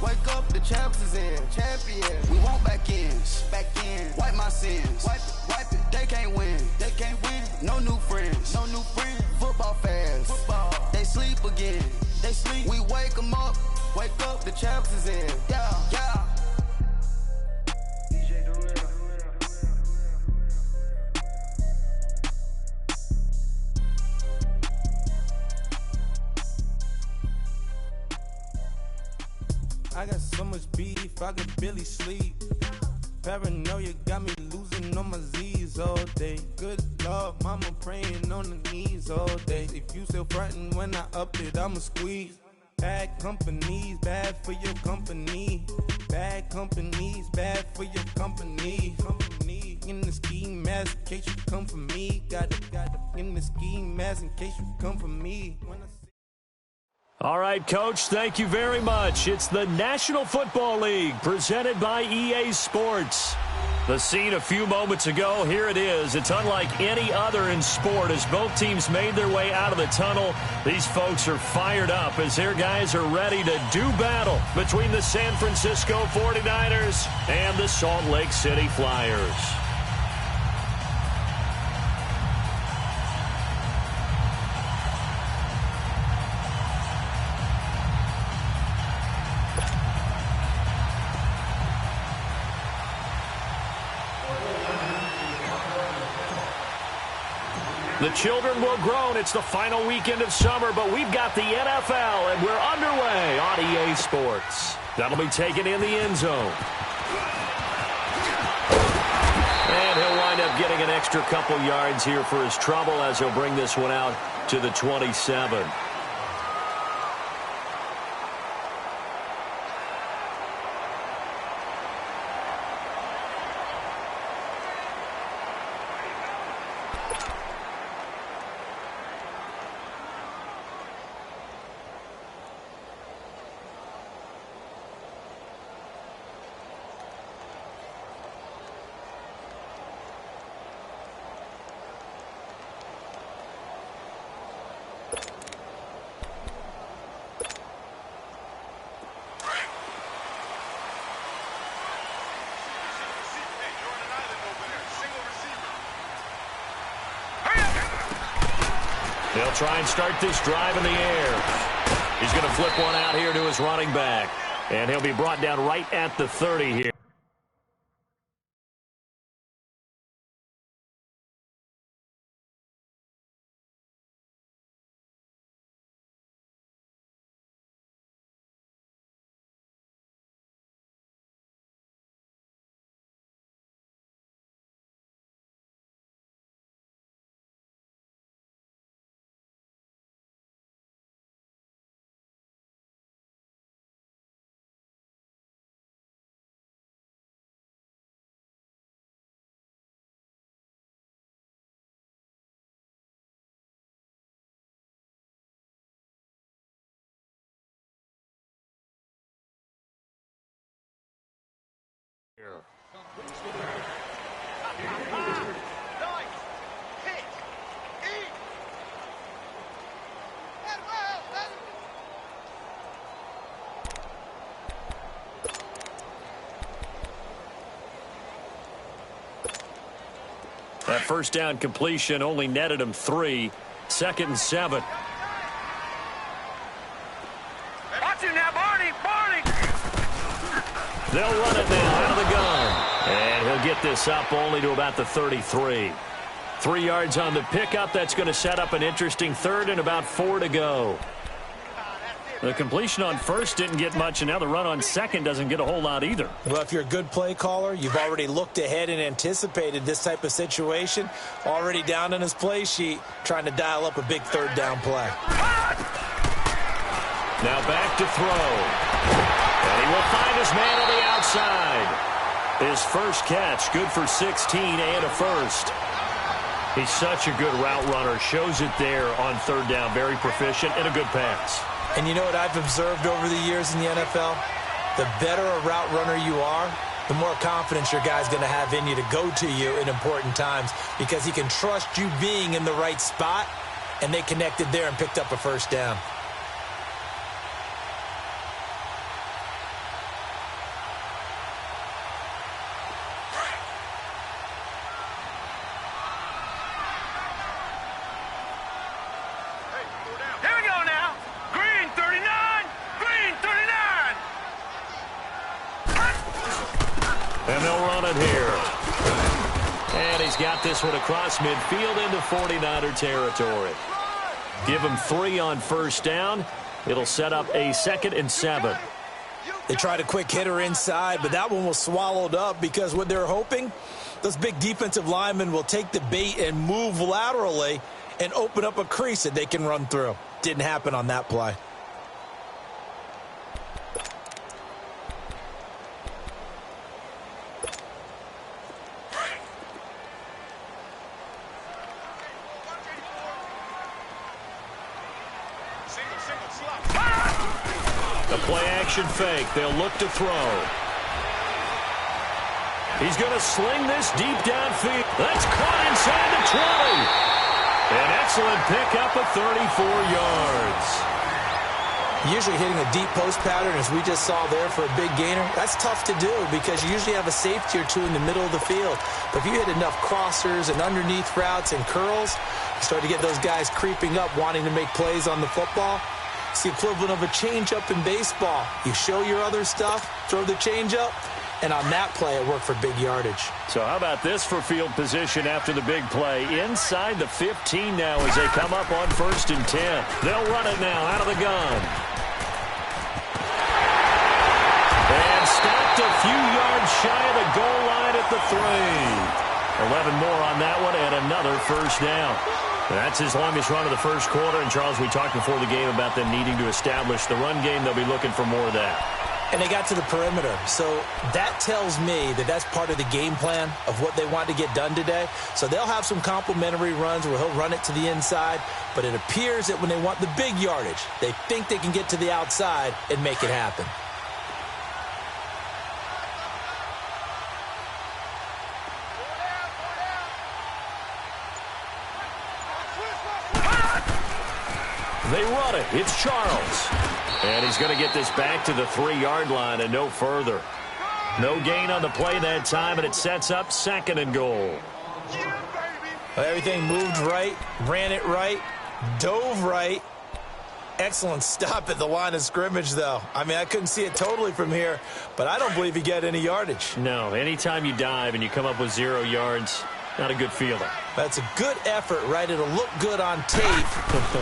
Wake up, the champs is in. Champion. We want back ends. Back in. Wipe my sins. Wipe it. They can't win. They can't win. No new friends. No new friends. Football fans. Football. They sleep again. They sleep. We wake them up. Wake up, the champs is in. Yeah, yeah. I got so much beef, I could barely sleep. Paranoia got me losing on my Z's all day. Good Lord, mama praying on the knees all day. If you still frontin' when I up it, I'ma squeeze. Bad companies, bad for your company. Bad companies, bad for your company. Company in the ski mask in case you come for me. Got it in the ski mask in case you come for me. All right, Coach, thank you very much. It's the National Football League presented by EA Sports. The scene a few moments ago, here it is. It's unlike any other in sport as both teams made their way out of the tunnel. These folks are fired up as their guys are ready to do battle between the San Francisco 49ers and the Salt Lake City Flyers. The children will groan. It's the final weekend of summer, but we've got the NFL, and we're underway on EA Sports. That'll be taken in the end zone. And he'll wind up getting an extra couple yards here for his trouble as he'll bring this one out to the 27. They'll try and start this drive in the air. He's going to flip one out here to his running back. And he'll be brought down right at the 30 here. That first down completion only netted him 3. 2nd and 7. Watch him now, Barney! Barney! They'll run it now out of the gun. And he'll get this up only to about the 33. 3 yards on the pickup. That's going to set up an interesting 3rd and about 4 to go. The completion on first didn't get much, and now the run on second doesn't get a whole lot either. Well, if you're a good play caller, you've already looked ahead and anticipated this type of situation. Already down on his play sheet, trying to dial up a big 3rd down play. Now back to throw. And he will find his man on the outside. His first catch, good for 16 and a first. He's such a good route runner. Shows it there on 3rd down. Very proficient and a good pass. And you know what I've observed over the years in the NFL? The better a route runner you are, the more confidence your guy's going to have in you to go to you in important times because he can trust you being in the right spot, and they connected there and picked up a 1st down. And they'll run it here. And he's got this one across midfield into 49er territory. Give him 3 on first down. It'll set up a 2nd and 7. They tried a quick hitter inside, but that one was swallowed up because what they're hoping, those big defensive linemen will take the bait and move laterally and open up a crease that they can run through. Didn't happen on that play. The play-action fake. They'll look to throw. He's going to sling this deep downfield. That's caught inside the 20. An excellent pickup of 34 yards. Usually hitting a deep post pattern, as we just saw there for a big gainer, that's tough to do because you usually have a safety or two in the middle of the field. But if you hit enough crossers and underneath routes and curls, you start to get those guys creeping up wanting to make plays on the football. It's the equivalent of a changeup in baseball. You show your other stuff, throw the changeup, and on that play, it worked for big yardage. So how about this for field position after the big play? Inside the 15 now as they come up on 1st and 10. They'll run it now out of the gun. And stopped a few yards shy of the goal line at the 3. 11 more on that one and another first down. That's his longest run of the first quarter. And, Charles, we talked before the game about them needing to establish the run game. They'll be looking for more of that. And they got to the perimeter. So that tells me that that's part of the game plan of what they want to get done today. So they'll have some complimentary runs where he'll run it to the inside. But it appears that when they want the big yardage, they think they can get to the outside and make it happen. They run it. It's Charles. And he's going to get this back to the 3-yard line and no further. No gain on the play that time, and it sets up 2nd and goal. Everything moved right, ran it right, dove right. Excellent stop at the line of scrimmage, though. I mean, I couldn't see it totally from here, but I don't believe he got any yardage. No, anytime you dive and you come up with 0 yards, not a good feeling. That's a good effort, right? It'll look good on tape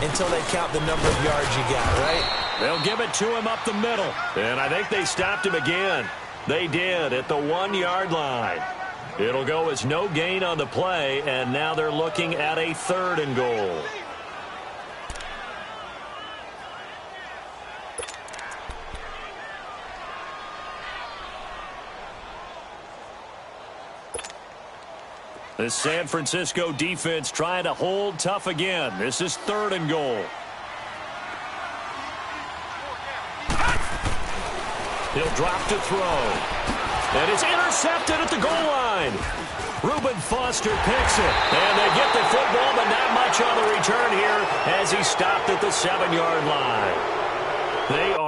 until they count the number of yards you got, right? They'll give it to him up the middle. And I think they stopped him again. They did at the 1-yard line. It'll go as no gain on the play, and now they're looking at a 3rd and goal. The San Francisco defense trying to hold tough again. This is 3rd and goal. He'll drop to throw. And it's intercepted at the goal line. Reuben Foster picks it. And they get the football, but not much on the return here as he stopped at the 7-yard line. They are.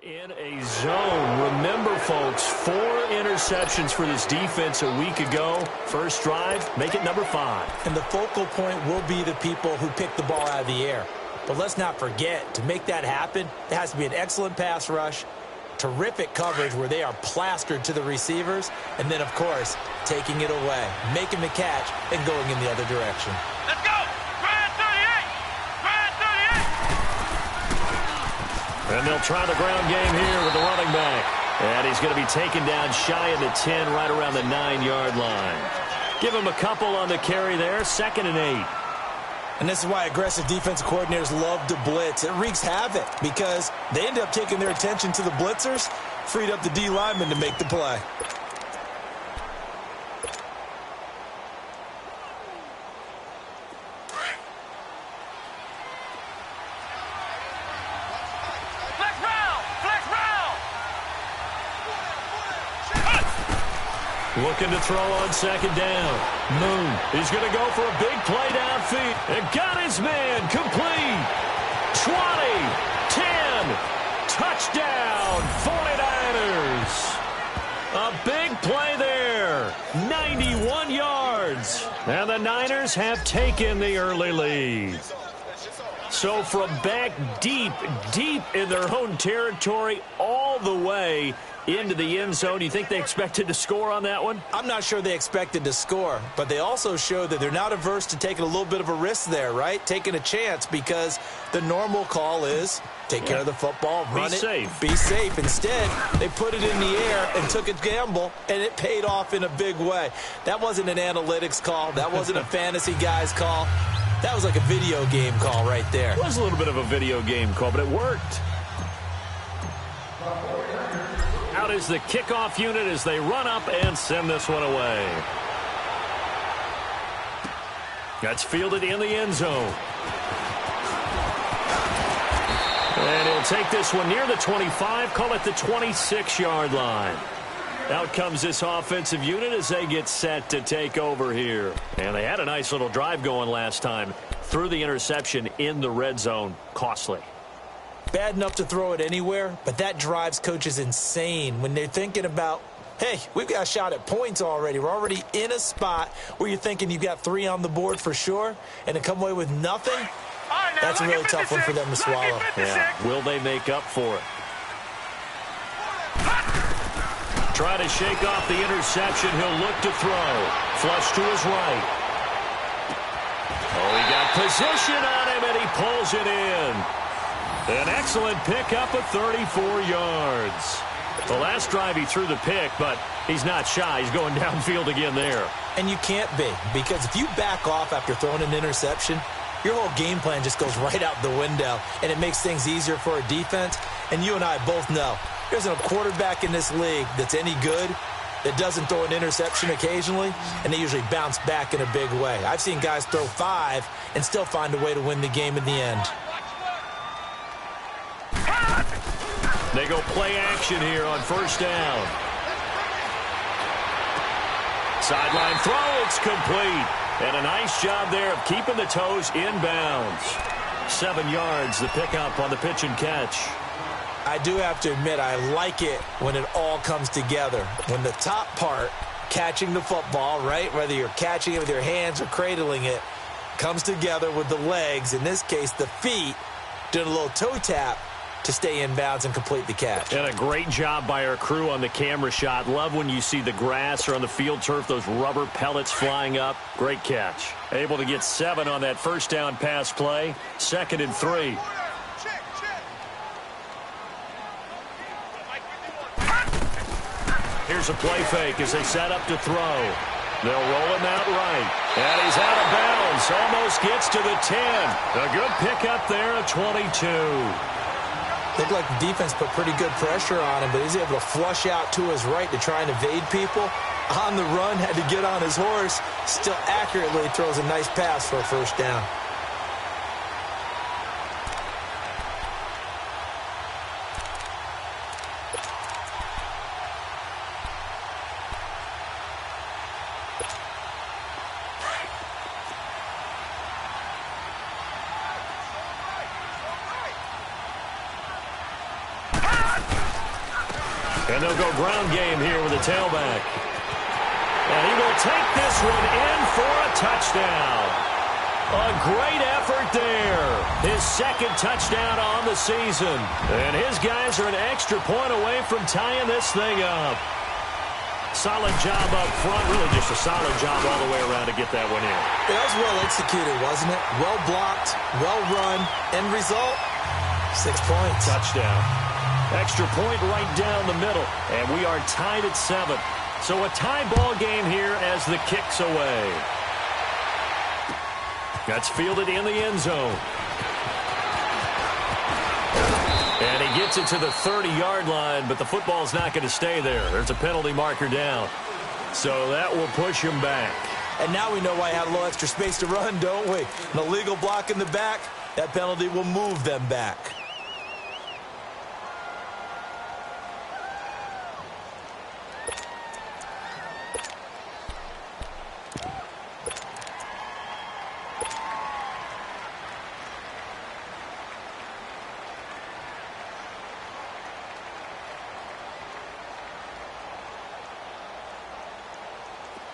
In a zone. Remember, folks, 4 interceptions for this defense a week ago. First drive, make it number 5. And the focal point will be the people who pick the ball out of the air. But let's not forget, to make that happen, there has to be an excellent pass rush, terrific coverage where they are plastered to the receivers, and then, of course, taking it away, making the catch, and going in the other direction. Let's go! Grand 38! Grand 38! And they'll try the ground game here with the running back. And he's going to be taken down shy of the 10, right around the 9-yard line. Give him a couple on the carry there, 2nd and 8. And this is why aggressive defensive coordinators love to blitz. It wreaks havoc because they end up taking their attention to the blitzers, freed up the D lineman to make the play. Looking to throw on second down. Moon, he's going to go for a big play downfield. And got his man complete. 20, 10, touchdown, 49ers. A big play there, 91 yards. And the Niners have taken the early lead. So from back deep in their own territory all the way into the end zone, do you think they expected to score on that one? I'm not sure they expected to score, but they also showed that they're not averse to taking a little bit of a risk there, right? Taking a chance, because the normal call is take care of the football, run it, be safe. Instead, they put it in the air and took a gamble, and it paid off in a big way. That wasn't an analytics call. That wasn't a fantasy guy's call. That was like a video game call right there. It was a little bit of a video game call, but it worked. Out is the kickoff unit as they run up and send this one away. That's fielded in the end zone. And he'll take this one near the 25, call it the 26-yard line. Out comes this offensive unit as they get set to take over here. And they had a nice little drive going last time. Threw the interception in the red zone. Costly. Bad enough to throw it anywhere, but that drives coaches insane when they're thinking about, hey, we've got a shot at points already. We're already in a spot where you're thinking you've got 3 on the board for sure, and to come away with nothing, that's a really tough one for them to swallow. Yeah. Will they make up for it? Try to shake off the interception. He'll look to throw. Flush to his right. Oh, he got position on him, and he pulls it in. An excellent pickup of 34 yards. The last drive he threw the pick, but he's not shy. He's going downfield again there. And you can't be, because if you back off after throwing an interception, your whole game plan just goes right out the window, and it makes things easier for a defense. And you and I both know there's a quarterback in this league that's any good that doesn't throw an interception occasionally, and they usually bounce back in a big way. I've seen guys throw 5 and still find a way to win the game in the end. They go play action here on first down. Sideline throw, it's complete. And a nice job there of keeping the toes inbounds. 7 yards, the pickup on the pitch and catch. I do have to admit, I like it when it all comes together. When the top part, catching the football, right, whether you're catching it with your hands or cradling it, comes together with the legs, in this case the feet, doing a little toe tap to stay in bounds and complete the catch. And a great job by our crew on the camera shot. Love when you see the grass or on the field turf, those rubber pellets flying up. Great catch. Able to get 7 on that first down pass play. 2nd and 3. Here's a play fake as they set up to throw. They'll roll him out right. And he's out of bounds. Almost gets to the 10. A good pickup there at 22. Looked like the defense put pretty good pressure on him, but he's able to flush out to his right to try and evade people. On the run, had to get on his horse. Still accurately throws a nice pass for a first down. And they'll go ground game here with a tailback. And he will take this one in for a touchdown. A great effort there. His 2nd touchdown on the season. And his guys are an extra point away from tying this thing up. Solid job up front. Really just a solid job all the way around to get that one in. That was well executed, wasn't it? Well blocked, well run. End result, 6 points. Touchdown. Extra point right down the middle. And we are tied at 7. So a tie ball game here as the kick's away. That's fielded in the end zone. And he gets it to the 30-yard line, but the football's not going to stay there. There's a penalty marker down. So that will push him back. And now we know why he had a little extra space to run, don't we? An illegal block in the back, that penalty will move them back.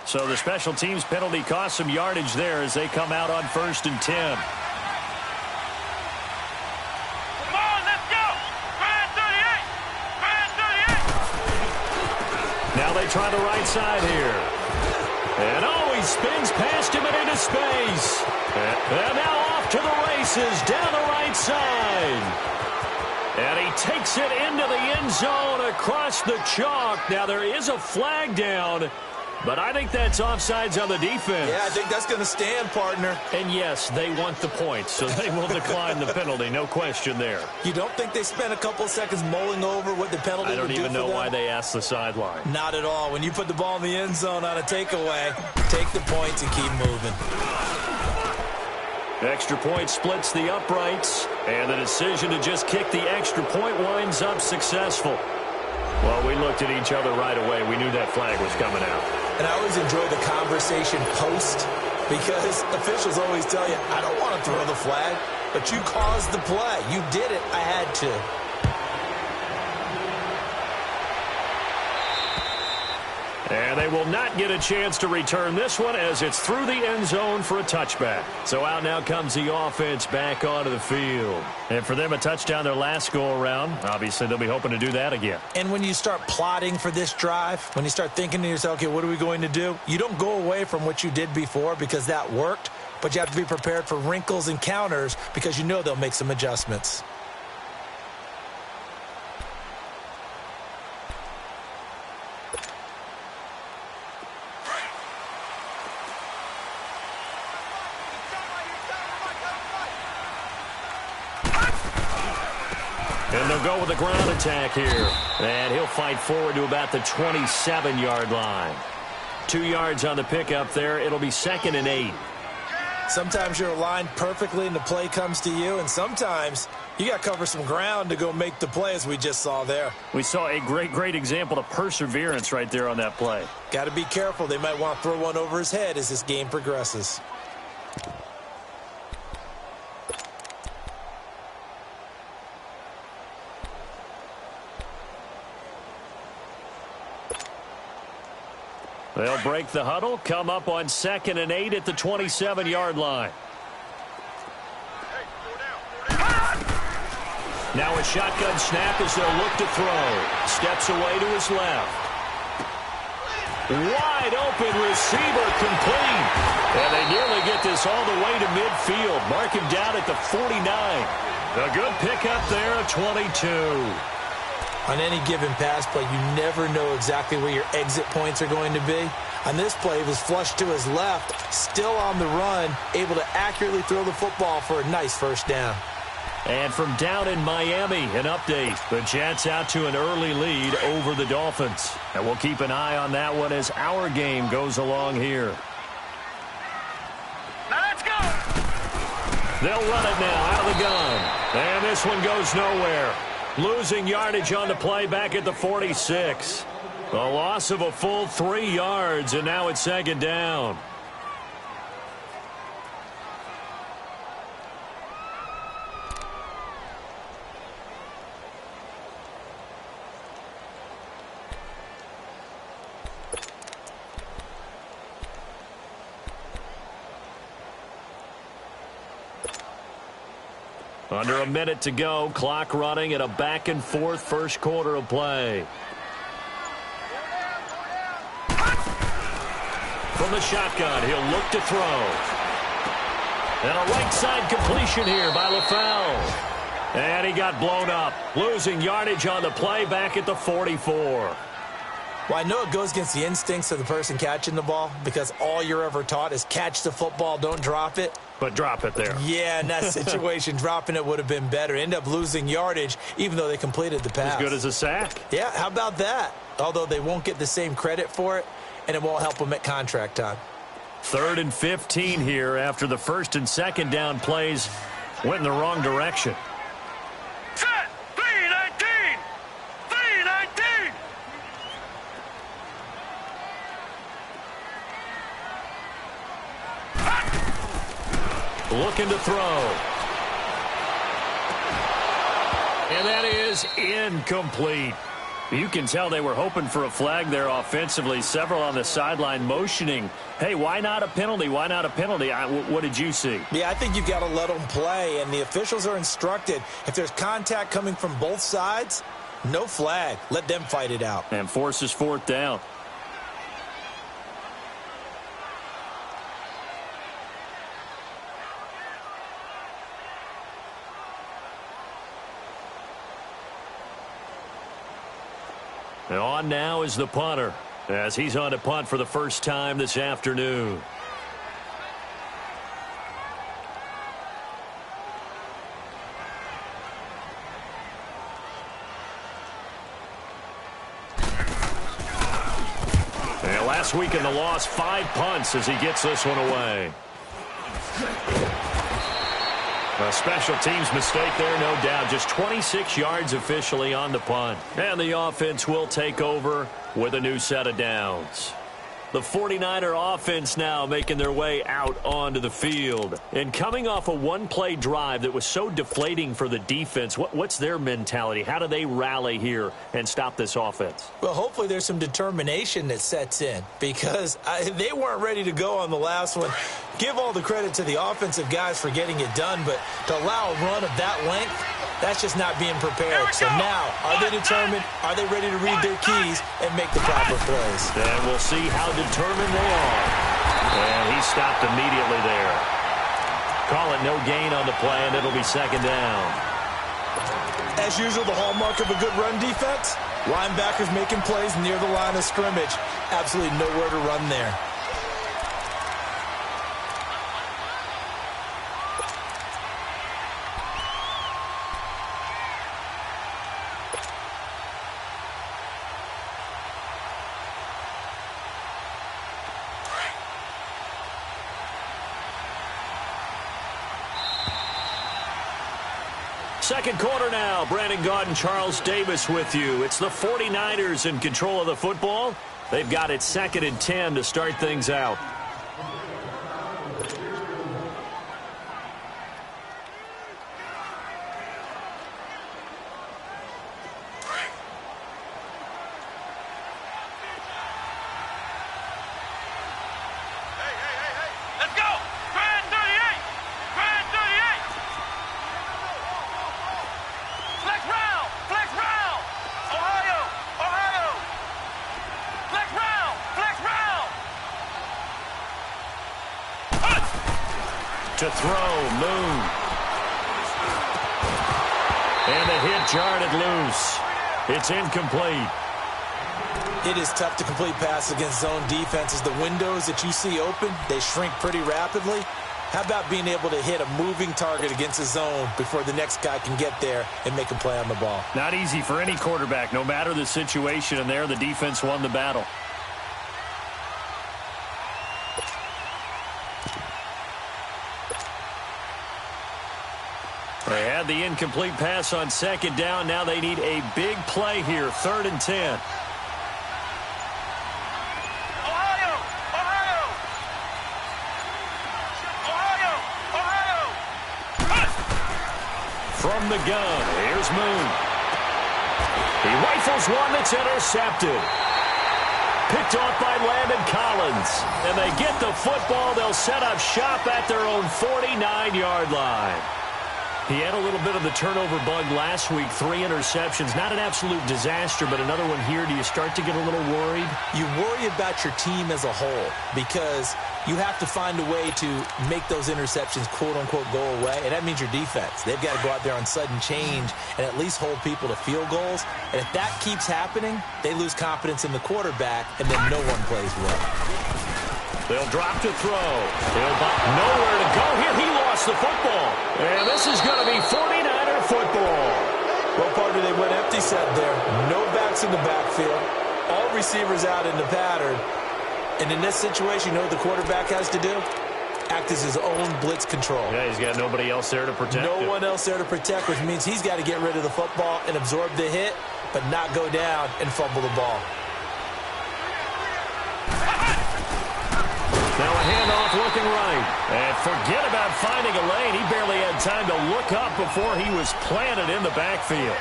So the special teams penalty cost some yardage there as they come out on 1st and 10. Come on, let's go! Grand 38! Grand 38! Now they try the right side here. And he spins past him and into space. And now off to the races down the right side. And he takes it into the end zone across the chalk. Now there is a flag down, but I think that's offsides on the defense. Yeah, I think that's going to stand, partner. And yes, they want the points, so they will decline the penalty. No question there. You don't think they spent a couple seconds mulling over what the penalty would do for them? I don't even know why they asked the sideline. Not at all. When you put the ball in the end zone on a takeaway, take the points and keep moving. Extra point splits the uprights, and the decision to just kick the extra point winds up successful. Well, we looked at each other right away. We knew that flag was coming out. And I always enjoy the conversation post because officials always tell you, I don't want to throw the flag, but you caused the play. You did it. I had to. And they will not get a chance to return this one as it's through the end zone for a touchback. So out now comes the offense back onto the field. And for them, a touchdown their last go-around. Obviously, they'll be hoping to do that again. And when you start plotting for this drive, when you start thinking to yourself, okay, what are we going to do? You don't go away from what you did before because that worked, but you have to be prepared for wrinkles and counters because you know they'll make some adjustments. And they'll go with a ground attack here. And he'll fight forward to about the 27-yard line. 2 yards on the pickup there. It'll be 2nd and 8. Sometimes you're aligned perfectly and the play comes to you, and sometimes you got to cover some ground to go make the play, as we just saw there. We saw a great example of perseverance right there on that play. Got to be careful. They might want to throw one over his head as this game progresses. They'll break the huddle, come up on 2nd and 8 at the 27-yard line. Now a shotgun snap as they'll look to throw. Steps away to his left. Wide open receiver complete. And they nearly get this all the way to midfield. Mark him down at the 49. A good pickup there at 22. On any given pass play, you never know exactly where your exit points are going to be. On this play, he was flushed to his left, still on the run, able to accurately throw the football for a nice first down. And from down in Miami, an update. The Jets out to an early lead over the Dolphins. And we'll keep an eye on that one as our game goes along here. Now let's go! They'll run it now out of the gun. And this one goes nowhere. Losing yardage on the play back at the 46. A loss of a full 3 yards, and now it's 2nd down. Under a minute to go, clock running at a back-and-forth first quarter of play. From the shotgun, he'll look to throw. And a right side completion here by LaFell. And he got blown up, losing yardage on the play back at the 44. Well, I know it goes against the instincts of the person catching the ball because all you're ever taught is catch the football, don't drop it. But drop it there. Yeah, in that situation, dropping it would have been better. End up losing yardage, even though they completed the pass. As good as a sack. Yeah, how about that? Although they won't get the same credit for it, and it won't help them at contract time. 3rd and 15 here after the 1st and 2nd down plays went in the wrong direction. Set! 3-19! 3-19! Looking to throw. And that is incomplete. You can tell they were hoping for a flag there offensively. Several on the sideline motioning, hey, why not a penalty? Why not a penalty? What did you see? Yeah, I think you've got to let them play, and the officials are instructed. If there's contact coming from both sides, no flag. Let them fight it out. And forces fourth down. And on now is the punter, as he's on to punt for the first time this afternoon. And last week in the loss, 5 punts as he gets this one away. A special teams mistake there, no doubt. Just 26 yards officially on the punt. And the offense will take over with a new set of downs. The 49er offense now making their way out onto the field. And coming off a one-play drive that was so deflating for the defense, what's their mentality? How do they rally here and stop this offense? Well, hopefully there's some determination that sets in, because they weren't ready to go on the last one. Give all the credit to the offensive guys for getting it done, but to allow a run of that length, that's just not being prepared. So now, are they determined? Are they ready to read their keys and make the proper plays? And we'll see how determined they are. And he stopped immediately there. Call it no gain on the play, and it'll be second down. As usual, the hallmark of a good run defense, linebackers making plays near the line of scrimmage. Absolutely nowhere to run there. Second quarter now. Brandon Gaud and Charles Davis with you. It's the 49ers in control of the football. They've got it 2nd and 10 to start things out. To throw, Moon. And the hit jarred it loose. It's incomplete. It is tough to complete passes against zone defenses. The windows that you see open, they shrink pretty rapidly. How about being able to hit a moving target against a zone before the next guy can get there and make a play on the ball? Not easy for any quarterback, no matter the situation. And there, the defense won the battle. They had the incomplete pass on second down. Now they need a big play here, 3rd and 10. Ohio! Ohio! Ohio! Ohio! From the gun, here's Moon. He rifles one that's intercepted. Picked off by Landon Collins. And they get the football. They'll set up shop at their own 49-yard line. He had a little bit of the turnover bug last week, 3 interceptions. Not an absolute disaster, but another one here. Do you start to get a little worried? You worry about your team as a whole because you have to find a way to make those interceptions, quote-unquote, go away, and that means your defense. They've got to go out there on sudden change and at least hold people to field goals. And if that keeps happening, they lose confidence in the quarterback, and then no one plays well. They'll drop to throw. Nowhere to go here. He lost the football. And this is going to be 49er football. Well, partner, they went empty set there. No backs in the backfield. All receivers out in the pattern. And in this situation, you know what the quarterback has to do? Act as his own blitz control. Yeah, he's got nobody else there to protect him. No one else there to protect, which means he's got to get rid of the football and absorb the hit, but not go down and fumble the ball. Now a handoff looking right. And forget about finding a lane. He barely had time to look up before he was planted in the backfield.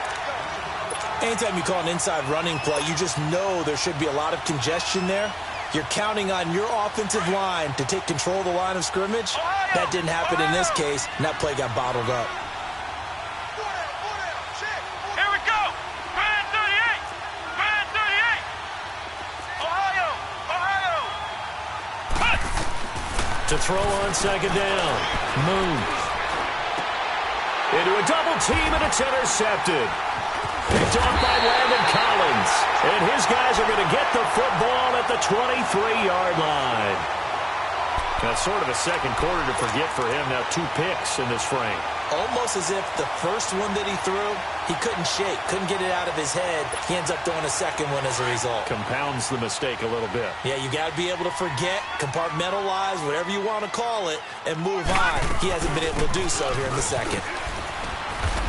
Anytime you call an inside running play, you just know there should be a lot of congestion there. You're counting on your offensive line to take control of the line of scrimmage. That didn't happen in this case, and that play got bottled up. Here we go. Man 38. Man 38. Ohio. Ohio. Cut. To throw on second down. Moon. Into a double team, and it's intercepted. Picked off by Landon Collins. And his guys are going to get the football at the 23-yard line. That's sort of a second quarter to forget for him. Now 2 picks in this frame. Almost as if the first one that he threw, he couldn't shake, couldn't get it out of his head. He ends up throwing a second one as a result. Compounds the mistake a little bit. Yeah, you got to be able to forget, compartmentalize, whatever you want to call it, and move on. He hasn't been able to do so here in the second.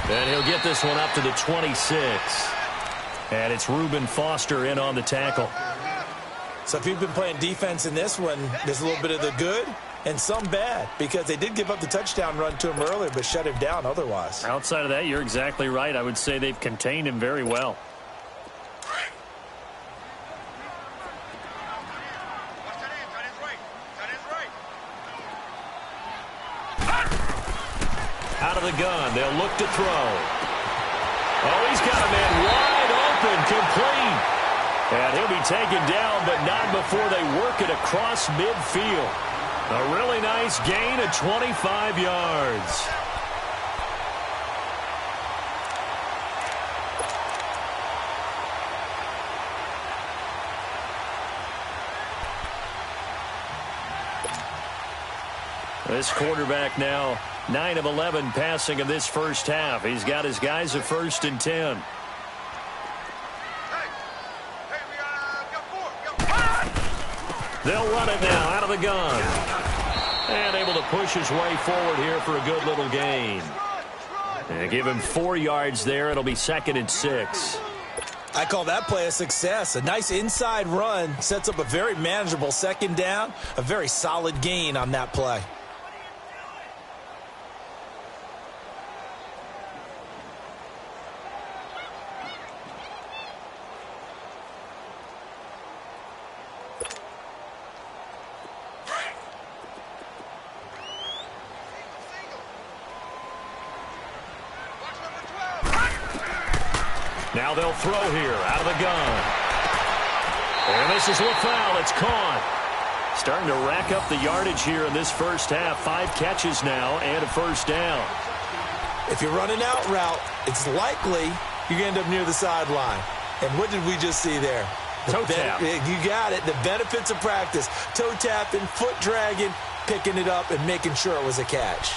And he'll get this one up to the 26. And it's Reuben Foster in on the tackle. So if you've been playing defense in this one, there's a little bit of the good and some bad, because they did give up the touchdown run to him earlier, but shut him down otherwise. Outside of that, you're exactly right. I would say they've contained him very well. Out of the gun, they'll look to throw. Oh, he's got a man wide open, complete. And he'll be taken down, but not before they work it across midfield. A really nice gain of 25 yards. This quarterback now 9 of 11 passing in this first half. He's got his guys at 1st and 10. They'll run it now out of the gun. And able to push his way forward here for a good little gain. And give him 4 yards there. It'll be 2nd and 6. I call that play a success. A nice inside run sets up a very manageable second down. A very solid gain on that play. Now they'll throw here out of the gun. And this is LaFowl. It's caught. Starting to rack up the yardage here in this first half. 5 catches now and a first down. If you're running out route, it's likely you're going to end up near the sideline. And what did we just see there? Toe tap. You got it. The benefits of practice. Toe tapping, foot dragging, picking it up, and making sure it was a catch.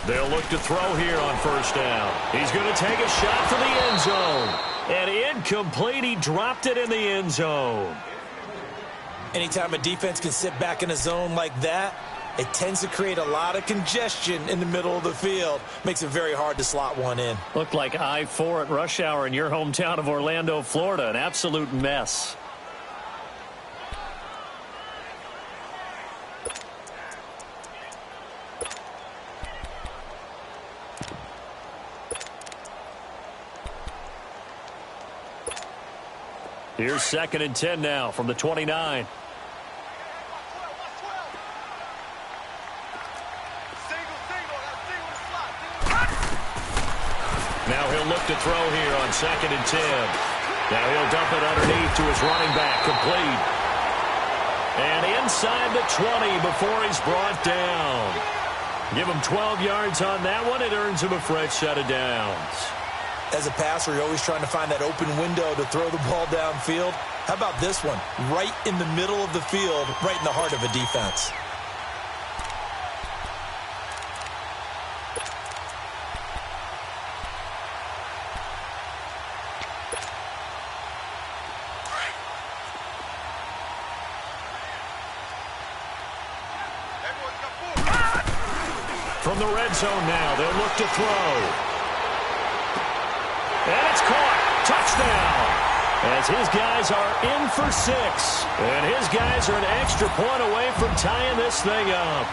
They'll look to throw here on first down. He's going to take a shot for the end zone. And incomplete. He dropped it in the end zone. Anytime a defense can sit back in a zone like that, it tends to create a lot of congestion in the middle of the field. Makes it very hard to slot one in. Looked like I-4 at rush hour in your hometown of Orlando, Florida. An absolute mess. Here's 2nd and 10 now from the 29. Now he'll look to throw here on 2nd and 10. Now he'll dump it underneath to his running back, complete. And inside the 20 before he's brought down. Give him 12 yards on that one. It earns him a fresh set of downs. As a passer, you're always trying to find that open window to throw the ball downfield. How about this one? Right in the middle of the field, right in the heart of a defense. From the red zone now, they'll look to throw. And it's caught. touchdown. As his guys are in for 6. And his guys are an extra point away from tying this thing up.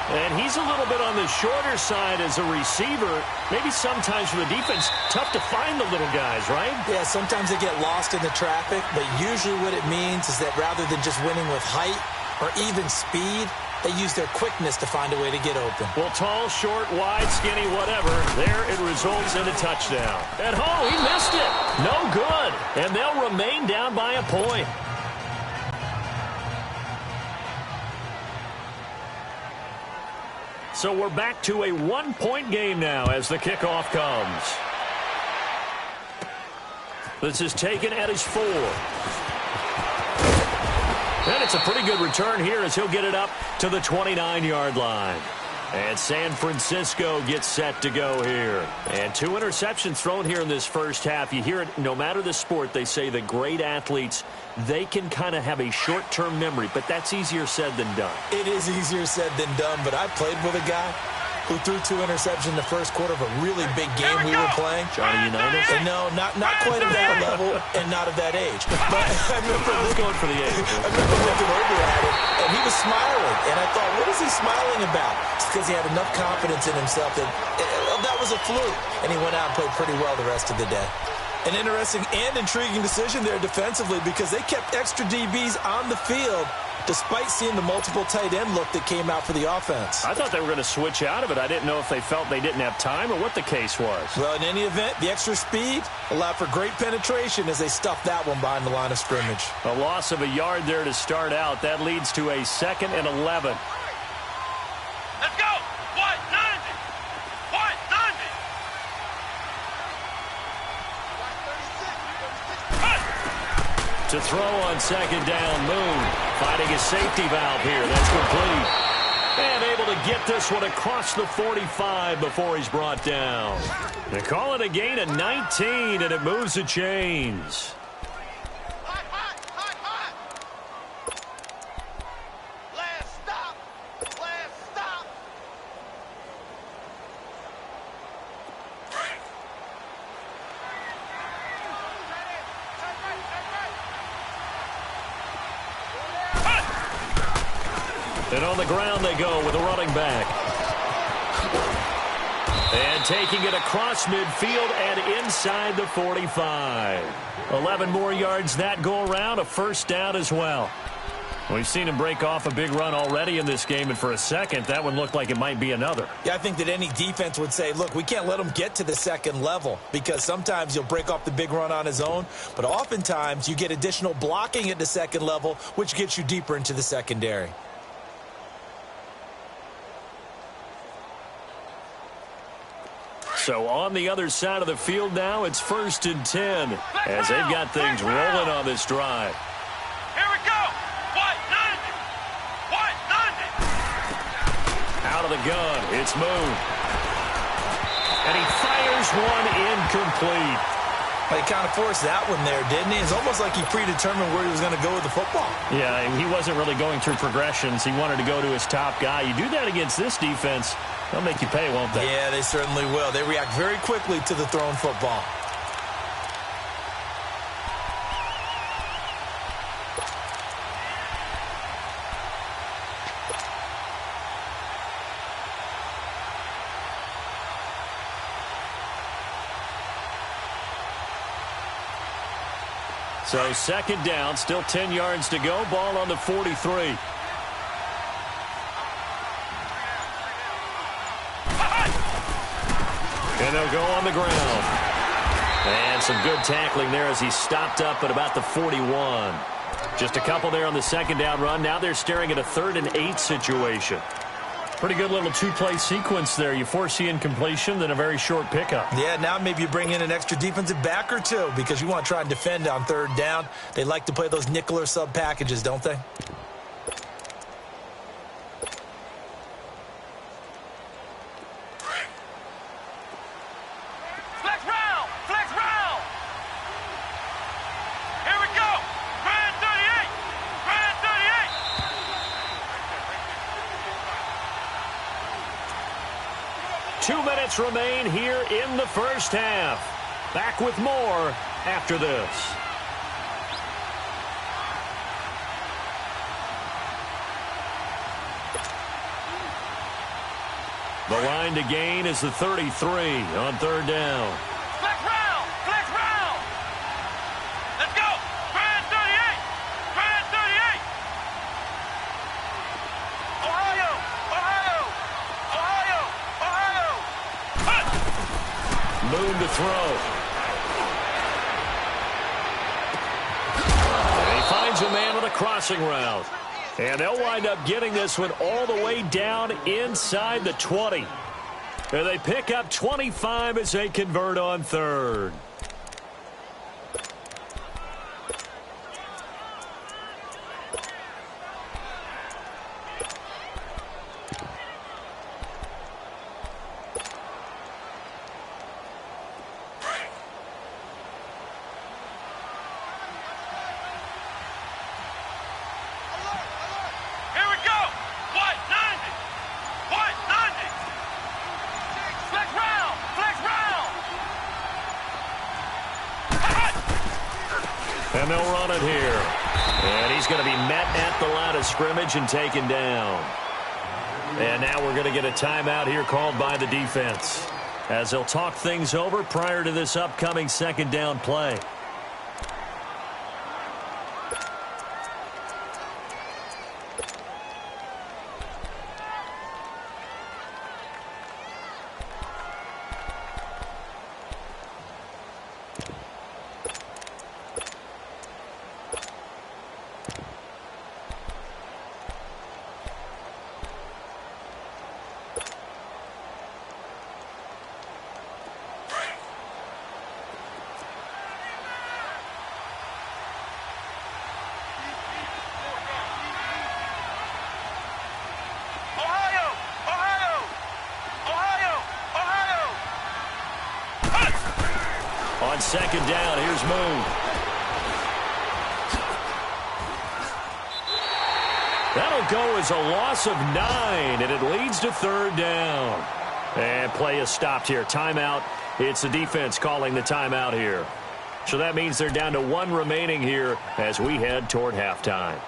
And he's a little bit on the shorter side as a receiver. Maybe sometimes for the defense, tough to find the little guys, right? Yeah, sometimes they get lost in the traffic, but usually what it means is that rather than just winning with height or even speed, they use their quickness to find a way to get open. Well, tall, short, wide, skinny, whatever, there it results in a touchdown. And, he missed it. No good. And they'll remain down by a point. So we're back to a 1-point game now as the kickoff comes. This is taken at his 4. And it's a pretty good return here as he'll get it up to the 29-yard line. And San Francisco gets set to go here. And 2 interceptions thrown here in this first half. You hear it, no matter the sport, they say that great athletes, they can kind of have a short-term memory, but that's easier said than done. It is easier said than done, but I played with a guy who threw 2 interceptions in the first quarter of a really big game we were playing. Johnny Unitas? And no, not quite at that level and not at that age. But I remember going for the age. I remember looking over at him, and he was smiling. And I thought, what is he smiling about? It's because he had enough confidence in himself that that was a fluke. And he went out and played pretty well the rest of the day. An interesting and intriguing decision there defensively because they kept extra DBs on the field despite seeing the multiple tight end look that came out for the offense. I thought they were going to switch out of it. I didn't know if they felt they didn't have time or what the case was. Well, in any event, the extra speed allowed for great penetration as they stuffed that one behind the line of scrimmage. A loss of a yard there to start out. That leads to a 2nd and 11. Let's go. What? 90. What? 90. To throw on 2nd down, Moon finding a safety valve here. That's complete. And able to get this one across the 45 before he's brought down. They call it a gain of 19, and it moves the chains. Last stop. Last stop. And on the ground they go with a running back. And taking it across midfield and inside the 45. 11 more yards that go around, a first down as well. We've seen him break off a big run already in this game, and for a second, that one looked like it might be another. Yeah, I think that any defense would say, look, we can't let him get to the 2nd level because sometimes he'll break off the big run on his own, but oftentimes you get additional blocking at the 2nd level, which gets you deeper into the secondary. So on the other side of the field now, it's 1st and 10 as they've got things rolling on this drive. Here we go. What? 90. What? 90. Out of the gun, it's Moon. And he fires one incomplete. He kind of forced that one there, didn't he? It's almost like he predetermined where he was going to go with the football. Yeah, he wasn't really going through progressions. He wanted to go to his top guy. You do that against this defense, they'll make you pay, won't they? Yeah, they certainly will. They react very quickly to the thrown football. So 2nd down, still 10 yards to go. Ball on the 43. And they'll go on the ground. And some good tackling there as he stopped up at about the 41. Just a couple there on the 2nd down run. Now they're staring at a 3rd and 8 situation. Pretty good little 2-play sequence there. You force the incompletion, then a very short pickup. Yeah, now maybe you bring in an extra defensive back or two because you want to try and defend on 3rd down. They like to play those nickel or sub packages, don't they? Flex round. Flex round. Here we go. Grand 38. Grand 38. 2 minutes remain here in the first half. Back with more after this. The line to gain is the 33 on third down. Flex round! Flex round! Let's go! Try 38! Try 38! Ohio! Ohio! Ohio! Ohio! Hut! Moon to throw. And he finds a man on a crossing route. And they'll wind up getting this one all the way down inside the 20. And they pick up 25 as they convert on third. And they'll run it here. And he's going to be met at the line of scrimmage and taken down. And now we're going to get a timeout here called by the defense, as they'll talk things over prior to this upcoming second down play. On second down, here's Moon. That'll go as a loss of 9, and it leads to third down. And play is stopped here. Timeout. It's the defense calling the timeout here. So that means they're down to 1 remaining here as we head toward halftime.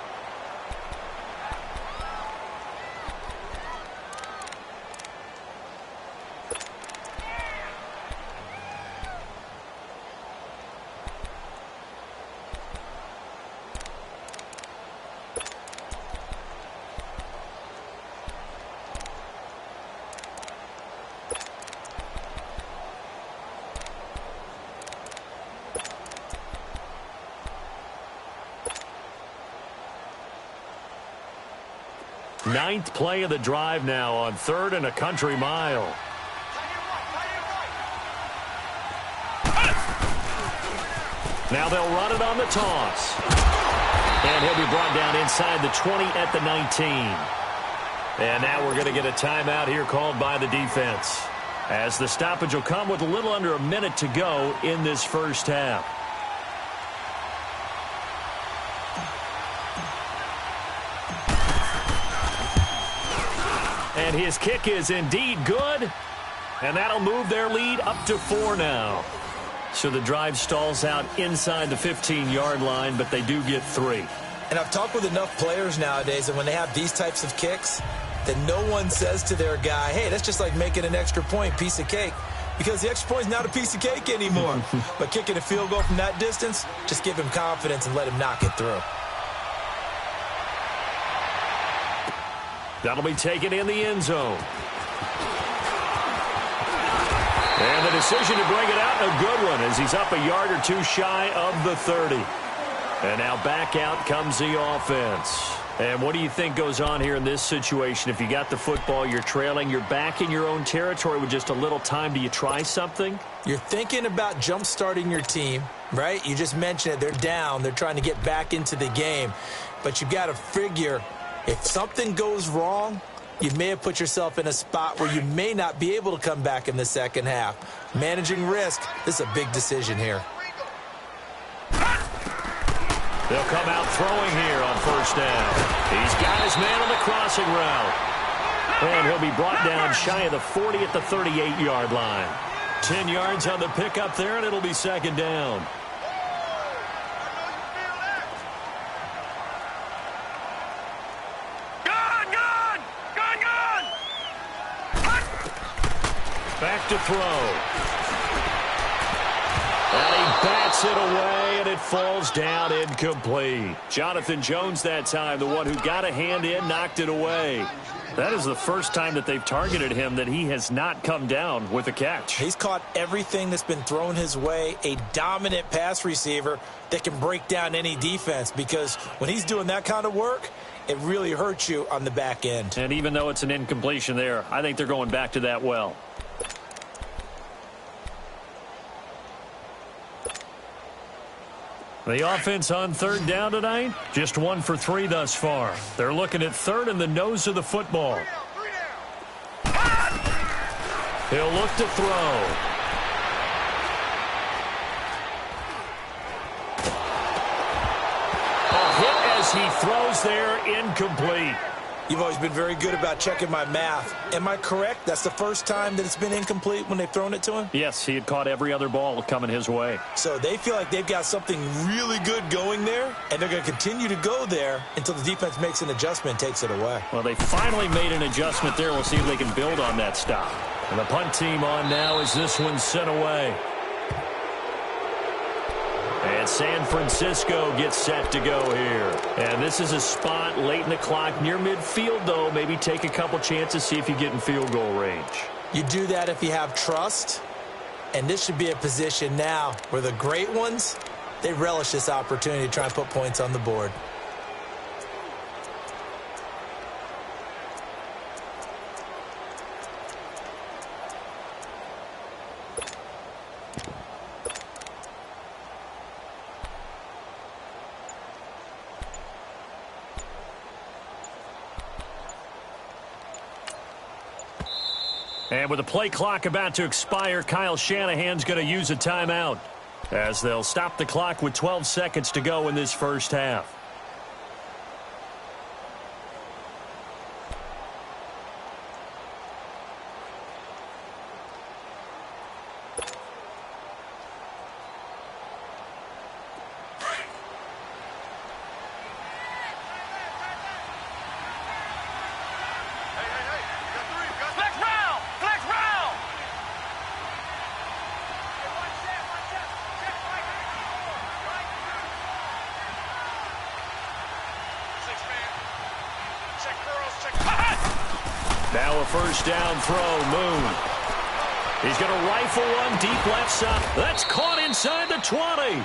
Ninth play of the drive now on 3rd and a country mile. Now they'll run it on the toss. And he'll be brought down inside the 20 at the 19. And now we're going to get a timeout here called by the defense, as the stoppage will come with a little under a minute to go in this first half. And his kick is indeed good, and that'll move their lead up to 4 now. So the drive stalls out inside the 15-yard line, but they do get 3. And I've talked with enough players nowadays, and when they have these types of kicks, that no one says to their guy, hey, that's just like making an extra point, piece of cake, because the extra point is not a piece of cake anymore. But kicking a field goal from that distance, just give him confidence and let him knock it through. That'll be taken in the end zone. And the decision to bring it out, a good one, as he's up a yard or 2 shy of the 30. And now back out comes the offense. And what do you think goes on here in this situation? If you got the football, you're trailing, you're back in your own territory with just a little time. Do you try something? You're thinking about jump-starting your team, right? You just mentioned it. They're down. They're trying to get back into the game. But you've got to figure, if something goes wrong, you may have put yourself in a spot where you may not be able to come back in the second half. Managing risk, this is a big decision here. They'll come out throwing here on first down. He's got his man on the crossing route. And he'll be brought down shy of the 40 at the 38-yard line. 10 yards on the pickup there, and it'll be second down. Back to throw. And he bats it away, and it falls down incomplete. Jonathan Jones that time, the one who got a hand in, knocked it away. That is the first time that they've targeted him that he has not come down with a catch. He's caught everything that's been thrown his way, a dominant pass receiver that can break down any defense, because when he's doing that kind of work, it really hurts you on the back end. And even though it's an incompletion there, I think they're going back to that well. The offense on third down tonight, just 1 for 3 thus far. They're looking at third in the nose of the football. He'll look to throw. A hit as he throws there, incomplete. You've always been very good about checking my math. Am I correct? That's the first time that it's been incomplete when they've thrown it to him? Yes, he had caught every other ball coming his way. So they feel like they've got something really good going there, and they're going to continue to go there until the defense makes an adjustment and takes it away. Well, they finally made an adjustment there. We'll see if they can build on that stop. And the punt team on now as this one's sent away. And San Francisco gets set to go here. And this is a spot late in the clock near midfield, though. Maybe take a couple chances, see if you get in field goal range. You do that if you have trust. And this should be a position now where the great ones, they relish this opportunity to try and put points on the board. And with the play clock about to expire, Kyle Shanahan's going to use a timeout as they'll stop the clock with 12 seconds to go in this first half. Now a first down throw, Moon. He's going to rifle one deep left side. That's caught inside the 20.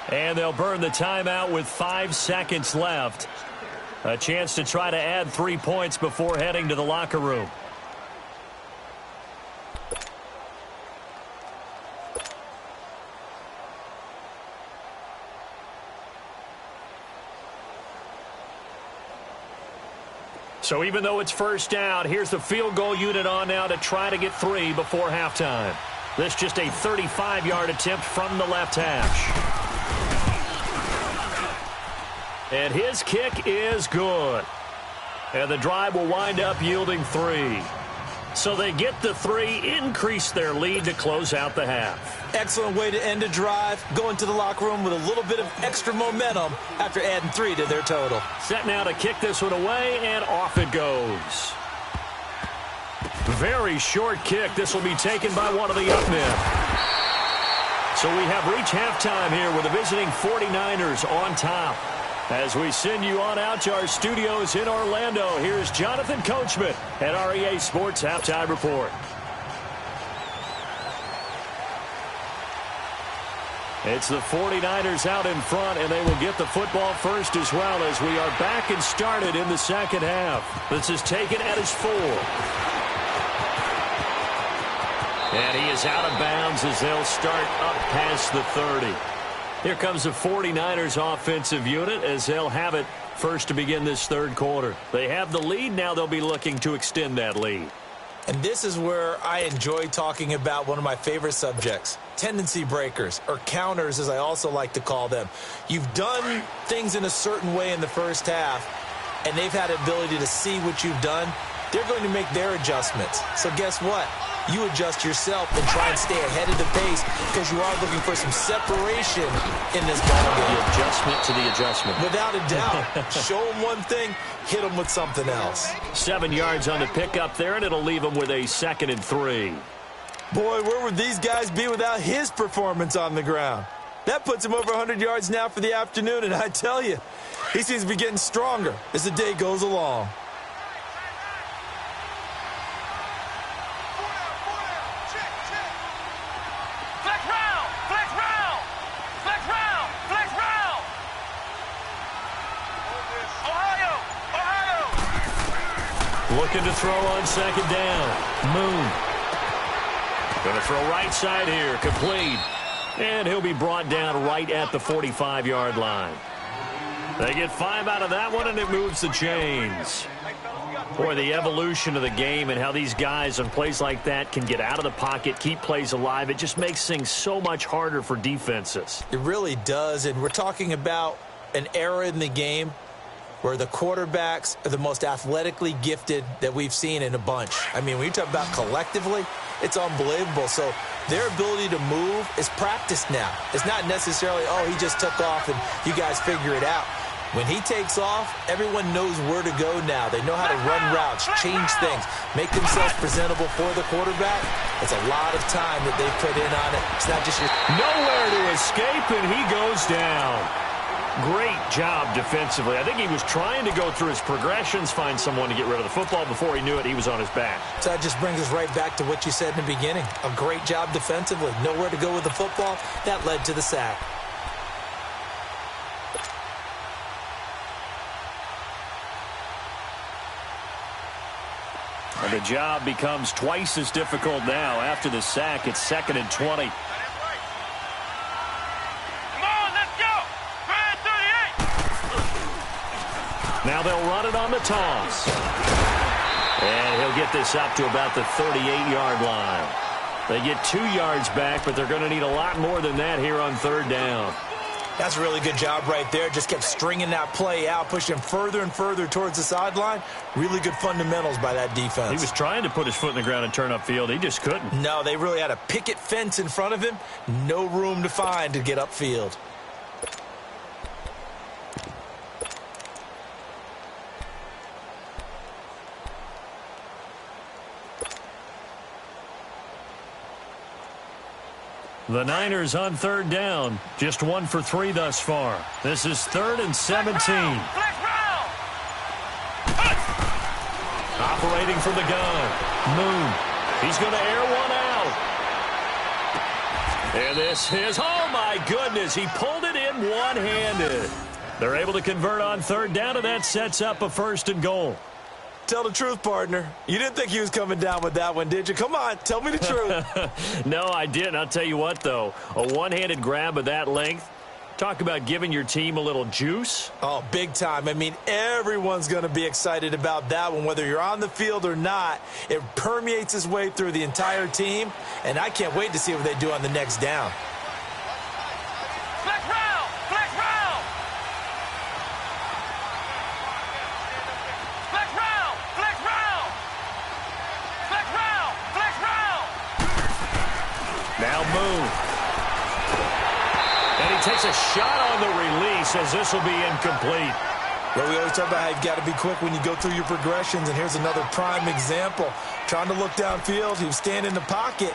And they'll burn the timeout with 5 seconds left. A chance to try to add 3 points before heading to the locker room. So even though it's first down, here's the field goal unit on now to try to get 3 before halftime. This just a 35-yard attempt from the left hash. And his kick is good. And the drive will wind up yielding 3. So they get the 3, increase their lead to close out the half. Excellent way to end a drive. Go into the locker room with a little bit of extra momentum after adding 3 to their total. Set now to kick this one away, and off it goes. Very short kick. This will be taken by one of the up men. So we have reached halftime here with the visiting 49ers on top. As we send you on out to our studios in Orlando, here's Jonathan Coachman at our EA Sports Halftime Report. It's the 49ers out in front, and they will get the football first as well as we are back and started in the second half. This is taken at his 4. And he is out of bounds as they'll start up past the 30. Here comes the 49ers offensive unit as they'll have it first to begin this third quarter. They have the lead. Now they'll be looking to extend that lead. And this is where I enjoy talking about one of my favorite subjects, tendency breakers, or counters as I also like to call them. You've done things in a certain way in the first half, and they've had the ability to see what you've done. They're going to make their adjustments. So guess what? You adjust yourself and try and stay ahead of the pace because you are looking for some separation in this ball game. The adjustment to the adjustment. Without a doubt. Show them one thing, hit them with something else. 7 yards on the pickup there, and it'll leave them with a 2nd and 3. Boy, where would these guys be without his performance on the ground? That puts him over 100 yards now for the afternoon, and I tell you, he seems to be getting stronger as the day goes along. Looking to throw on second down. Moon. Going to throw right side here. Complete. And he'll be brought down right at the 45-yard line. They get 5 out of that one, and it moves the chains. Boy, the evolution of the game and how these guys on plays like that can get out of the pocket, keep plays alive, it just makes things so much harder for defenses. It really does, and we're talking about an era in the game where the quarterbacks are the most athletically gifted that we've seen in a bunch. I mean, when you talk about collectively, it's unbelievable. So their ability to move is practiced now. It's not necessarily, oh, he just took off and you guys figure it out. When he takes off, everyone knows where to go now. They know how to run routes, change things, make themselves presentable for the quarterback. It's a lot of time that they put in on it. It's not just your... Nowhere to escape, and he goes down. Great job defensively. I think he was trying to go through his progressions, find someone to get rid of the football. Before he knew it, he was on his back. So that just brings us right back to what you said in the beginning. A great job defensively. Nowhere to go with the football. That led to the sack. And the job becomes twice as difficult now. After the sack, it's 2nd and 20. Now they'll run it on the toss. And he'll get this up to about the 38-yard line. They get 2 yards back, but they're going to need a lot more than that here on 3rd down. That's a really good job right there. Just kept stringing that play out, pushing him further and further towards the sideline. Really good fundamentals by that defense. He was trying to put his foot in the ground and turn upfield. He just couldn't. No, they really had a picket fence in front of him. No room to find to get upfield. The Niners on 3rd down. Just 1 for 3 thus far. This is 3rd and 17. Operating from the gun. Moon. He's going to air one out. And this is, oh my goodness, he pulled it in one-handed. They're able to convert on 3rd down, and that sets up a 1st and goal. Tell the truth, partner. You didn't think he was coming down with that one, did you? Come on, tell me the truth. No, I didn't. I'll tell you what, though. A one-handed grab of that length. Talk about giving your team a little juice. Oh, big time. I mean, everyone's going to be excited about that one, whether you're on the field or not. It permeates its way through the entire team, and I can't wait to see what they do on the next down. Now Moon. And he takes a shot on the release as this will be incomplete. Well, we always talk about how you've got to be quick when you go through your progressions, and here's another prime example. Trying to look downfield, he was standing in the pocket,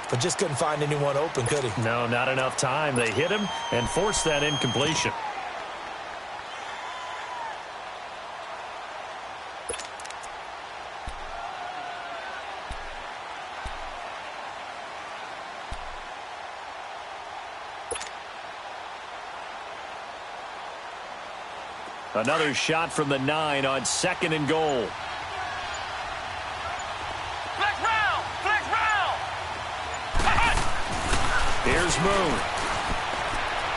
but just couldn't find anyone open, could he? No, not enough time. They hit him and forced that incompletion. Another shot from the 9 on 2nd and goal. Here's Moon.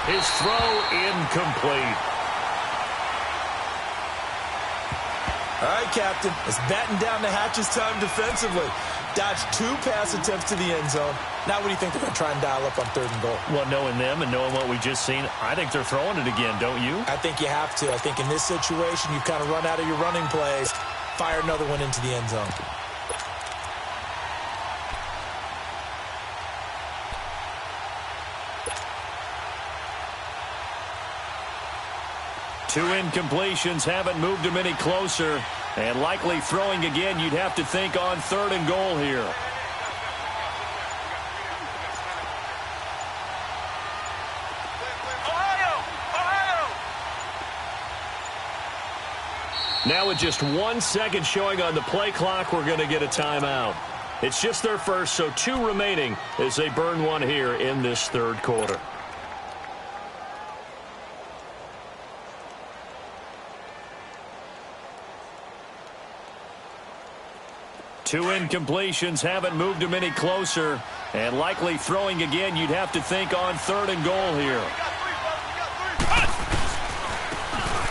His throw incomplete. All right, Captain. It's batten down the hatches time defensively. Dodged 2 pass attempts to the end zone. Now what do you think they're going to try and dial up on 3rd and goal? Well, knowing them and knowing what we just seen, I think they're throwing it again, don't you? I think you have to. I think in this situation, you've kind of run out of your running plays. Fire another one into the end zone. Two incompletions haven't moved him any closer. And likely throwing again, you'd have to think on 3rd and goal here. Now with just 1 second showing on the play clock, we're going to get a timeout. It's just their first, so 2 remaining as they burn one here in this third quarter. Two incompletions haven't moved him any closer. And likely throwing again, you'd have to think on 3rd and goal here.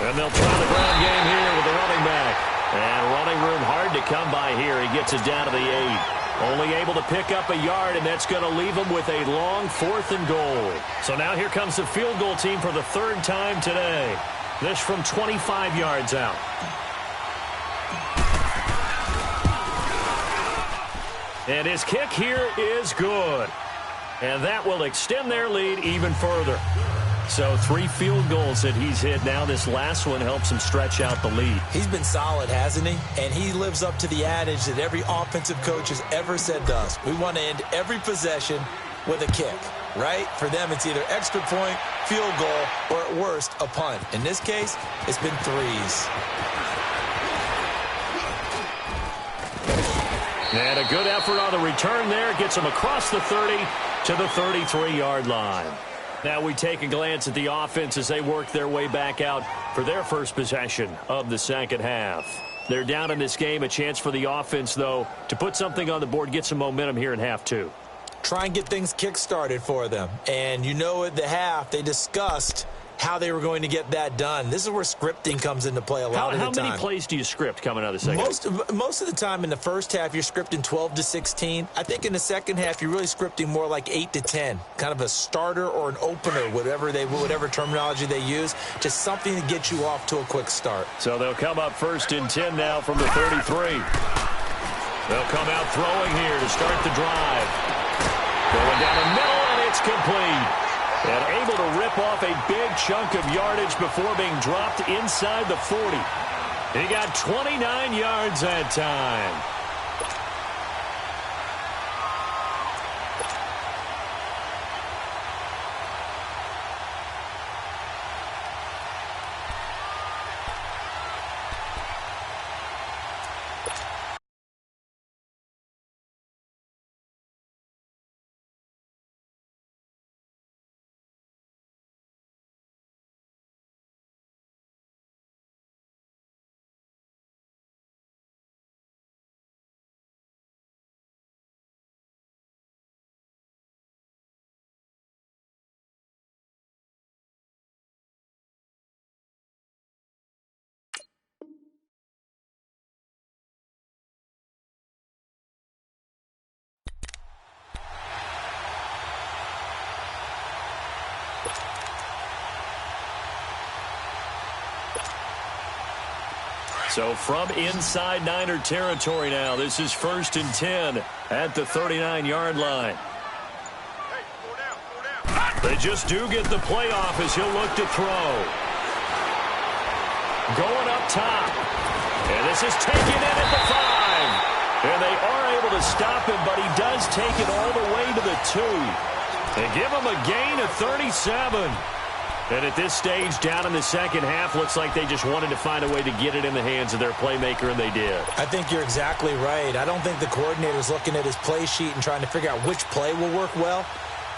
And they'll try the ground game here with the running back. And running room hard to come by here. He gets it down to the 8. Only able to pick up a yard, and that's going to leave him with a long 4th and goal. So now here comes the field goal team for the 3rd time today. This from 25 yards out. And his kick here is good. And that will extend their lead even further. So 3 field goals that he's hit now. This last one helps him stretch out the lead. He's been solid, hasn't he? And he lives up to the adage that every offensive coach has ever said to us. We want to end every possession with a kick, right? For them, it's either extra point, field goal, or at worst, a punt. In this case, it's been 3s. And a good effort on the return there. Gets him across the 30 to the 33-yard line. Now we take a glance at the offense as they work their way back out for their first possession of the second half. They're down in this game. A chance for the offense, though, to put something on the board, get some momentum here in half 2. Try and get things kick-started for them. And you know at the half, they discussed how they were going to get that done. This is where scripting comes into play a lot of the time. How many plays do you script coming out of the second? Most of the time in the first half, you're scripting 12 to 16. I think in the second half, you're really scripting more like 8 to 10. Kind of a starter or an opener, whatever terminology they use. Just something to get you off to a quick start. So they'll come up 1st and 10 now from the 33. They'll come out throwing here to start the drive. Going down the middle, and it's complete. And able to rip off a big chunk of yardage before being dropped inside the 40. He got 29 yards that time. So from inside Niner territory now, this is 1st and 10 at the 39-yard line. They just do get the playoff as he'll look to throw. Going up top. And this is taken in at the 5. And they are able to stop him, but he does take it all the way to the 2. And give him a gain of 37. And at this stage, down in the second half, looks like they just wanted to find a way to get it in the hands of their playmaker, and they did. I think you're exactly right. I don't think the coordinator's looking at his play sheet and trying to figure out which play will work well.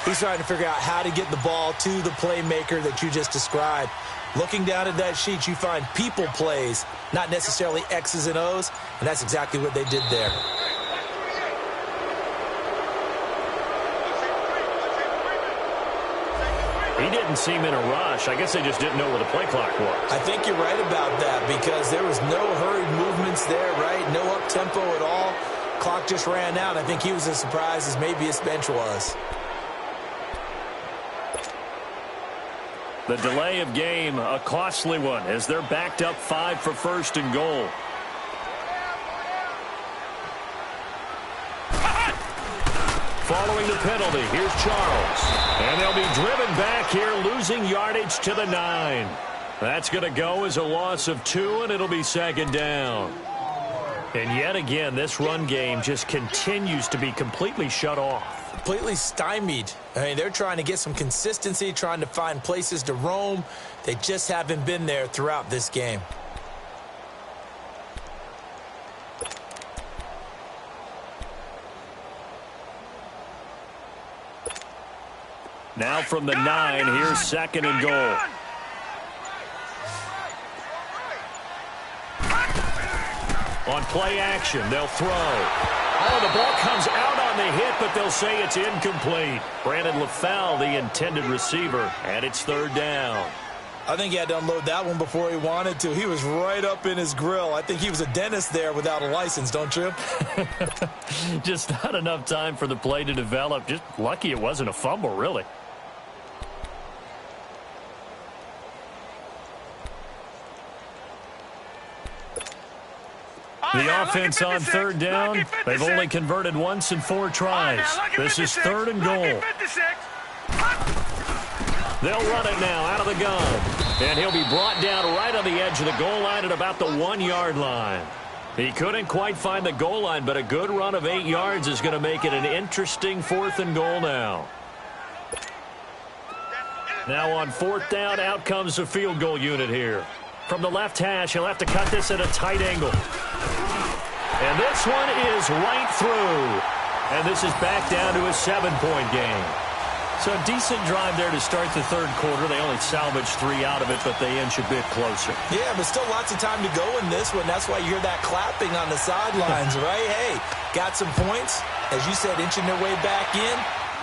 He's trying to figure out how to get the ball to the playmaker that you just described. Looking down at that sheet, you find people plays, not necessarily X's and O's, and that's exactly what they did there. He didn't seem in a rush. I guess they just didn't know where the play clock was. I think you're right about that because there was no hurried movements there, right? No up-tempo at all. Clock just ran out. I think he was as surprised as maybe his bench was. The delay of game, a costly one, as they're backed up 5 for 1st and goal. Following the penalty, here's Charles. And they'll be driven back here, losing yardage to the 9. That's going to go as a loss of 2, and it'll be 2nd down. And yet again, this run game just continues to be completely shut off. Completely stymied. I mean, they're trying to get some consistency, trying to find places to roam. They just haven't been there throughout this game. Now from the 9, here's second and goal. On play action, they'll throw. Oh, the ball comes out on the hit, but they'll say it's incomplete. Brandon LaFell, the intended receiver, and it's third down. I think he had to unload that one before he wanted to. He was right up in his grill. I think he was a dentist there without a license, don't you? Just not enough time for the play to develop. Just lucky it wasn't a fumble, really. The offense on third down, they've only converted once in 4 tries. This is third and goal. They'll run it now out of the gun. And he'll be brought down right on the edge of the goal line at about the 1-yard line. He couldn't quite find the goal line, but a good run of 8 yards is going to make it an interesting 4th and goal now. Now on 4th down, out comes the field goal unit here. From the left hash, he'll have to cut this at a tight angle. And this one is right through. And this is back down to a 7-point game. So a decent drive there to start the third quarter. They only salvaged 3 out of it, but they inch a bit closer. Yeah, but still lots of time to go in this one. That's why you hear that clapping on the sidelines, right? Hey, got some points. As you said, inching their way back in.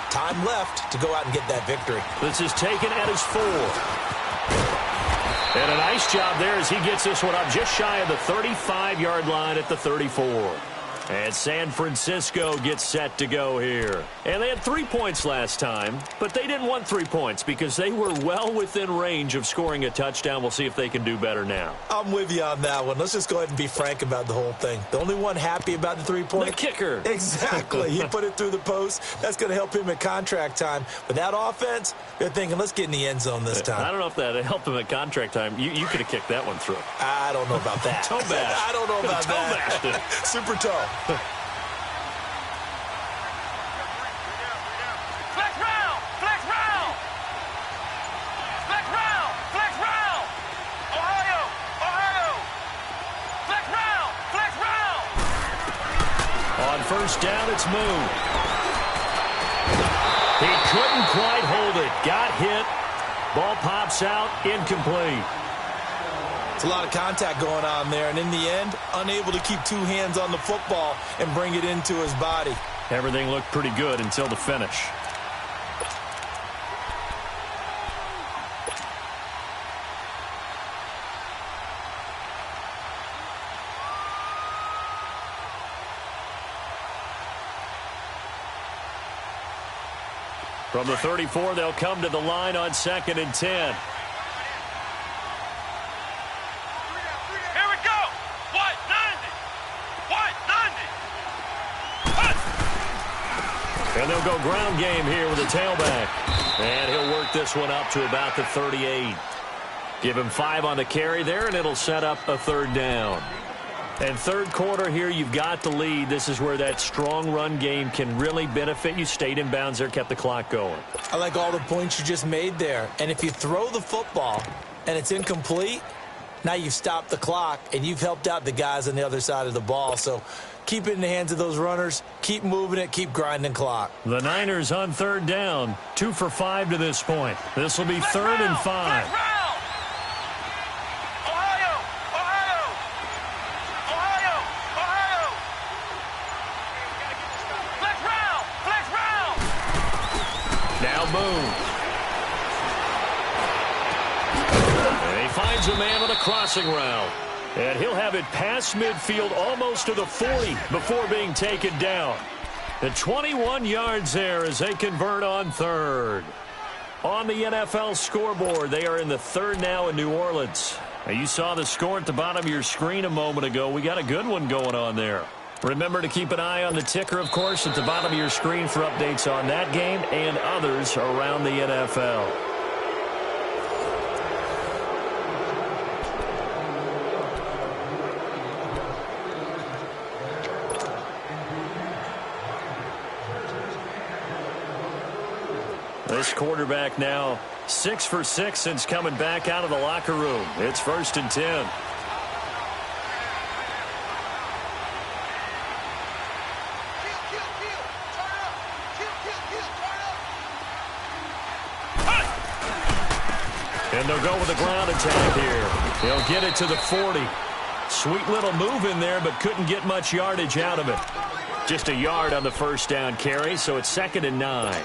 Time left to go out and get that victory. This is taken at his 4. And a nice job there as he gets this one up just shy of the 35-yard line at the 34. And San Francisco gets set to go here. And they had 3 points last time, but they didn't want 3 points because they were well within range of scoring a touchdown. We'll see if they can do better now. I'm with you on that one. Let's just go ahead and be frank about the whole thing. The only one happy about the 3-point? The kicker. Exactly. He put it through the post. That's going to help him at contract time. But that offense, they're thinking, let's get in the end zone this time. I don't know if that helped him at contract time. You could have kicked that one through. I don't know about that. Toe bash. I don't know about that. Super toe. Flex round! Flex round! Flex round! Flex round! Ohio! Ohio! Flex round! Flex round! On first down, it's Moon. He couldn't quite hold it. Got hit. Ball pops out. Incomplete. It's a lot of contact going on there, and in the end, unable to keep 2 hands on the football and bring it into his body. Everything looked pretty good until the finish. From the 34, they'll come to the line on 2nd and 10. Here we go! White 90! White 90! And they'll go ground game here with a tailback. And he'll work this one up to about the 38. Give him 5 on the carry there, and it'll set up a 3rd down. And third quarter here, you've got the lead. This is where that strong run game can really benefit you. Stayed in bounds there, kept the clock going. I like all the points you just made there. And if you throw the football and it's incomplete, now you've stopped the clock and you've helped out the guys on the other side of the ball. So keep it in the hands of those runners. Keep moving it. Keep grinding clock. The Niners on 3rd down. 2 for 5 to this point. This will be 3rd and 5. Now Boone. And he finds a man on a crossing route. And he'll have it past midfield almost to the 40 before being taken down. The 21 yards there as they convert on 3rd. On the NFL scoreboard, they are in the 3rd now in New Orleans. Now, you saw the score at the bottom of your screen a moment ago. We got a good one going on there. Remember to keep an eye on the ticker, of course, at the bottom of your screen for updates on that game and others around the NFL. This quarterback now 6 for 6 since coming back out of the locker room. It's 1st and 10. And they'll go with a ground attack here. They'll get it to the 40. Sweet little move in there, but couldn't get much yardage out of it. Just a yard on the first down carry, so it's 2nd and 9.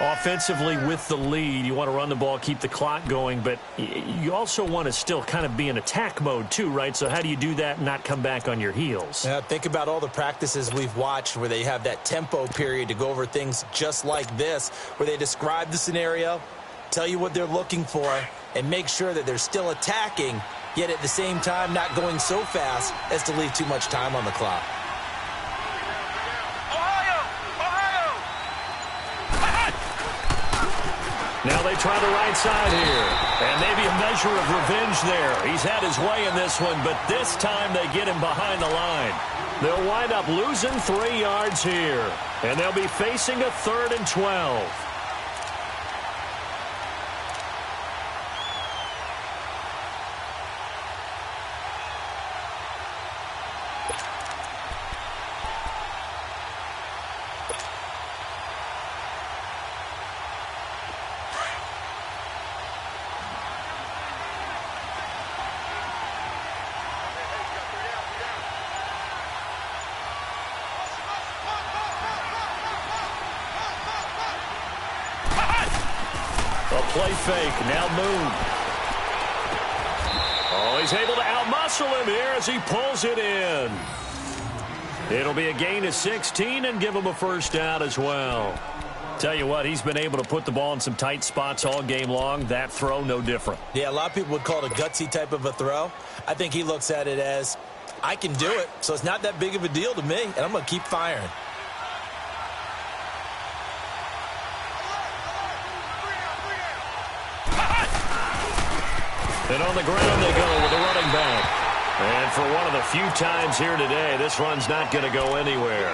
Offensively with the lead, you want to run the ball, keep the clock going, but you also want to still kind of be in attack mode too, right? So how do you do that and not come back on your heels? Yeah, think about all the practices we've watched where they have that tempo period to go over things just like this, where they describe the scenario, tell you what they're looking for, and make sure that they're still attacking, yet at the same time not going so fast as to leave too much time on the clock. Now they try the right side here. And maybe a measure of revenge there. He's had his way in this one, but this time they get him behind the line. They'll wind up losing 3 yards here. And they'll be facing a 3rd and 12. Play fake, now Moon. Oh, he's able to outmuscle him here as he pulls it in. It'll be a gain of 16 and give him a first down as well. Tell you what, he's been able to put the ball in some tight spots all game long. That throw, no different. Yeah, a lot of people would call it a gutsy type of a throw. I think he looks at it as, I can do it, so it's not that big of a deal to me, and I'm going to keep firing. And on the ground they go with a running back. And for one of the few times here today, this run's not going to go anywhere.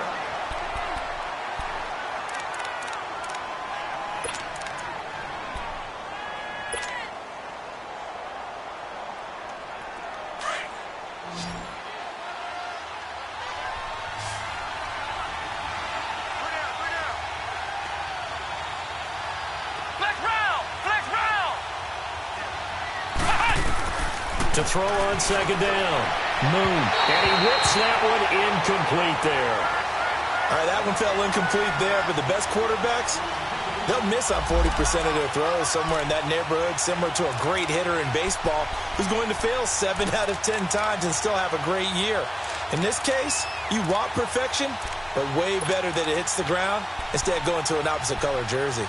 To throw on 2nd down. Moon. And he whips that one incomplete there. All right, that one fell incomplete there, but the best quarterbacks, they'll miss on 40% of their throws, somewhere in that neighborhood, similar to a great hitter in baseball who's going to fail 7 out of 10 times and still have a great year. In this case, you want perfection, but way better that it hits the ground instead of going to an opposite color jersey.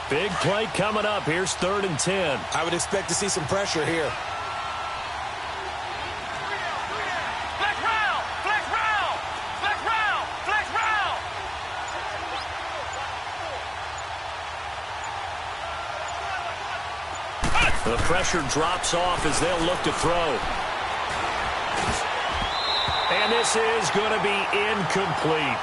Big play coming up. Here's 3rd and 10. I would expect to see some pressure here. Flex round! Flex round! Flex round! Flex round! The pressure drops off as they'll look to throw. And this is going to be incomplete.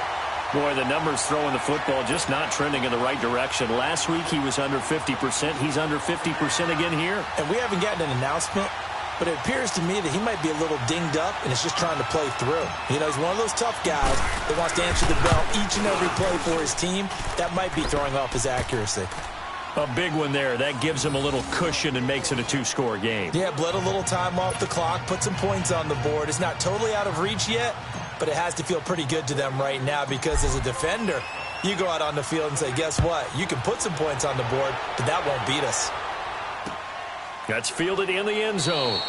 Boy, the numbers throwing the football just not trending in the right direction. Last week he was under 50%. He's under 50% again here. And we haven't gotten an announcement, but it appears to me that he might be a little dinged up and is just trying to play through. You know, he's one of those tough guys that wants to answer the bell each and every play for his team. That might be throwing off his accuracy. A big one there. That gives him a little cushion and makes it a 2-score game. Yeah, bled a little time off the clock, put some points on the board. It's not totally out of reach yet, but it has to feel pretty good to them right now because as a defender, you go out on the field and say, guess what? You can put some points on the board, but that won't beat us. That's fielded in the end zone.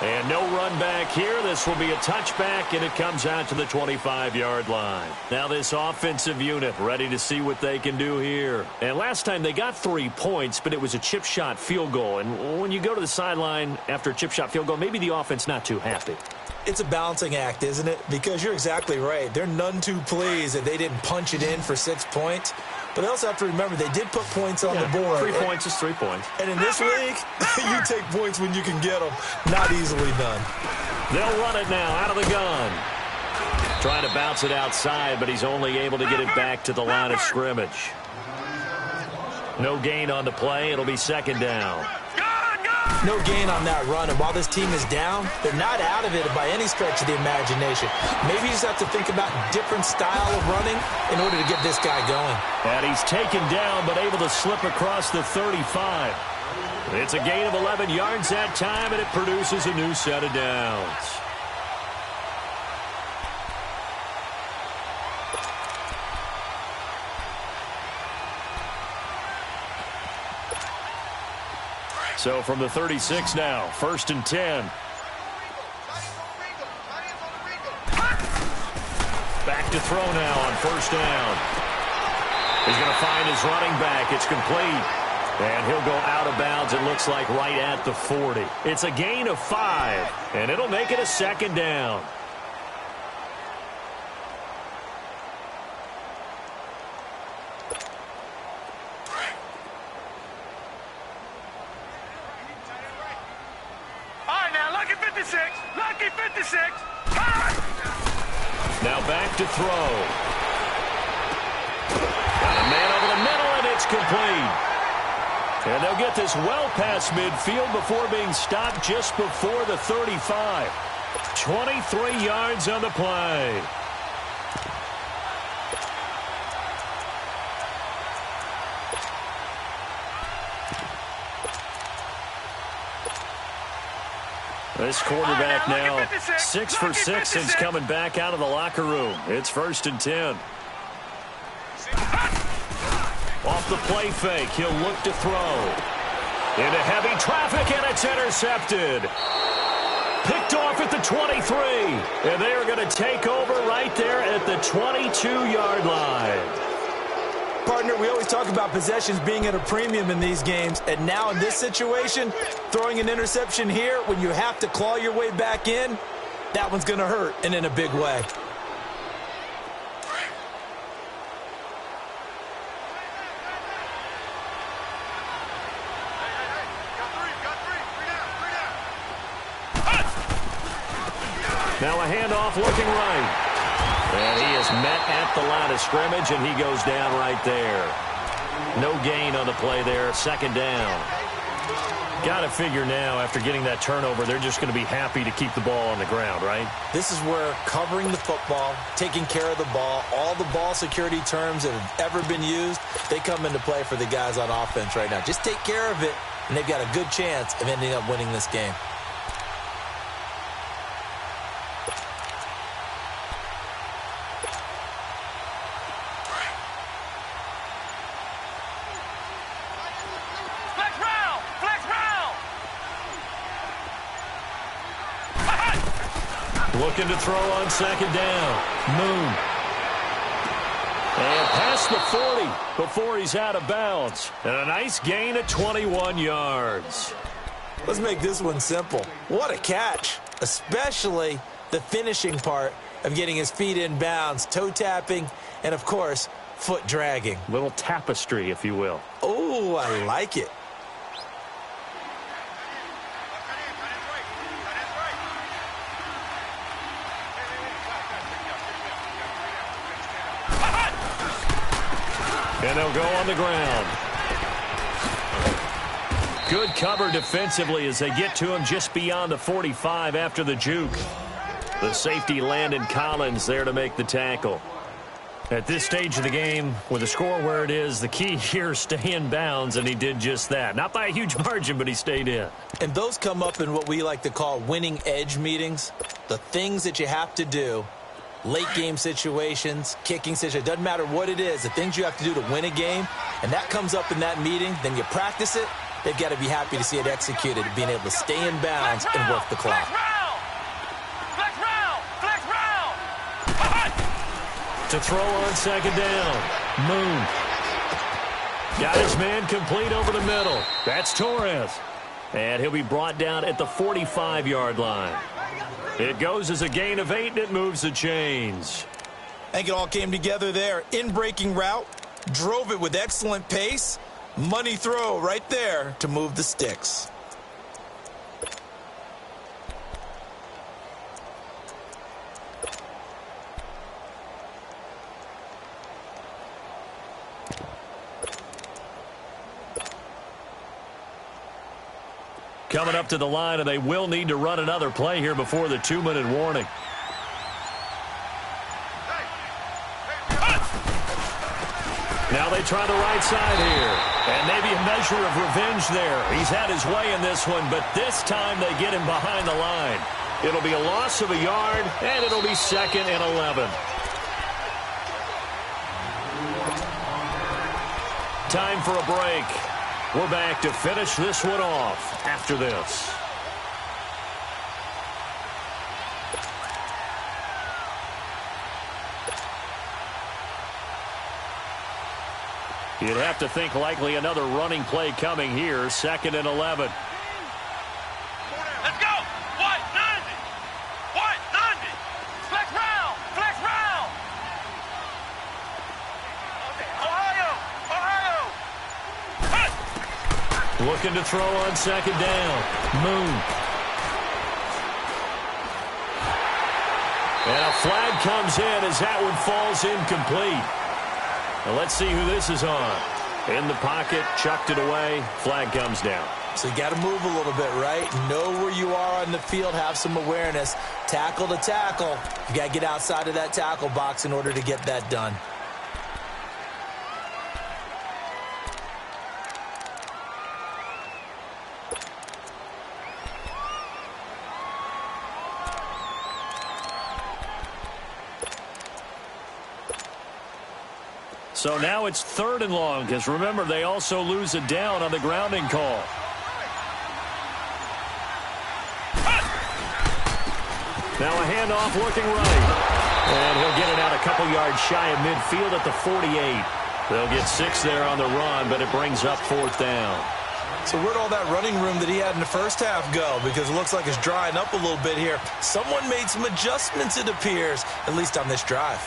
And no run back here. This will be a touchback, and it comes out to the 25-yard line. Now this offensive unit ready to see what they can do here. And last time they got 3 points, but it was a chip shot field goal. And when you go to the sideline after a chip shot field goal, maybe the offense not too happy. It's a balancing act, isn't it? Because you're exactly right. They're none too pleased that they didn't punch it in for 6 points. But they also have to remember they did put points on the board. 3 points is 3 points. And in this league, you take points when you can get them. Not easily done. They'll run it now out of the gun. Trying to bounce it outside, but he's only able to get it back to the line of scrimmage. No gain on the play. It'll be 2nd down. Good, good! No gain on that run, and while this team is down, they're not out of it by any stretch of the imagination. Maybe you just have to think about different style of running in order to get this guy going. And he's taken down, but able to slip across the 35. It's a gain of 11 yards that time, and it produces a new set of downs. So from the 36 now, 1st and 10. Back to throw now on 1st down. He's going to find his running back. It's complete. And he'll go out of bounds, it looks like, right at the 40. It's a gain of 5, and it'll make it a 2nd down. Now back to throw. Got a man over the middle, and it's complete. And they'll get this well past midfield before being stopped just before the 35. 23 yards on the play. This quarterback now 6 for 6 since coming back out of the locker room. It's 1st and 10. Off the play fake, he'll look to throw. Into heavy traffic, and it's intercepted. Picked off at the 23. And they are going to take over right there at the 22-yard line. Partner, we always talk about possessions being at a premium in these games, and now in this situation, throwing an interception here when you have to claw your way back in, that one's going to hurt, and in a big way. Now a handoff looking right. And he is met at the line of scrimmage, and he goes down right there. No gain on the play there. 2nd down. Got to figure now, after getting that turnover, they're just going to be happy to keep the ball on the ground, right? This is where covering the football, taking care of the ball, all the ball security terms that have ever been used, they come into play for the guys on offense right now. Just take care of it, and they've got a good chance of ending up winning this game. Looking to throw on 2nd down. Moon. And past the 40 before he's out of bounds. And a nice gain of 21 yards. Let's make this one simple. What a catch, especially the finishing part of getting his feet in bounds, toe tapping, and, of course, foot dragging. Little tapestry, if you will. Oh, I like it. And they'll go on the ground. Good cover defensively as they get to him just beyond the 45 after the juke. The safety Landon Collins there to make the tackle. At this stage of the game, with the score where it is, the key here is stay in bounds, and he did just that. Not by a huge margin, but he stayed in. And those come up in what we like to call winning edge meetings. The things that you have to do. Late game situations, kicking situations, doesn't matter what it is, the things you have to do to win a game, and that comes up in that meeting, then you practice it, they've got to be happy to see it executed, being able to stay in bounds and work the clock. To throw on 2nd down, Moon. Got his man complete over the middle. That's Torres. And he'll be brought down at the 45-yard line. It goes as a gain of 8, and it moves the chains. I think it all came together there. In-breaking route, drove it with excellent pace. Money throw right there to move the sticks. coming up to the line, and they will need to run another play here before the 2-minute warning. Now they try the right side here. And maybe a measure of revenge there. He's had his way in this one, but this time they get him behind the line. It'll be a loss of a yard, and it'll be 2nd and 11. Time for a break. We're back to finish this one off after this. You'd have to think likely another running play coming here. 2nd and 11. Let's go! White 90! White 90! Flex round! Flex round! Ohio! Ohio! Looking to throw on 2nd down. Moon. And a flag comes in as that one falls incomplete. Now let's see who this is on. In the pocket, chucked it away, flag comes down. So you got to move a little bit, right? Know where you are on the field, have some awareness. Tackle to tackle. You got to get outside of that tackle box in order to get that done. So now it's 3rd and long, because remember, they also lose a down on the grounding call. Now a handoff looking right. And he'll get it out a couple yards shy of midfield at the 48. They'll get 6 there on the run, but it brings up 4th down. So where'd all that running room that he had in the first half go? Because it looks like it's drying up a little bit here. Someone made some adjustments, it appears, at least on this drive.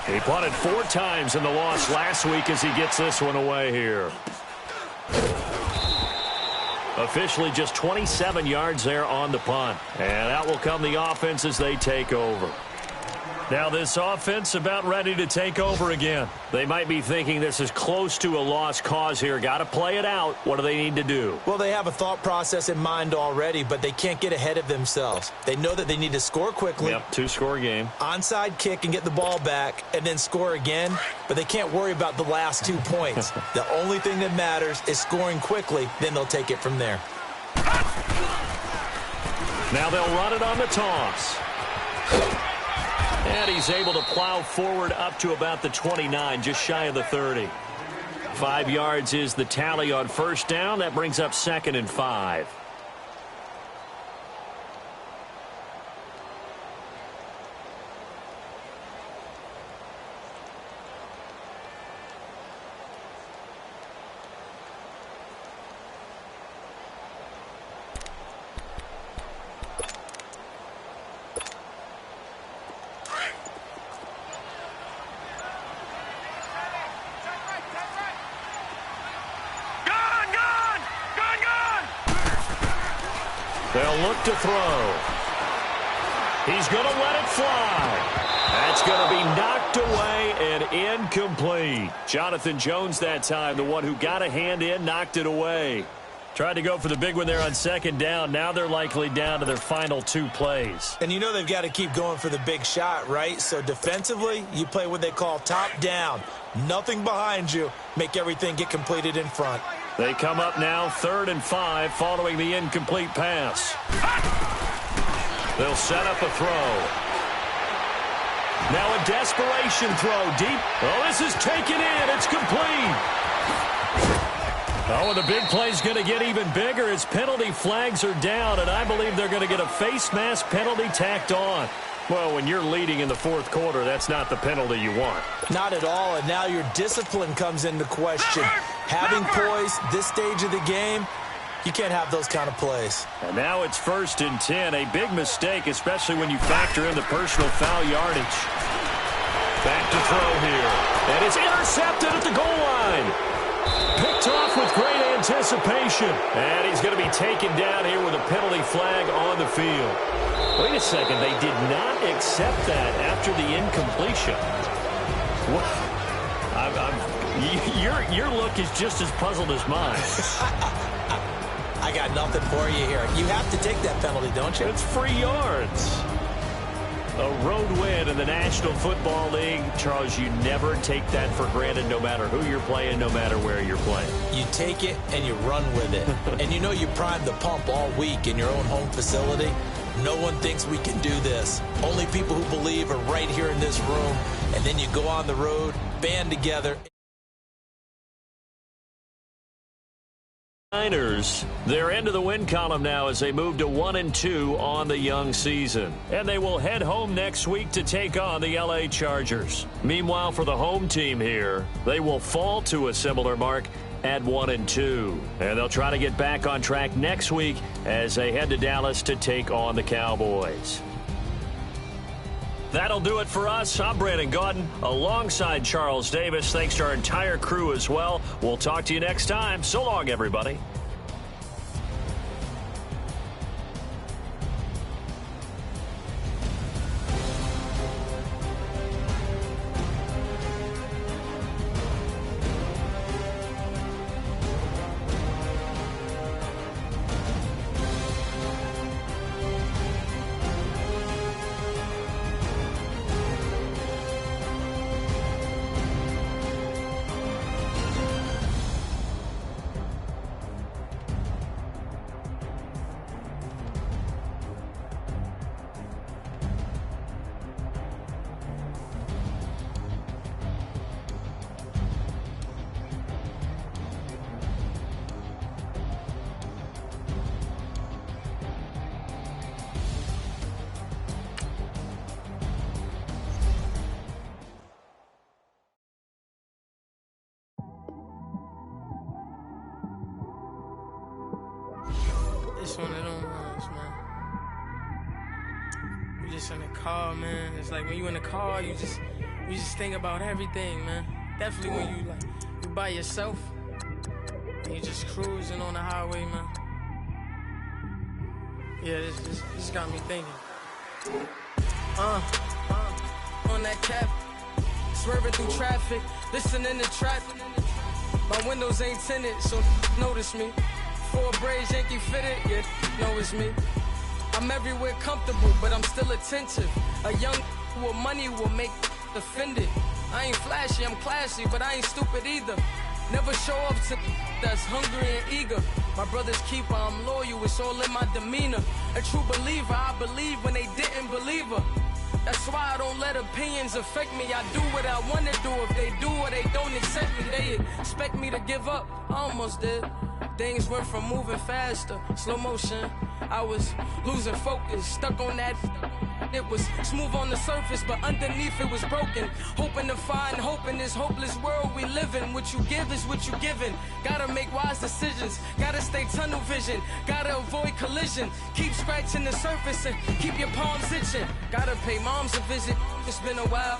He punted 4 times in the loss last week as he gets this one away here. Officially just 27 yards there on the punt. And out will come the offense as they take over. Now this offense about ready to take over again. They might be thinking this is close to a lost cause here. Got to play it out. What do they need to do? Well, they have a thought process in mind already, but they can't get ahead of themselves. They know that they need to score quickly. Yep, 2-score game. Onside kick and get the ball back and then score again, but they can't worry about the last 2 points. The only thing that matters is scoring quickly, then they'll take it from there. Now they'll run it on the toss. And he's able to plow forward up to about the 29, just shy of the 30. 5 yards is the tally on 1st down. That brings up 2nd and 5. They'll look to throw. He's going to let it fly. That's going to be knocked away and incomplete. Jonathan Jones that time, the one who got a hand in, knocked it away. Tried to go for the big one there on 2nd down. Now they're likely down to their final 2 plays. And you know they've got to keep going for the big shot, right? So defensively, you play what they call top down. Nothing behind you. Make everything get completed in front. They come up now 3rd and 5 following the incomplete pass. They'll set up a throw. Now a desperation throw deep. Oh, this is taken in. It's complete. Oh, and the big play's going to get even bigger as penalty flags are down, and I believe they're going to get a face mask penalty tacked on. Well, when you're leading in the 4th quarter, that's not the penalty you want. Not at all, and now your discipline comes into question. Having poise this stage of the game, You can't have those kind of plays. And now it's 1st and 10. A big mistake, especially when you factor in the personal foul yardage. Back to throw here. And it's intercepted at the goal line. Picked off with great anticipation. And he's going to be taken down here with a penalty flag on the field. Wait a second. They did not accept that after the incompletion. Your look is just as puzzled as mine. I got nothing for you here. You have to take that penalty, don't you? It's free yards. A road win in the National Football League. Charles, you never take that for granted no matter who you're playing, no matter where you're playing. You take it and you run with it. And you know you primed the pump all week in your own home facility. No one thinks we can do this. Only people who believe are right here in this room. And then you go on the road, band together. Niners, they're into the win column now as they move to 1-2 on the young season. And they will head home next week to take on the LA Chargers. Meanwhile, for the home team here, they will fall to a similar mark at 1-2. And they'll try to get back on track next week as they head to Dallas to take on the Cowboys. That'll do it for us. I'm Brandon Gaudin alongside Charles Davis. Thanks to our entire crew as well. We'll talk to you next time. So long, everybody. It's one of them ones, man. You just in the car, man. It's like when you in the car, you just think about everything, man. Definitely when you by yourself and you just cruising on the highway, man. Yeah, this got me thinking. On that cap, swerving through traffic, listening to traffic. My windows ain't tinted, so notice me. 4 braids, Yankee fitted, yeah, know it's me. I'm everywhere comfortable, but I'm still attentive. A young with money will make offended. I ain't flashy, I'm classy, but I ain't stupid either. Never show up to that's hungry and eager. My brother's keeper, I'm loyal, it's all in my demeanor. A true believer, I believe when they didn't believe her. That's why I don't let opinions affect me. I do what I want to do. If they do or they don't accept me, they expect me to give up. I almost did. Things went from moving faster, slow motion. I was losing focus, stuck on that. It was smooth on the surface, but underneath it was broken. Hoping to find hope in this hopeless world we live in. What you give is what you given. Gotta make wise decisions. Gotta stay tunnel vision. Gotta avoid collision. Keep scratching the surface and keep your palms itching. Gotta pay moms a visit. It's been a while.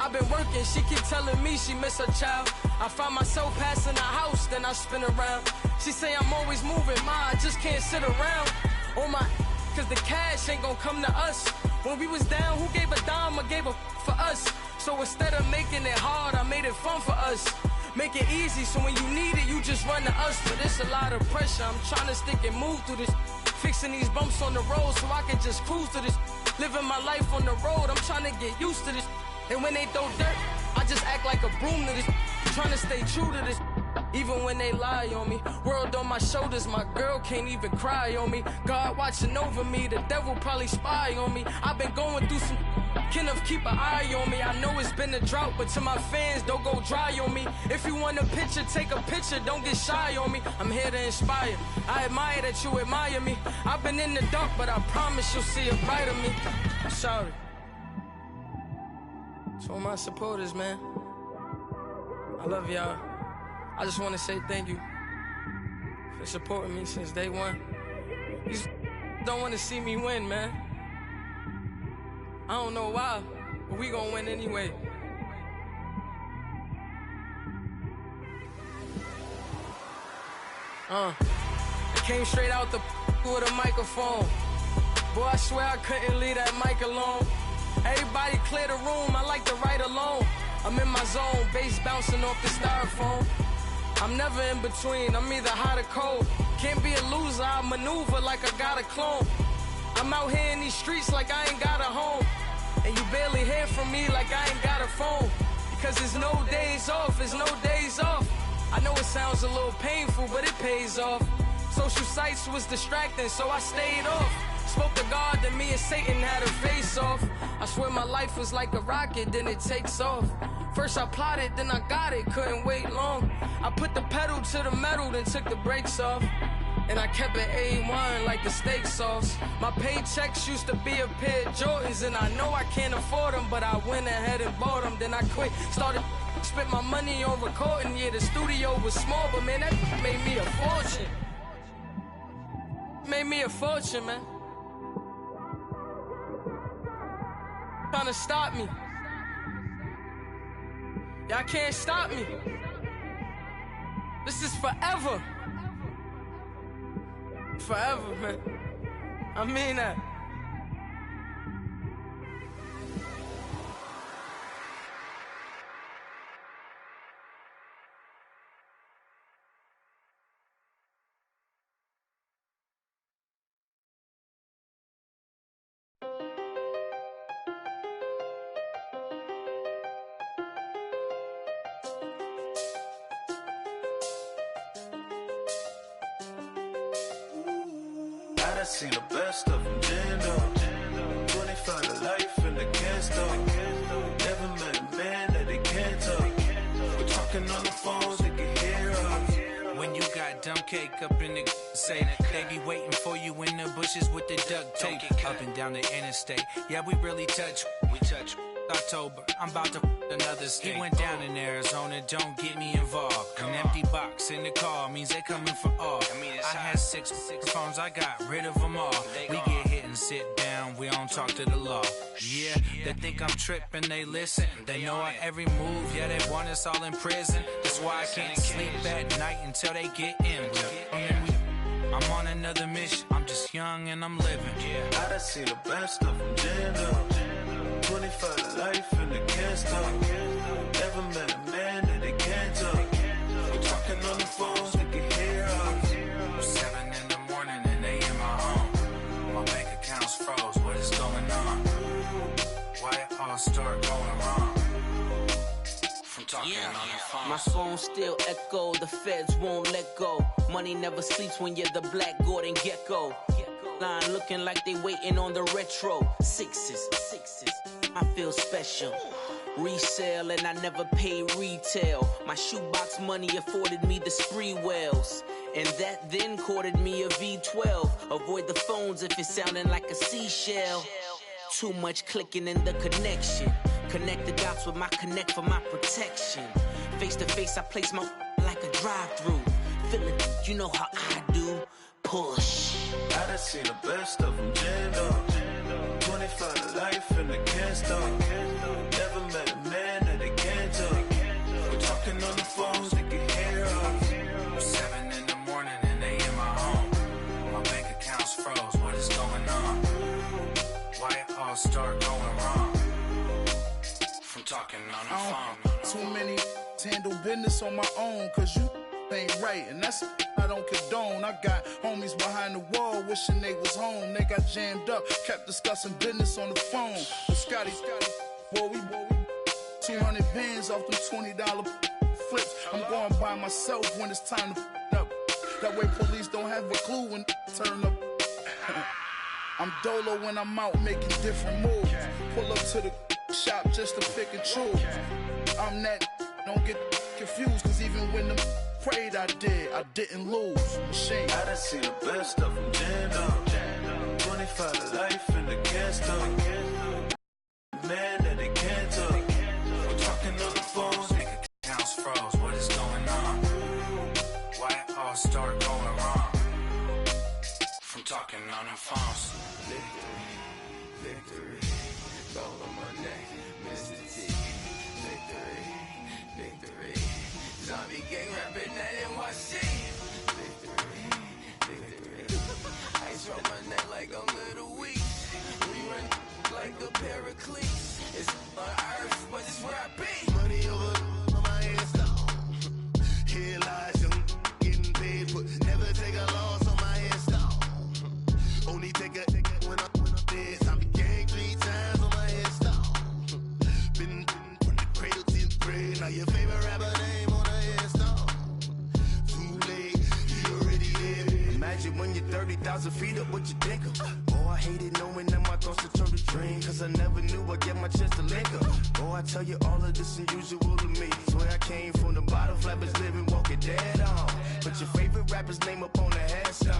I've been working, she keep telling me she miss her child. I find myself passing the house, then I spin around. She say I'm always moving, I just can't sit around. Oh my, cause the cash ain't gonna come to us. When we was down, who gave a dime or gave a for us? So instead of making it hard, I made it fun for us. Make it easy, so when you need it, you just run to us. But it's a lot of pressure, I'm trying to stick and move through this. Fixing these bumps on the road so I can just cruise to this. Living my life on the road, I'm trying to get used to this. And when they throw dirt, I just act like a broom to this. Trying to stay true to this. Even when they lie on me. World on my shoulders, my girl can't even cry on me. God watching over me, the devil probably spy on me. I've been going through some Kenneth, keep an eye on me. I know it's been a drought, but to my fans, don't go dry on me. If you want a picture, take a picture, don't get shy on me. I'm here to inspire. I admire that you admire me. I've been in the dark, but I promise you'll see a brighter me. I'm sorry. To all my supporters, man. I love y'all. I just want to say thank you for supporting me since day one. You just don't want to see me win, man. I don't know why, but we gonna win anyway. I came straight out the with a microphone. Boy, I swear I couldn't leave that mic alone. Everybody clear the room, I like to write alone. I'm in my zone, bass bouncing off the styrofoam. I'm never in between, I'm either hot or cold. Can't be a loser, I maneuver like I got a clone. I'm out here in these streets like I ain't got a home. And you barely hear from me like I ain't got a phone. Because there's no days off, there's no days off. I know it sounds a little painful, but it pays off. Social sites was distracting, so I stayed off. Spoke to God, then me and Satan had a face off. I swear my life was like a rocket, then it takes off. First I plotted, then I got it, couldn't wait long. I put the pedal to the metal, then took the brakes off. And I kept it A1 like the steak sauce. My paychecks used to be a pair of Jordans, and I know I can't afford them, but I went ahead and bought them. Then I quit, started spent my money on recording. Yeah, the studio was small, but man, that made me a fortune. Made me a fortune, man. Trying to stop me. Y'all can't stop me. This is forever. Forever, man. I mean that. I seen the best of them, jammed up. 25 to life and they can't stop. Never met a man that they can't talk. We're talking on the phones, they can hear us. When you got dumb cake up in the say, they be waiting for you in the bushes with the duct tape. Up and down the interstate, yeah, we really touch. We touch. October, I'm about to another state. He went down in Arizona, don't get me involved. An empty box in the car means they coming for all. I had six phones, I got rid of them all. We get hit and sit down, we don't talk to the law. Yeah, they think I'm tripping, they listen. They know our every move, yeah, they want us all in prison. That's why I can't sleep at night until they get in. I'm on another mission, I'm just young and I'm living. I done seen the best of them, jammed up. 25 to life and they can't stop. Never met a man that they can't talk. We're talking on the phones, they can hear us. 7 in the morning and they in my home. My bank account's froze, what is going on? Why it all start going wrong? From talking on the phone. My phone still echo, the feds won't let go. Money never sleeps when you're the black Gordon Gecko. Line looking like they waiting on the retro. Sixes, I feel special. Resale and I never pay retail. My shoebox money afforded me the spree wells. And that then courted me a V12. Avoid the phones if it's sounding like a seashell. Too much clicking in the connection. Connect the dots with my connect for my protection. Face to face I place my like a drive-through. Feeling, you know how I do. Push. I done seen the best of them, jammed up. 25 to life and they can't stop. Never met a man that they can't talk. We're talking on the phones, they can hear us. 7 in the morning and they in my home. My bank account's froze, what is going on? Why it all start going wrong? From talking on the phone. Too many handle business on my own, cause you ain't right, and that's I don't condone. I got homies behind the wall wishing they was home. They got jammed up, kept discussing business on the phone. But Scotty, boy, we 200 bands off them $20 flips. I'm going by myself when it's time to up. That way police don't have a clue when turn up. I'm dolo when I'm out making different moves. Pull up to the shop just to pick and choose. I'm that, don't get confused, cause even when the prayed I didn't lose. Shame. I done seen the best of them, jammed up. 25 to life and they can't stop. Man that they can't talk. We're talking on the phones. Bank accounts froze, what is going on? Why it all start going wrong? Now your favorite rapper name on a headstone. Too late, you already there. Imagine when you're 30,000 feet up, what you think of? Oh, I hated knowing that my thoughts would turn to dream, cause I never knew I'd get my chance to link up. Oh, I tell you all of this unusual to me. Swear I came from the bottom, flappers living, walking dead on. Put your favorite rapper's name up on the headstone.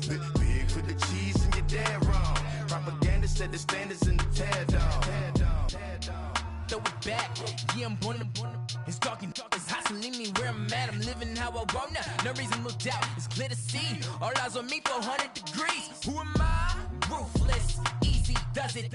Big for the cheese and you're dead wrong. Propaganda set the standards in the tear down. Throw it back, yeah, I'm born to. It's dark and dark, it's hot, so leave me where I'm at. I'm living how I want now, no reason to look out. It's clear to see, all eyes on me, 400 degrees. Who am I? Ruthless, easy, does it.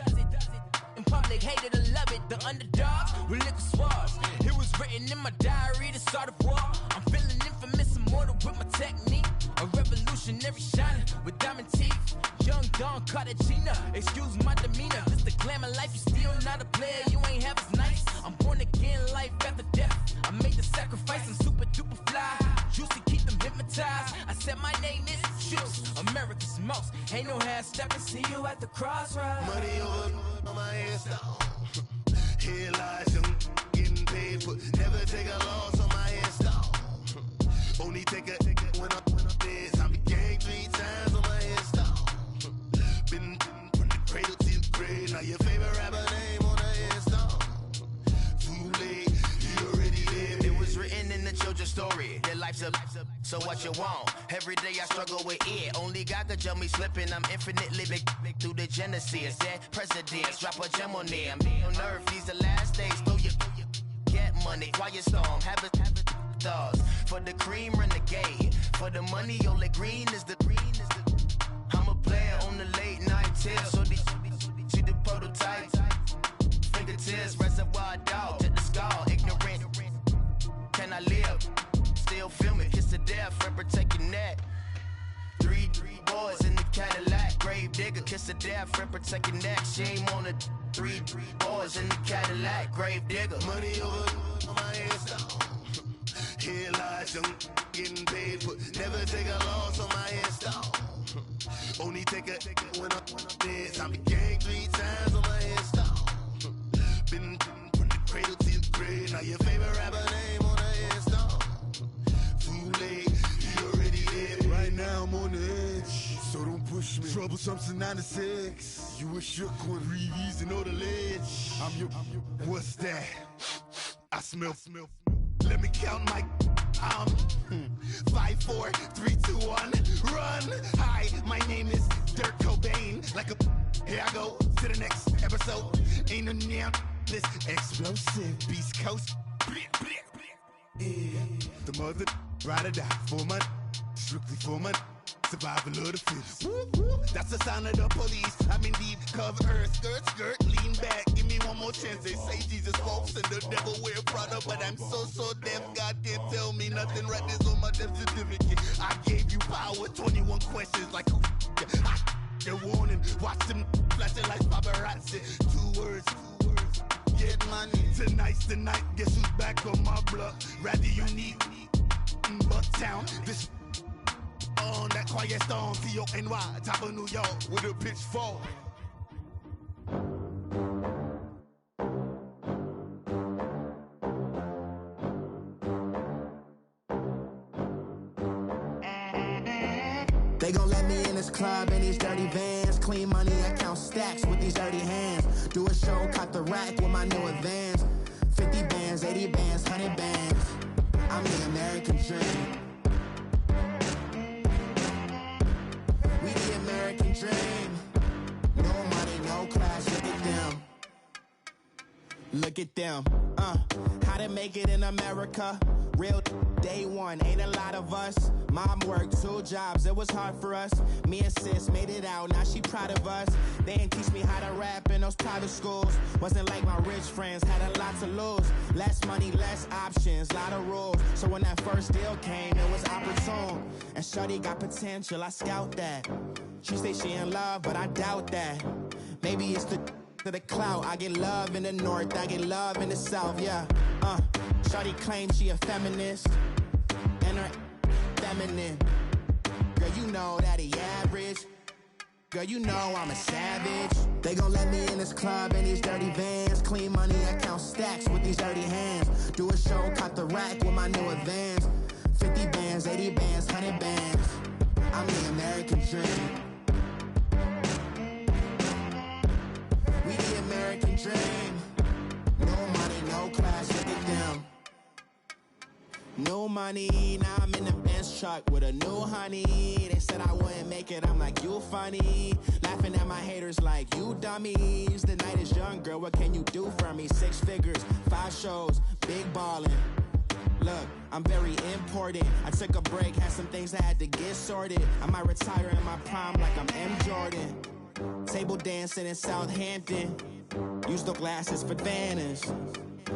In public, hated or love it. The underdogs with liquor swabs. It was written in my diary to start a war. I'm feeling infamous, immortal with my technique. A revolutionary shining with diamond teeth. Young Don Cartagena, excuse my demeanor. This the glamour life, you still not a player. You ain't half as nice. I'm born again, life after death. I made the sacrifice, I'm super duper fly. Used to keep them hypnotized. I said my name is Juice, America's most. Ain't no half stepping, see you at the crossroads. Money over on my headstone. Here lies young, getting paid for. Never take a loss on my headstone. Only take a when I'm dead. I be gang 3 times on my headstone. Been from the cradle to the grave. Now your favorite rapper name on a headstone. Too late, you already lived. It was written in the children's story. Their life's up, so what you want? Every day I struggle with it. Only God could jump me slipping. I'm infinitely big through the genesis. Dead presidents, drop a gem on them. On earth, these the last days. Throw your get money, quiet storm. Have it thoughts. For the cream, renegade. For the money, only green is the. I'm a player on the late night tip. So these the prototype. Fingertips, reservoir dog to the skull. Ignorant. Can I live? Still film it. Kiss to death, friend, protect your neck. 3 boys in the Cadillac. Grave digger, kiss to death, friend, protect your neck. Shame on the 3 boys in the Cadillac. Grave digger. Money over on my headstone. Here lies young, getting paid for. Never take a loss on my headstone. Only take a when I'm dead. I be gang 3 times on my headstone. Been from the cradle to the grave. Now your favorite rapper name on a headstone. Too late, you already dead. Right now I'm on the edge, so don't push me. Troublesome to 96. You a shook one, breeze and know the ledge. I'm your. What's that? I smell. Let me count my 5, 4, 3, 2, 1, run. Hi, my name is Dirk Cobain. Like a here I go to the next episode. Ain't no damn this explosive Beast Coast. Yeah. The mother ride or die for my strictly for my survival of the fittest. That's the sound of the police. I'm indeed cover earth, skirt, lean back. Give me one more chance. They say Jesus walks and the devil wear Prada, but I'm so deaf. God can't tell me nothing. Right this on my death certificate. I gave you power. 21 questions like who? They're warning. Watch them flashing like paparazzi. 2 words. Get money. Tonight's the night. Guess who's back on my block? Rather unique, Bucktown. This. On that quiet storm, T-O-N-Y, top of New York, with a pitchfork. They gon' let me in this club in these dirty vans. Clean money, I count stacks with these dirty hands. Do a show, cop the rack with my new advance. 50 bands, 80 bands, 100 bands. I'm the American dream. We the American dream. No money, no class, look at them. Look at them. How to make it in America. Real day one, ain't a lot of us. Mom worked 2 jobs, it was hard for us. Me and sis made it out, now she proud of us. They didn't teach me how to rap in those private schools. Wasn't like my rich friends, had a lot to lose. Less money, less options, lot of rules. So when that first deal came, it was opportune. And shorty got potential, I scout that. She say she in love, but I doubt that. Maybe it's the clout. I get love in the north, I get love in the south, yeah. Shorty claims she a feminist, and her feminine. Girl, you know that he average. Girl, you know I'm a savage. They gon' let me in this club in these dirty vans. Clean money, I count stacks with these dirty hands. Do a show, caught the rack with my new advance. 50 bands, 80 bands, 100 bands. I'm the American dream. We the American dream. No money, no class, look at them. No money, now I'm in the Benz truck with a new honey. They said I wouldn't make it, I'm like, you funny. Laughing at my haters like, you dummies. The night is young, girl, what can you do for me? 6 figures, 5 shows, big ballin'. Look, I'm very important. I took a break, had some things I had to get sorted. I might retire in my prime like I'm M. Jordan. Table dancing in Southampton. Use the glasses for Vanish.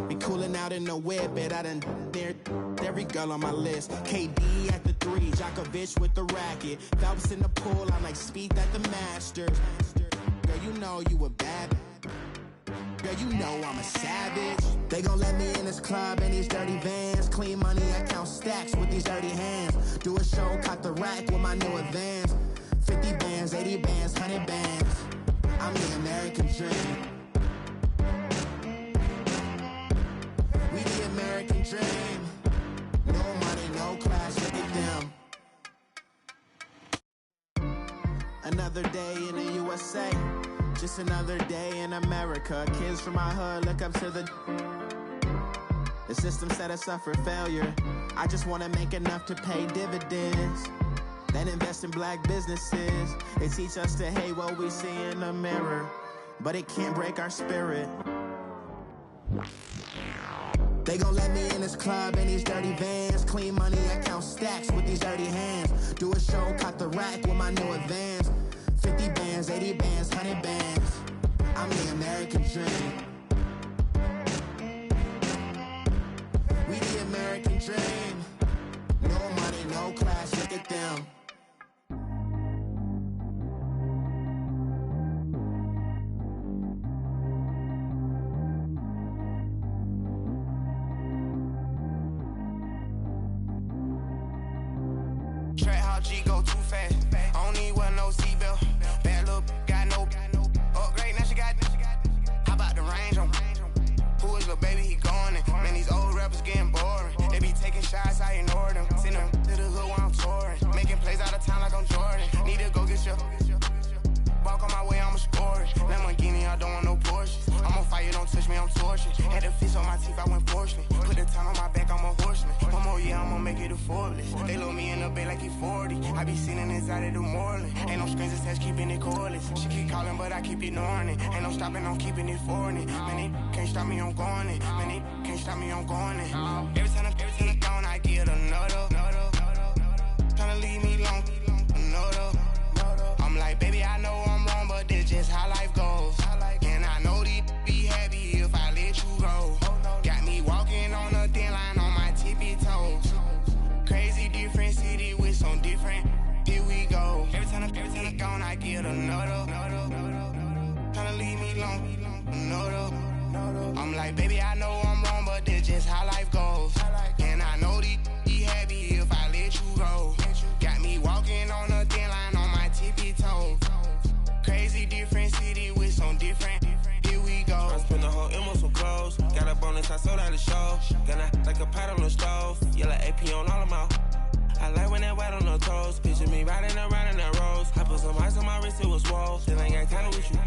Be cooling out in the whip, but I done dared every girl on my list. KD at the 3, Djokovic with the racket. Phelps in the pool, I'm like Speed at the Masters. Girl, you know you a bad. Girl, you know I'm a savage. They gon' let me in this club in these dirty vans. Clean money, I count stacks with these dirty hands. Do a show, caught the rack with my new advance. 50 bands, 80 bands, 100 bands. I'm the American dream. We the American dream. No money, no class, look at them. Another day in the USA. Just another day in America. Kids from my hood look up to the system set us up for failure. I just wanna make enough to pay dividends, then invest in black businesses. They teach us to hate what we see in the mirror, but it can't break our spirit. They gon' let me in this club in these dirty vans. Clean money, I count stacks with these dirty hands. Do a show, caught the rack with my new advance. 50 bands, 80 bands, 100 bands. I'm the American dream. We the American dream. No money, no class, look at them. Track how G go too fast. I don't need wear no seatbelt. Bad little got no upgrade. Now she got. How about the range on? Who is little baby? He going in. Man, these old rappers getting boring. They be taking shots, I ignore them. Send them to the hood while I'm touring. Making plays out of town like I'm Jordan. Need to go get your. Walk on my way, I'ma score it. Lamborghini, I don't want no Porsches. I'm on fire, don't touch me, I'm torching. Had the fish on my teeth, I went fortunate. Put the time on my back, I'm a horseman. One more year, I'ma make it a Forbes. They load me in the bed like he 40. I be sitting inside of the Moreland. Ain't no strings attached, keeping it cordless. She keep calling, but I keep ignoring it. Ain't no stopping, I'm keeping it for it. Man, they can't stop me, I'm going it. Man, they can't stop me, I'm going it. Every time I'm gone, I get another. Tryna leave me alone, another. I'm like, baby, I know I'm wrong, but this just how life goes. And I know these be happy if I let you go. Got me walking on a thin line on my tippy toes. Crazy different city with some different. Here we go. Every time I'm gone, I get another. Tryna leave me alone, another. I'm like, baby, I know I'm wrong, but this just how life goes. And I know these be happy if I let you go. Got me walking on a thin line on my tippy toes. Crazy different city with some different. Here we go. I spent the whole M on some clothes. Got a bonus, I sold out the show. Gonna like a pot on the stove. Yellow AP on all of my. I like when that white on the toes. Picture me riding around in that rose. I put some ice on my wrist, it was swole. Still ain't got time with you.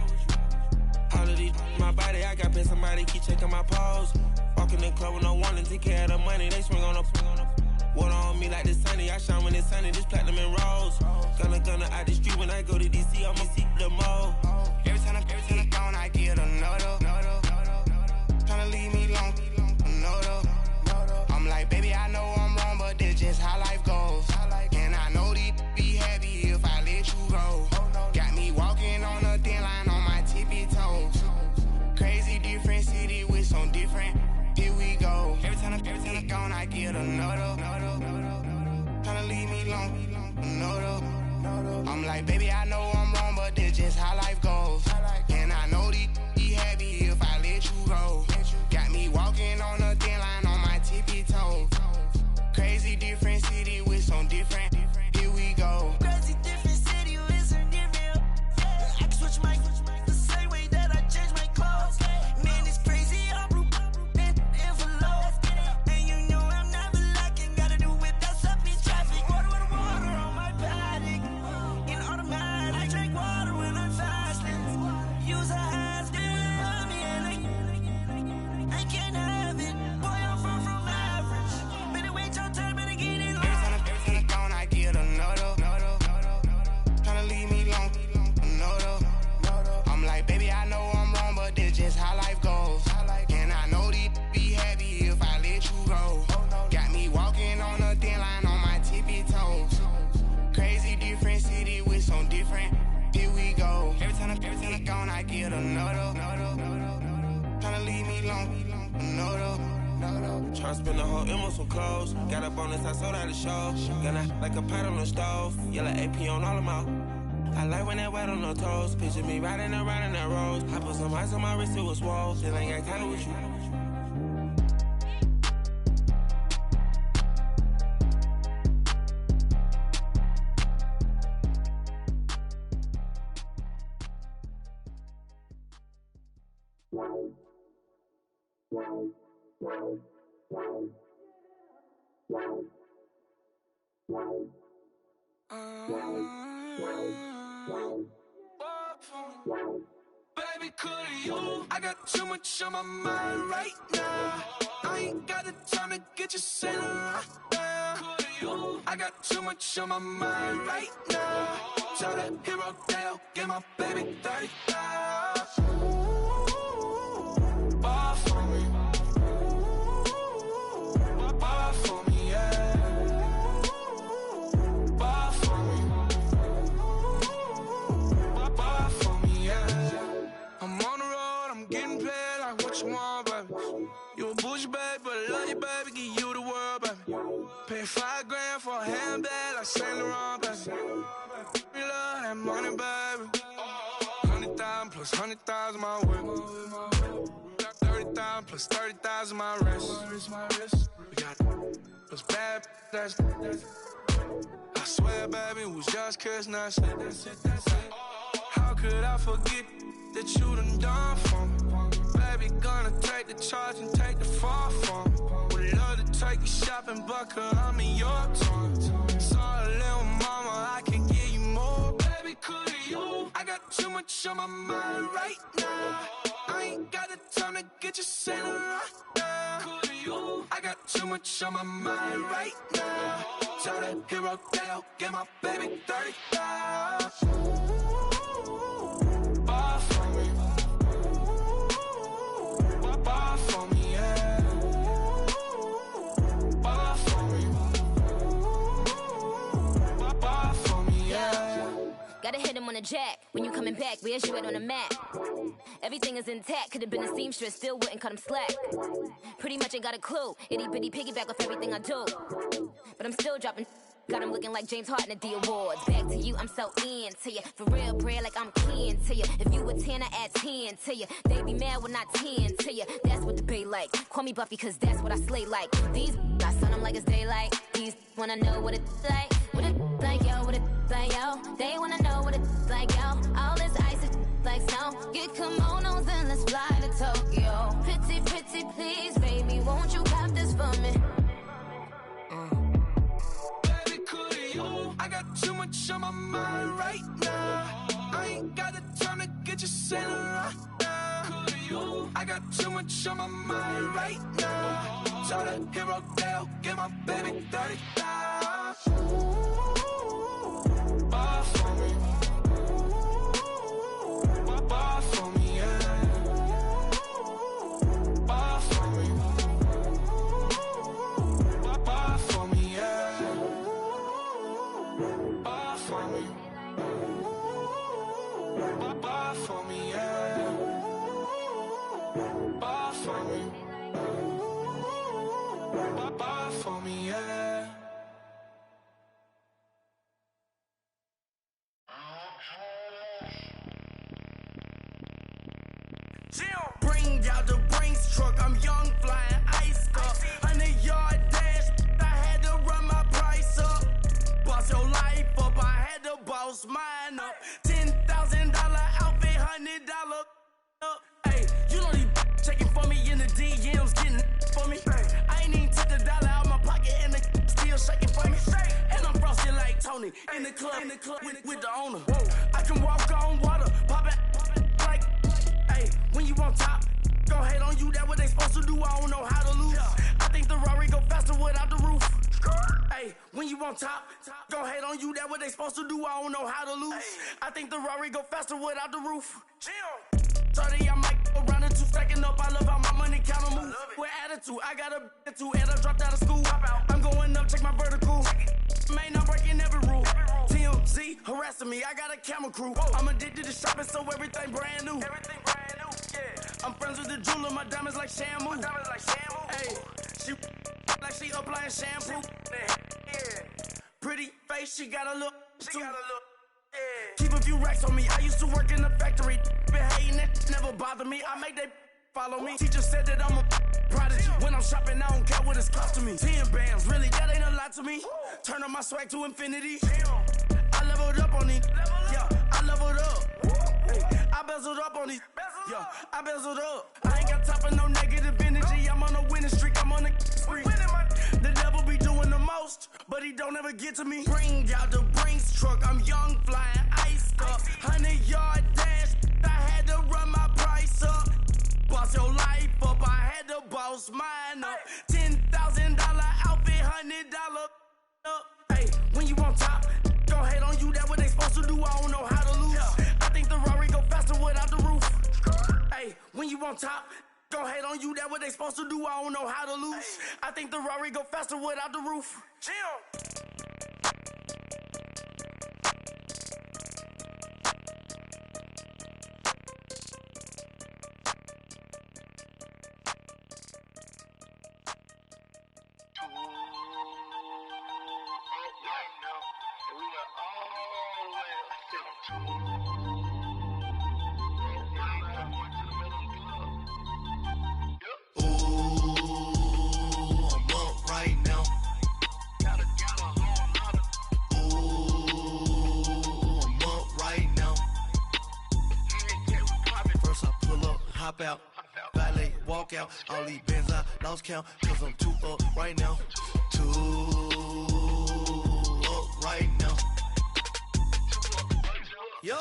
All of these my body, I got paid somebody keep checking my pose. Walking in the club with no warning, take care of the money. They swing on the. Water on me like the sunny, I shine when it's sunny, this platinum and rose. Gonna out the street when I go to DC, I'ma see the mall. Every time I'm gone, I get another. Tryna leave me alone, another. I'm like, baby, I know I'm wrong, but this just how life goes. And I know these be happy if I let you go. Got me walking on a thin line on my tippy toes. Crazy different city with some different. Here we go. Every time I'm gone, I get another. Tryna leave me alone, another. I'm like, baby, I know I'm wrong, but this just how life goes. And I know these be happy if I let you go. Got me walking on a thin line on my tippy toes. Crazy different city with some different. Here we go. Crazy different city with some different. I can switch my the same way that I change my clothes. Man, it's crazy, I'm envelope. Tryna spend the whole M on some clothes. Got up on this, I sold out the show. Gonna like a pot on the stove. Yellow AP on all of my. I like when that wet on the toes. Picture me riding around in that rose. I put some ice on my wrist, it was swole. Still ain't got time with you. Baby, could you? I got too much on my mind right now. I ain't got the time to get you sailing right now. Could you? I got too much on my mind right now. Tell that hero Dale, get my baby 30,000. Ball for me. Ball for me, yeah. Ball for me. Ball for me, yeah. I'm on the road, I'm getting paid like what you want, baby. You a bougie, baby, but I love you, baby, give you the world, baby. Pay $5 grand for a handbag like Saint Laurent, baby. We love that money, baby. 100,000 plus 100,000 my whip. 30,000 plus 30,000 my wrist. We got those bad, that's I swear, baby, it was just kiss, that's it. How could I forget that you done for me? Baby, gonna take the charge and take the fall for me. Would love to take you shopping, but I'm in your time. Sorry, little mama, I can give you more. Baby, could you? I got too much on my mind right now. I ain't got the time to get you sailing right now. Could you? I got too much on my mind right now. Tell that hero Dale, get my baby 30,000. Ball for me. Ball for me, yeah. Ball for me. Ball for me, yeah. Gotta hit him on the jack. When you coming back, where's you at on the map? Everything is intact. Could've been a seamstress, still wouldn't cut him slack. Pretty much ain't got a clue. Itty bitty piggyback off everything I do. But I'm still dropping. Got him looking like James Harden at the awards. Back to you, I'm so into you. For real, bread, like I'm keen to you. If you a 10, I add 10 to you. They be mad when I 10 to you. That's what the bay like. Call me Buffy, cause that's what I slay like. These, I sun them like it's daylight. These wanna know what it's like. What it like, yo, what it like, yo. They wanna know what it's like, yo. All this ice is like snow. Get kimonos and let's fly to Tokyo. Pretty, pretty, please, baby, won't you pop this for me? I got too much on my mind right now. I ain't got the time to get you sailing right now. I got too much on my mind right now. Tell that hero Dale, get my baby 30,000. Ball for me. Ball for me, yeah. Ball for me. Ball for me, yeah. Ball for me. Ball for me, yeah. Ball for me. Ball for me, yeah. Bring out the Brinks truck, I'm young, flying ice up. 100-yard dash, I had to run my price up. Boss your life up, I had to boss mine up. $10,000 outfit, $100 up. Hey, you know these checking for me in the DMs, getting for me. I ain't even took the dollar out my pocket and the still shaking for me. And I'm frosted like Tony in the club with the owner. I can walk on water, pop it like, hey, when you on top, go hate on you, that what they supposed to do, I don't know how to lose. I think the Rari go faster without the roof. Hey, when you on top, go hate on you, that what they supposed to do, I don't know how to lose. I think the Rari go faster without the roof. 30, I might go round and two, stacking up, I love how my money counter move. With attitude, I got a attitude, and I dropped out of school. I'm going up, check my vertical. Man, I'm breaking every rule. TMZ harassing me, I got a camera crew. I'm addicted to shopping, so everything brand new. I'm friends with the jeweler, my diamonds like Shamu. Hey, She like she applying shampoo. Pretty face, she got a look. Keep a few racks on me. I used to work in the factory. Been hating it, never bother me. I make they follow me. Teacher said that I'm a prodigy. When I'm shopping, I don't care what it's costing me. 10 bands, really, that ain't a lot to me. Turn on my swag to infinity. I leveled up on these. Yeah, I leveled up. I bezeled up on these. Yeah, I bezeled up. I ain't got time for no negative energy. I'm on a winning streak. I'm on a spree. The devil be doing the most, but he don't ever get to me. Bring out the Brinks truck. I'm young, flying, iced up. 100-yard dash. I had to run my price up. Boss your life up. I had to boss mine up. $10,000 outfit, $100 up. Hey, when you on top, don't hate on you. That what they supposed to do. I don't know how to lose. I think the Rari go faster without the roof. Hey, when you on top, don't hate on you. That what they supposed to do. I don't know how to lose. I think the Rari go faster without the roof. Hop out, valet, walk out. All these bands I lost count, cause I'm too up right now. Too up right now.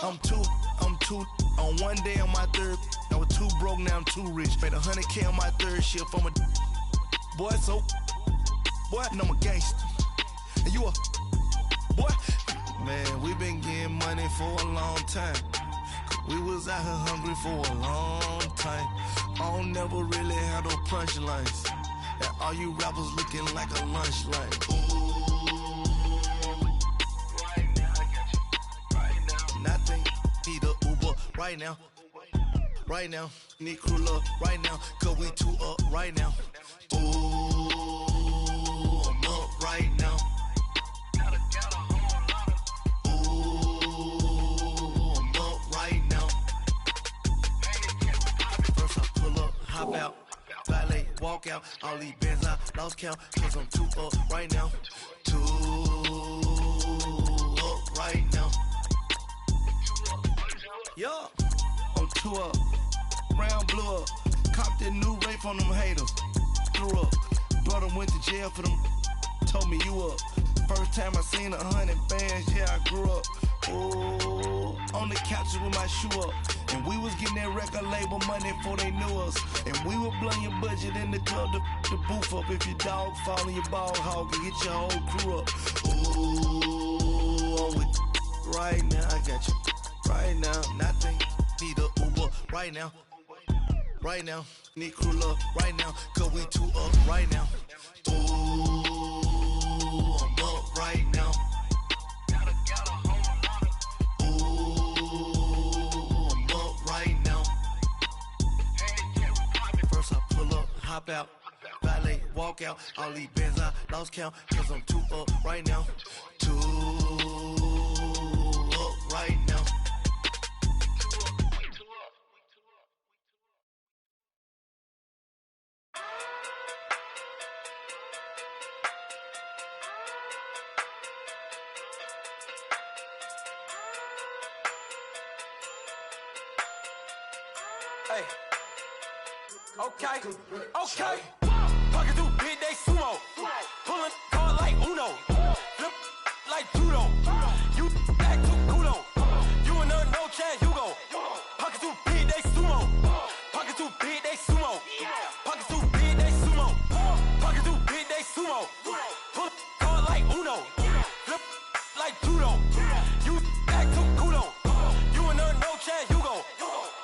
I'm too on one day on my third. I was too broke, now I'm too rich. Made 100K on my third shift from a boy, so boy, and I'm a gangster. And you a boy. Man, we been getting money for a long time. We was out here hungry for a long time. I don't never really have no punchlines. And all you rappers looking like a lunch line. Right now, I got you. Right now. Nothing, need a Uber right now. Right now, need crew up right now. Cause we too up right now. Ooh, I'm up right now. Hop out, valet, walk out. All these bands I lost count, cause I'm too up right now. Too up right now. Yo, I'm too up. Round blew up. Copped that new rape on them haters. Threw up. Brother went to jail for them. Told me you up. First time I seen 100 bands, yeah, I grew up. Ooh, on the couches with my shoe up. And we was getting that record label money before they knew us. And we were blowing your budget in the club to boof up. If your dog fall in your ball hog and get your whole crew up. Ooh, I'm with right now, I got you. Right now, nothing, need a Uber right now. Right now, need crew up right now. Cause we too up right now. Ooh, I'm up right now. Hop out, valet, walk out. All these bands I lost count, cause I'm too up right now. Too up right now. Hey. Okay, okay. Pocket through big day sumo. Pulling card like Uno. Flip like judo. You back to kudo. You and her no chance, you go. Pocket through big day sumo. Pocket through big day sumo. Pocket through big day sumo. Pocket through big day sumo. Pull card like Uno. Flip like judo. You back to kudo. You and her no chance, you go.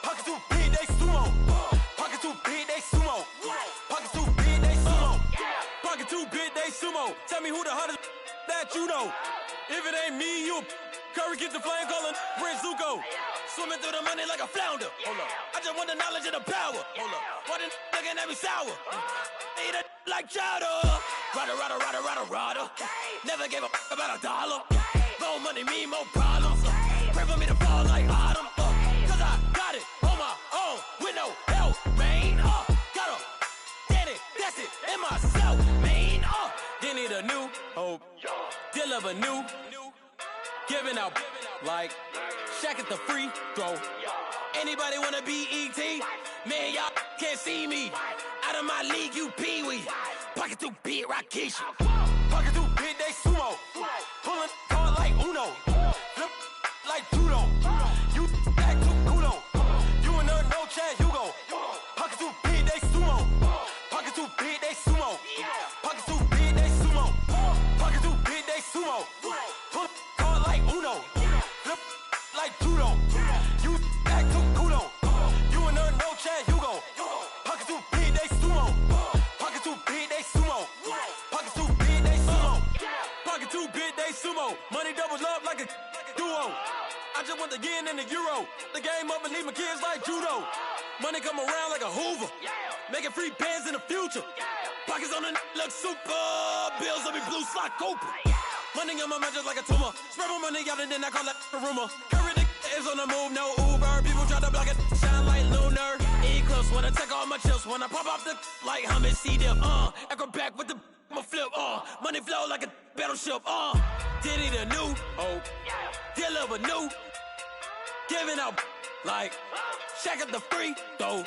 Pocket through big day sumo. Pocket too big, they sumo. Pocket too big, they sumo. Pocket too big, they sumo. Tell me who the hottest that you know. If it ain't me, you Curry get the flame calling Prince Zuko. Swimming through the money like a flounder. Hold up. I just want the knowledge and the power. Hold up. Why the looking at me sour? Eat it like chowder. Rada. Never gave a about a dollar. More money mean more problems. Pray for me to fall like autumn. Cause I got it on my own with no help, man. Got a daddy, that's it, in myself, man. They need a new hope. Deal of a new. Giving out like Shaq at the free throw. Anybody wanna be E.T.? Man, y'all can't see me. Out of my league, you pee-wee. Pocket too big, Rakishi. Pocket too big, they sumo. Pulling hard like Uno. Flip like judo. You act too kudo. You and her, no chance, you go. Pocket too big, they sumo. Pocket too big, they sumo. Pocket too big, they sumo. Pocket too big, they sumo. Pull hard like Uno. Flip like judo. You act too kudo. You and her, no chance, you go. Pocket too big, they sumo. Pocket too big, they sumo. Pocket too big, they sumo. Pocket too big, they sumo. Money doubles up like a duo. I just want the yen and the euro. The game up and leave my kids like judo. Money come around like a Hoover. Making free bands in the future. Pockets on the look super. Bills on me blue slot Cooper. Money on my mind just like a tumor. Spread my money out and then I call that a rumor. Curry the is on the move, no Uber. People try to block it, shine like lunar. Eclipse when I take all my chips. When I pop off the like hummus, see them. Echo back with the I'ma flip. Money flow like a battleship. Diddy the new hope. Deal of a new. Giving out like Shaq at the free throw.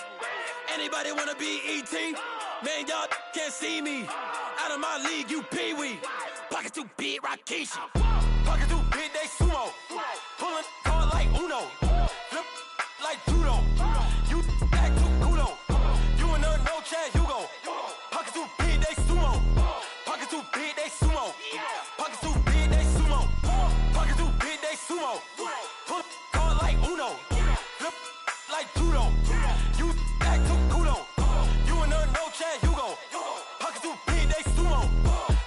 Anybody wanna be E.T.? Man, y'all can't see me. Out of my league, you pee-wee. Pocket too big, Rakishi. Pocket too big, they sumo. Pulling hard like Uno. Flip like judo. You act too kudo. You and her, no chance, you go. Pocket too big, they sumo. Pocket too big, they sumo. Pocket too big, they sumo. Pocket too big, they sumo. Pull hard like Uno. Flip like judo. You act too kudo. You and her, no chance, you go. Pocket too big, they sumo.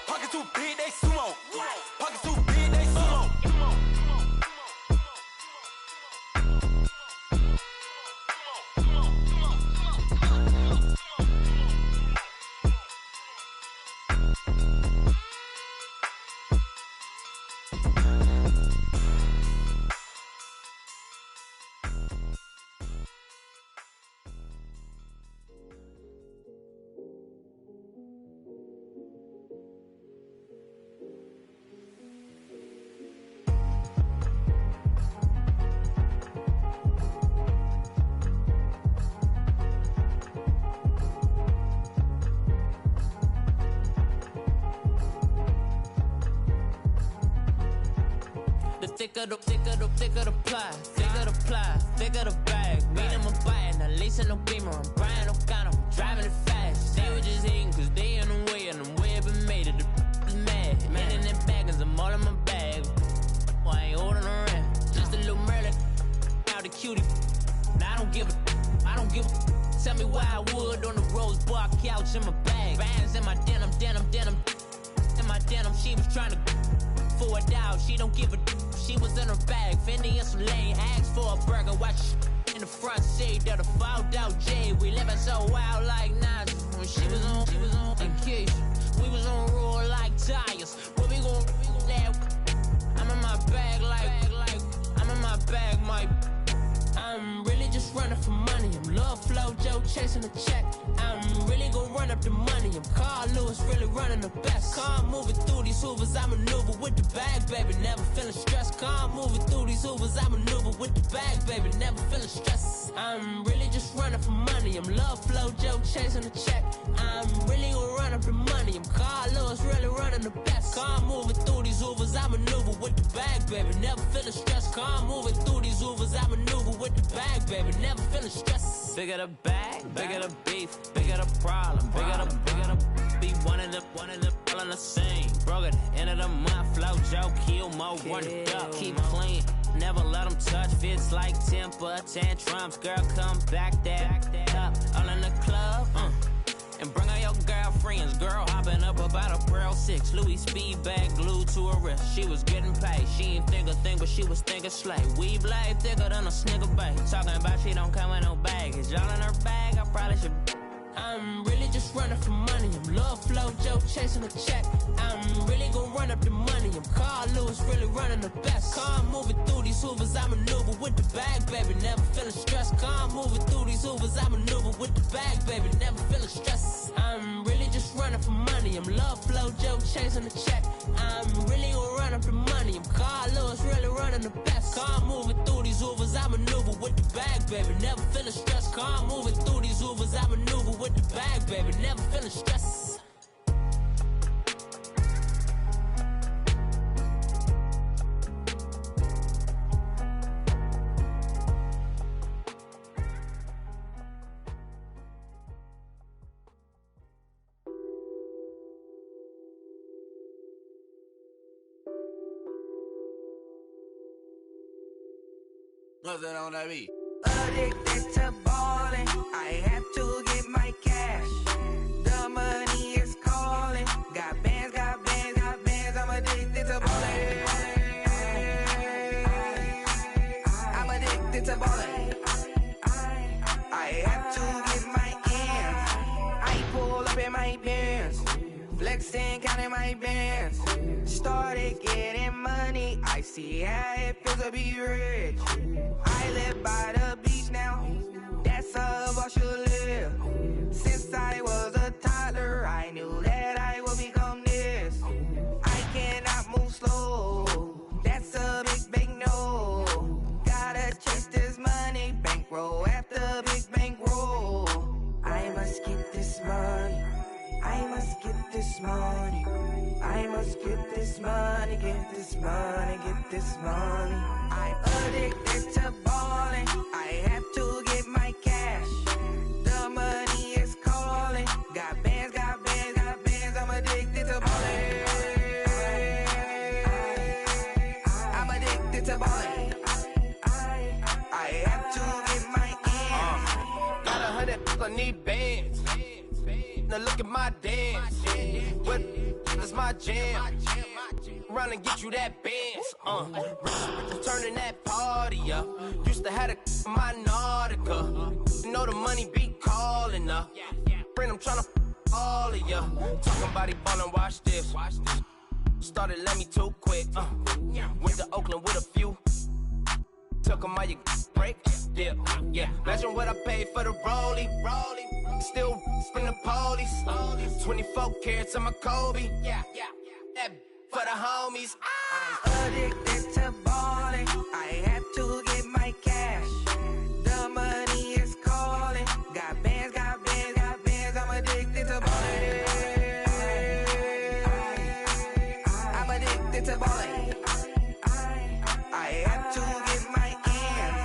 Pocket too big, they sumo. Pocket too big, they sumo. Thicker the ply, thicker the bag. Beat them a bite, now lacing no beamer. I'm Brian O'Connor, driving it fast. They were just hating cause they in the way, and the way I've been made it, the is mad. Man in them baggins, I'm all in my bag. I ain't holding around, just a little Merlin, out the cutie. Now I don't give a, tell me why I would on the rose bar couch in my bag. Bands in my denim, in my denim, she was trying to for a doubt, she don't give a she was in her bag, Fendi and some lane, asked for a burger, watch in the front seat, that a fouled out J, we living so wild like Nas, when she was on vacation, we was on roll like tires, what we gon' I'm in my bag like, I'm in my bag, my I'm really just running for money. I'm love flow, Joe chasing the check. I'm really gonna run up the money. I'm Carl Lewis, really running the best. Calm moving through these hoovers, I maneuver with the bag, baby. Never feeling stressed. Calm moving through these hoovers, I maneuver with the bag, baby. Never feeling stressed. I'm really just running for money. I'm love flow, Joe chasing the check. I'm really gonna run up the money. I'm Carl Lewis, really running the best. Calm moving through these hoovers, I maneuver with the bag, baby. Never feeling stressed. Calm moving through these hoovers, I maneuver with the bag, baby, never feeling stressed. Bigger the bag, bigger the beef, bigger the problem, bigger the beef, one of the all in the same. Broke at the end of the month, flow, Joe, kill, mo, run it up, keep clean, never let them touch, fits like temper, tantrums, girl, come back that up, all in the club, and bring all your girlfriends, girl, hopping up about a pearl 6 6, Louis speed bag glued to her wrist. She was getting paid, she ain't think a thing, but she was thinking slay. We blade thicker than a Snicker bag. Talking about she don't come with no baggage. All in her bag, I probably should. I'm really just running for money. I'm love flow, Joe chasing a check. I'm really gonna run up the money. I'm Carl Lewis, really running the best. Car moving through these Hoovers, I maneuver with the bag, baby. Never feeling stressed. Car moving through these Hoovers, I maneuver with the bag, baby. Never feeling stressed. I'm really just running for money. I'm love flow, Joe chasing the check. I'm really gonna run up the money. I'm Carl Lewis, really running the best. Car moving through these Hoovers, I maneuver with the bag, baby. Never feeling stressed. Car moving through these Hoovers, I maneuver with the bag, baby. Never feeling stressed. Nothing on that beat. Addicted to ballin', I have to get my cash. The money is calling. Got bands, got bands, got bands. I'm addicted to ballin'. I'm addicted to ballin'. I have to get my ends. I pull up in my Benz, flexing, counting my bands. Started getting money. I see how it feels to be rich. I live by the beach now, that's how I should live. Since I was a toddler, I knew that I would become this. I cannot move slow, that's a big no. Gotta chase this money, bankroll after big bankroll. I must get this money, I must get this money. I must get this money, get this money, get this money. I'm addicted to ballin', I have to get my cash. The money is calling. Got bands, got bands, got bands. I'm addicted to ballin'. I'm addicted to ballin'. I have to get my ends. Got 100, I need bands. Now look at my dance. What is my jam? Run and get you that bands. Turning that party up. Used to have a my Nautica. You know the money be calling up. Friend, I'm tryna all of ya. Talking about he ballin', watch this. Started let me too quick. Went to Oakland with a few. Took 'em all you break. Dip. Yeah. Imagine what I paid for the rollie. Still spin the police. 24 carats on my Kobe. That for the homies. I'm addicted to ballin'. I have to get my cash. The money is calling. Got bands, got bands, got bands. I'm addicted to ballin'. I'm addicted to ballin'. I have to get my ends.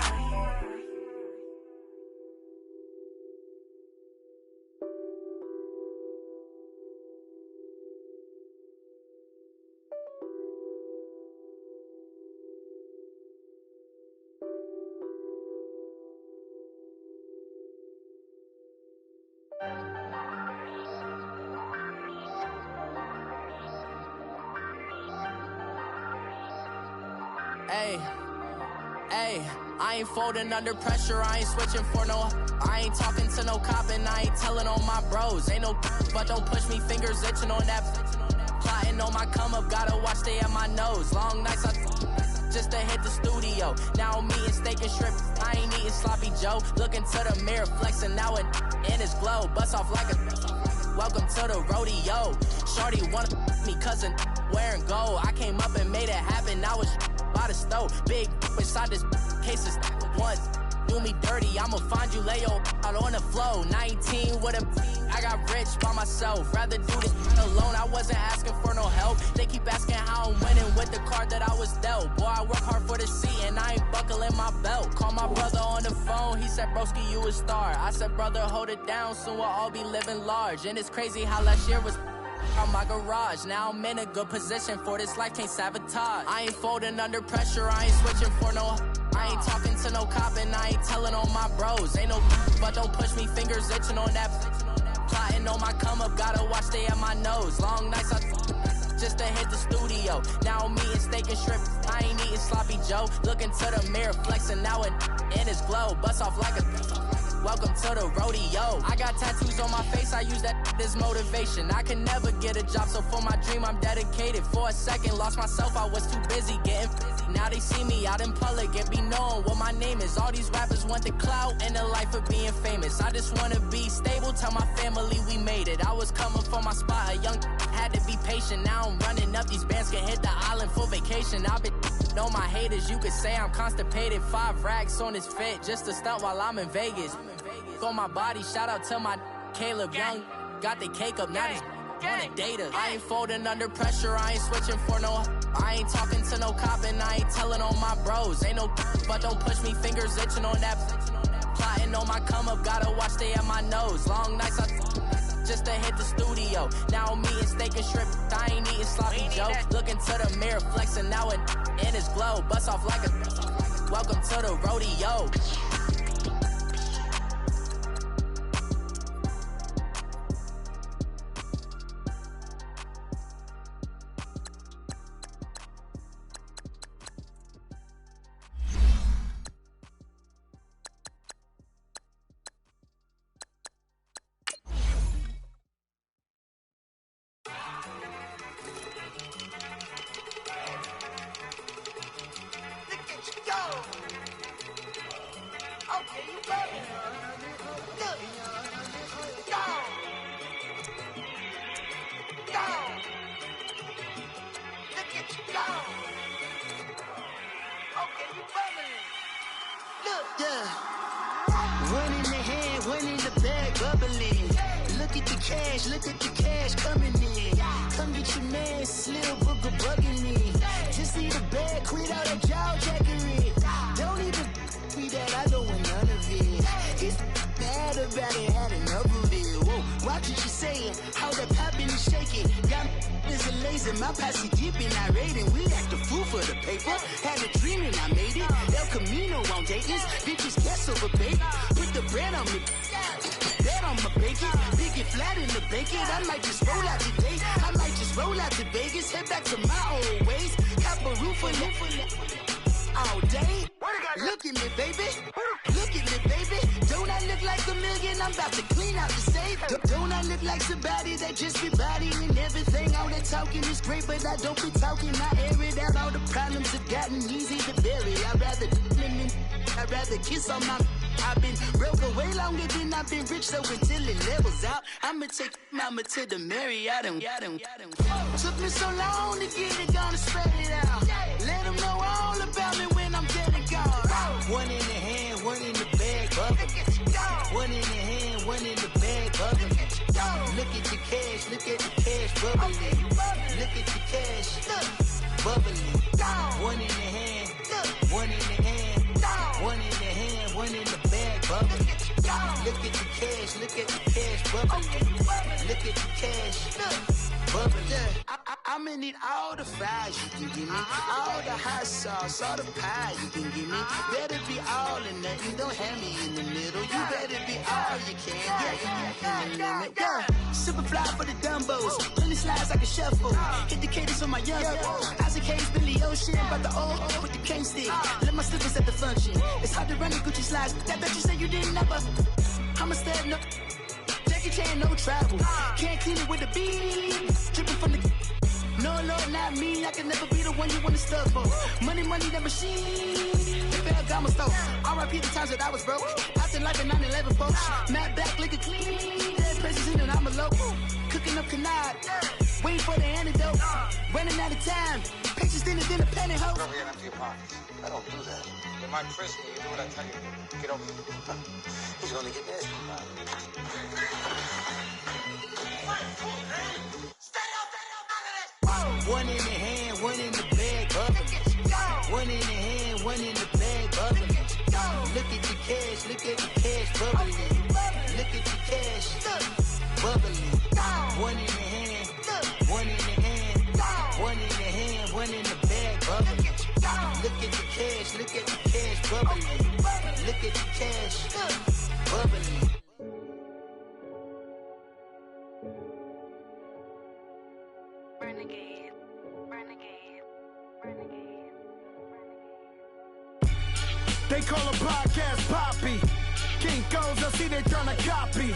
Hey, I ain't folding under pressure, I ain't switching for no. I ain't talking to no cop and I ain't telling on my bros. Ain't no but don't push me, fingers itching on that. Plotting on my come up, gotta watch stay at my nose. Long nights just to hit the studio. Now I'm eating steak and shrimp, I ain't eating sloppy Joe. Looking to the mirror, flexing now it in his glow. Bust off like a welcome to the rodeo. Shorty wanna me cousin wearing gold. I came up and made it happen, I was by the stove. Big inside this cases once do me dirty, I'ma find you lay your out on the floor. 19 with a I got rich by myself. Rather do this alone, I wasn't asking for no help. They keep asking how I'm winning with the card that I was dealt. Boy, I work hard for the seat and I ain't buckling my belt. Call my brother on the phone, he said, broski, you a star. I said, brother, hold it down, soon we'll all be living large. And it's crazy how last year was out my garage. Now I'm in a good position for this life, can't sabotage. I ain't folding under pressure, I ain't switching for no. I ain't talking to no cop and I ain't telling on my bros. Ain't no but don't push me, fingers itching on that. Plotting on my come up, gotta watch stay at my nose. Long nights just to hit the studio. Now I'm eating steak and shrimp, I ain't eating sloppy Joe. Looking to the mirror, flexing now and in his glow. Bust off like a welcome to the rodeo. I got tattoos on my face, I use that as motivation. I can never get a job, so for my dream I'm dedicated. For a second, lost myself, I was too busy getting busy. Now they see me out in public and be known what my name is. All these rappers want the clout and the life of being famous. I just wanna be stable, tell my family we made it. I was coming for my spot, a young had to be patient. Now I'm running up, these bands can hit the island for vacation. I've been on my haters, you could say I'm constipated. 5 racks on his fit, just to stunt while I'm in Vegas. On my body, shout out to my Caleb Young. Got the cake up, now these wanna date us. I ain't folding under pressure, I ain't switching for no. I ain't talking to no cop and I ain't telling on my bros. Ain't no but don't push me, fingers itching on that. Plotting on my come up, gotta watch stay at my nose. Long nights I just to hit the studio. Now I'm eating steak and shrimp, I ain't eating sloppy Joe. Looking to the mirror, flexing now and in his glow. Bust off like a welcome to the rodeo. Look at the cash coming in. Come get your man, Slim Booger bugging me. Just see the bag, quit all that jaw jackery. Don't even me that I don't want none of it. He's mad about it, had enough of it. Whoa, watch what you saying, how that poppin' and shaking. Got is a laser, my posse deep and I raiding. We act a fool for the paper. Had a dream and I made it. El Camino on Dayton's, bitches guess over bait. Put the bread on me. Bet on my bacon, big and flat in the bacon. I might just roll out today. I might just roll out to Vegas, head back to my old ways. Cop a roof for all day. Look at me, baby. Look at me, baby. Don't I look like a million? I'm about to clean out the safe. Don't I look like somebody that just be bodying everything? All that talking is great, but I don't be talking. I air it out. All the problems have gotten easy to bury. I'd rather kiss on my. I've been broke way longer than I've been rich, so until it levels out, I'ma take mama to the Marriott and took me so long to get it, gonna spread it out. Let them know all about me when I'm dead and gone. One in the hand, one in the bag, bubbling. One in the hand, one in the bag, bubbling. Look at the cash, bubbling. Look at the cash, bubbling. One in the hand, one in the hand, one in the hand, one in the bag, bubbling. Look at the cash, bubbling. Look at the cash, bubbling. I'ma need all the fries you can give me, all the hot sauce, all the pie you can give me. Better be all or nothing, don't have me in the middle. You better be all you can. Yeah. Super fly for the dumbos, plenty slides like a shuffle. Hit the cadence on my young. Isaac Hayes, Billy Ocean, but the old with the cane stick. Let my slippers at the function. It's hard to run the Gucci slides. That bet you say you didn't never. I'm a step no. Jackie Chan, no travel. Can't clean it with a beat. Dripping from the. No, Lord, not me. I can never be the one you want to stuff for. Money, the machine. Ferragamo stove. R.I.P. the times that I was broke. Acting like a 9/11 folks. Matte back, liquor clean. Dead places in and I'm a local. Cooking up canard. Waiting for the antidote. Running out of time. Pictures thinner than a penny hoe. Rub your empty pockets. I don't do that. You might frisk me. You do what I tell you. Get over here. He's gonna get nasty. One in the hand, one in the bag, bubbling. One in the hand, one in the bag, bubbling. Look at the cash, bubbling. Look at the cash, bubbling. One in the hand, one in the hand, one in the hand, one in the bag, bubbling. Look at the cash, bubbling. Look at the cash, bubbling. Renegade. They call a podcast Poppy. Kinkos, I see they tryna copy.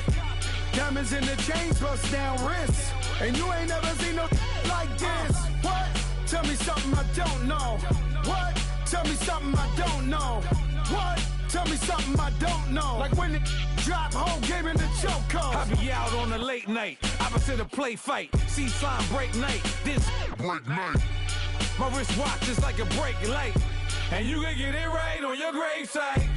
Diamonds in the chains, bust down wrists. And you ain't never seen no like this. What? Tell me something I don't know. What? Tell me something I don't know. What? Tell me something I don't know. Like when it drop, whole game in the chokehold. I be out on a late night, opposite a play fight. See slime break night, this break night. My wristwatch is like a brake light. And you can get it right on your gravesite.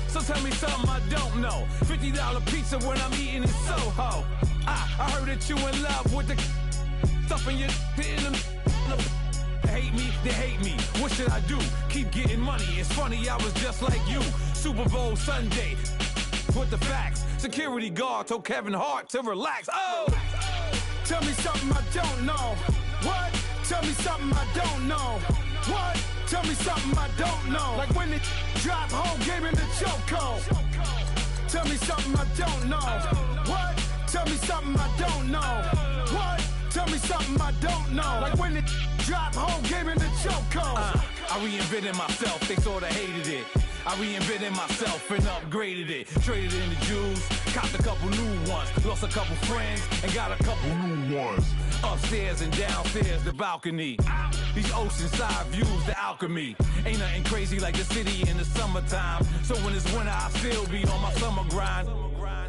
So tell me something I don't know. $50 pizza when I'm eating in Soho. I heard that you in love with the stuff in your in them. Hate me, they hate me. What should I do? Keep getting money. It's funny, I was just like you. Super Bowl Sunday. With the facts. Security guard told Kevin Hart to relax. Oh! Tell me something I don't know. What? Tell me something I don't know. What? Tell me something I don't know. Like when it drop, whole game in the chokehold. Tell me something I don't know. What? Tell me something I don't know. What? Tell me something I don't know. Like when it drop, whole game in the chokehold. I reinvented myself, they sorta hated it. I reinvented myself and upgraded it. Traded in the jewels, copped a couple new ones. Lost a couple friends and got a couple new ones. Upstairs and downstairs, the balcony. These oceanside views, the alchemy. Ain't nothing crazy like the city in the summertime. So when it's winter, I still be on my summer grind.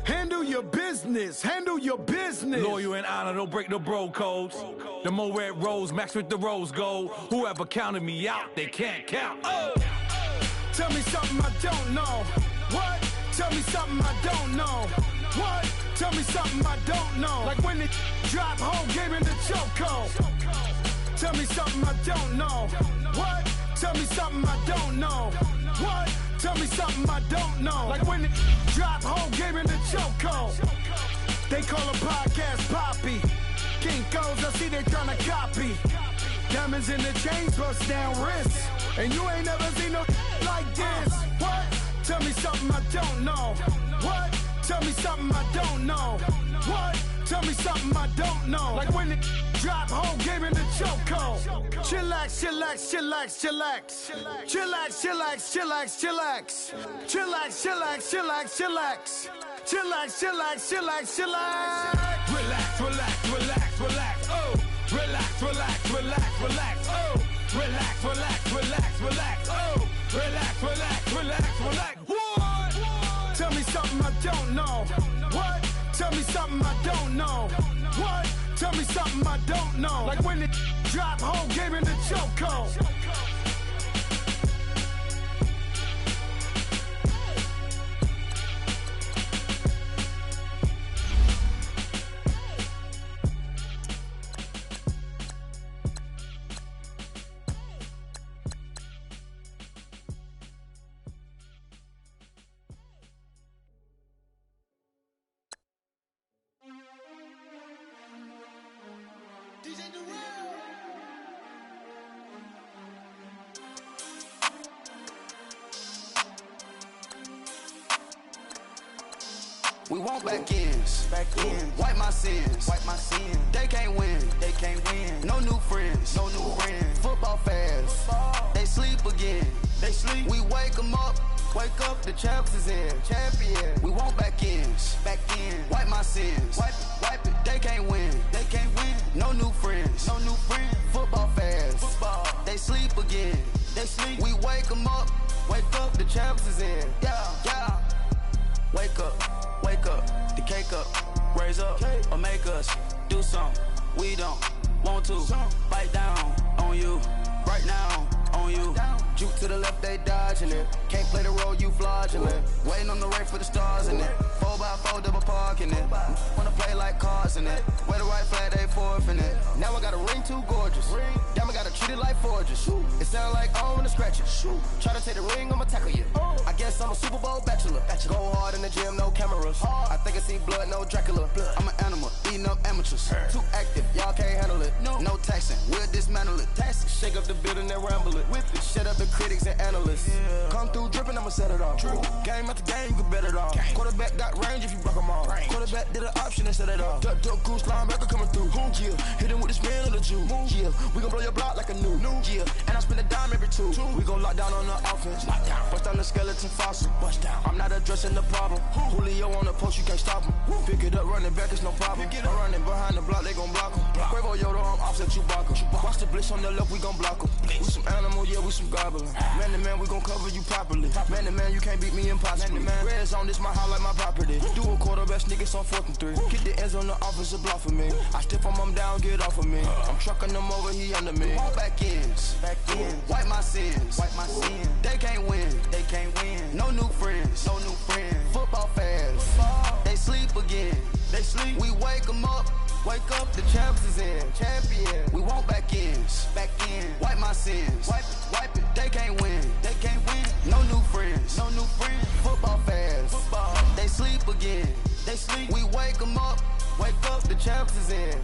Handle your business, handle your business. Loyal and honor, don't break no bro codes. The more red rose, max with the rose gold. Whoever counted me out, they can't count. Oh! Tell me something I don't know. What? Tell me something I don't know. What? Tell me something I don't know. Like when it drop, whole game in the chokehold. Tell me something I don't know. What? Tell me something I don't know. What? Tell me something I don't know. Like when it drop, whole game in the chokehold. They call a podcast Poppy. Kinkos, I see they tryna copy. Diamonds in the chains, bust down wrists. And you ain't never seen no like this. What? Tell me something I don't know. What? Tell me something I don't know. What? Tell me something I don't know. Like when it drop, whole game in the chokehold. Chillax, chillax, chillax, chillax. Chillax, chillax, chillax, chillax. Chillax, chillax, chillax, chillax. Chillax, chillax, chillax, chillax. Relax, relax, relax, relax. Oh! Relax, relax, relax, relax. Oh! Relax, relax, relax, relax. Oh! Relax, relax, relax, relax. What? Tell me something I don't know. What? Tell me something I don't know. What? Tell me something I don't know. Like when it drop, whole game in the chokehold. We want back ends, wipe my sins, They can't win, No new friends, Football fans, they sleep again, We wake them up, the champs is in, champion. We want back ends, wipe my sins, wipe it. They can't win, No new friends, Football fans, they sleep again, We wake them up, the champs is in, yeah. Wake up, the cake up, raise up, or make us do something we don't want to. Bite down on you, right now on you. Juke to the left, they dodging it. Can't play the role, you fraudulent. Waiting on the right for the stars in it. 4x4 double parking it. Wanna play like cars in it. Wear the right flag, they forfeiting it. Now I got a ring too gorgeous. Damn, I gotta treat it like forges. It sound like I wanna scratch it. Try to take the ring, I'ma tackle you. I guess I'm a Super Bowl bachelor. Go hard in the gym, no cameras. I think I see blood, no Dracula. I'm an animal, eating up amateurs. Too active, y'all can't handle it. No taxing, we'll dismantle it. Shake up the building and ramble it. Whip it, shut up the critics and analysts. Come through dripping, I'ma set it off. Game after game, you can bet it off. Quarterback got range if you broke them all. Quarterback did an option and set it off. Duck, goose, linebacker coming through. Yeah, hit him with the spin of the juice. Yeah, Yeah, we gon' blow your block like a new. Yeah, and I spend a dime every two. We gon' lock down on the offense. Bust down the skeleton fossil. Bust down. I'm not addressing the problem. Julio on the post, you can't stop him. Pick it up, running back, it's no problem. I'm running behind the block, they gon' block him. Quavo Yoda, I'm offset Chewbacca. Watch the blitz on the left, we gon' block him. We some animal, yeah, we some goblin. Man to man, we gon' cover you properly. Man to man, you can't beat me impossibly. Red zone, this my house like my property. Do a quarter best niggas on 4th and 3. Get the ends on the offensive block for me. I stiff him down, get off of me. I'm trucking them over, he under me. Back ends, wipe my sins, They can't win, No new friends, Football fast, they sleep again. We wake them up, the champs is in. Champion, we want back ends, wipe my sins, wipe it. They can't win, No new friends, Football fast, they sleep again. We wake them up, the champs is in.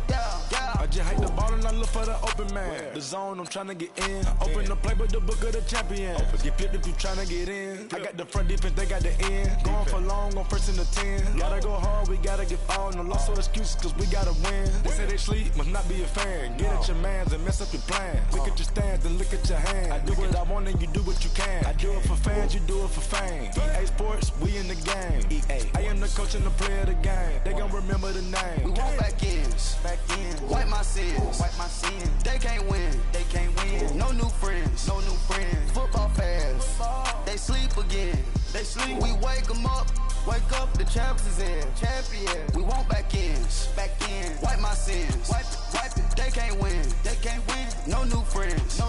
I just hate the ball and I look for the open man. The zone, I'm trying to get in. Open the playbook, the book of the champion. Get flipped if you trying to get in. I got the front defense, they got the end. Going for long, on 1st and the 10. Gotta go hard, we gotta get all. No loss or excuses, cause we gotta win. They say they sleep, must not be a fan. Get at your mans and mess up your plans. Look at your stands and look at your hands. I do what I want and you do what you can. I do it for fans, you do it for fame. EA Sports, we in the game. EA, I am the coach and the player of the game. They gon' remember the name. We want back ends, wipe my sins, They can't win, No new friends, Football fast, they sleep again. We wake them up, the champs is in. Champion, we want back ends, wipe my sins, wipe it. They can't win, No new friends,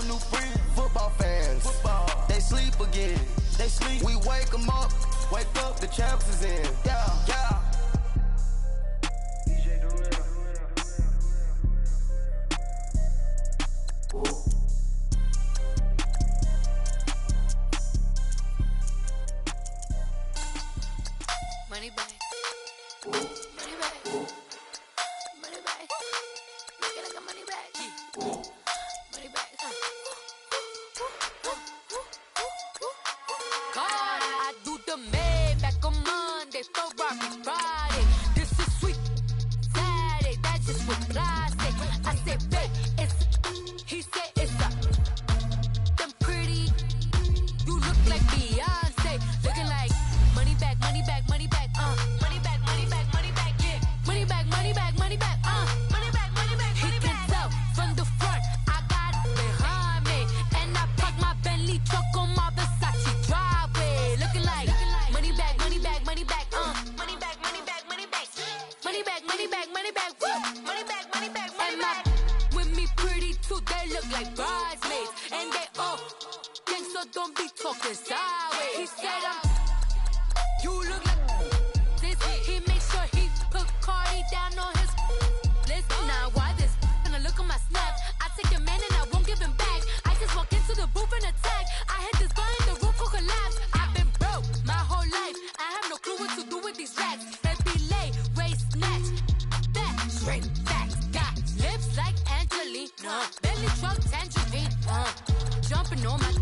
Football fast, they sleep again. We wake them up, the champs is in. Yeah. Money back. Money back. Money back. Make it like a money back. Money back. God, I do the Maybach on Monday, Ferrari Friday. This is sweet Saturday, that's just what plastic. I said, babe, he said it's a. Them pretty, you look like Beyonce, looking like money back, money back, money back, money back, money back, money back, yeah, money back, money back, money back, money back, money back. He can tell from the front, I got it behind me, and I park my Bentley truck on my Versace driveway, looking like money back, money back, money back, money back, money back, money back, money back, money back, money back, money back, money back, money back. With me pretty too, they look like bridesmaids, and they all gang, so don't be talking sideways. He said you look like this. He make sure he put Cardi down on his list. Now why this? Gonna look on my snap. I take your man and I won't give him back. I just walk into the booth and attack. I hit this guy in the roof will collapse. I've been broke my whole life. I have no clue what to do with these racks. Every lay, waist snatch, back straight back. Got lips like Angelina, belly truck tangerine. Jumping on my,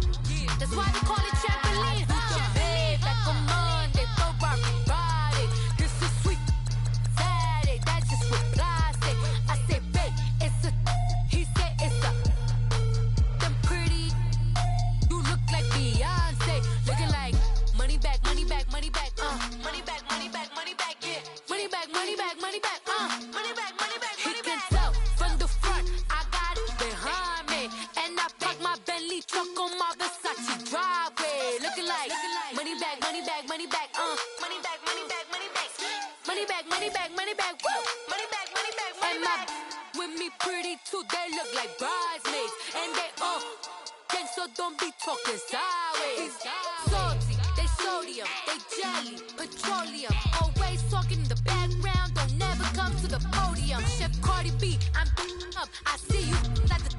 that's why they call it trampoline. Back on Monday, Ferrari Friday. This is sweet Saturday, that's just with plastic. I say, babe, it's a. He said it's a. Them pretty, you look like Beyonce, looking like money back, money back, money back, money back, money back, money back, yeah, money back, money back, money back, money back, money back. He can tell from the front, I got it behind me, and I park my Bentley truck on my Versace driveway, looking like money back, money back, money back, money back, money back, money back, money back, money back, money back, money back, money back, money back. With me pretty too, they look like bridesmaids, and they all gang, so don't be talking sideways. Salty, they sodium, they jelly, petroleum, always talking in the background, don't never come to the podium. Chef Cardi B, I'm up, I see you like the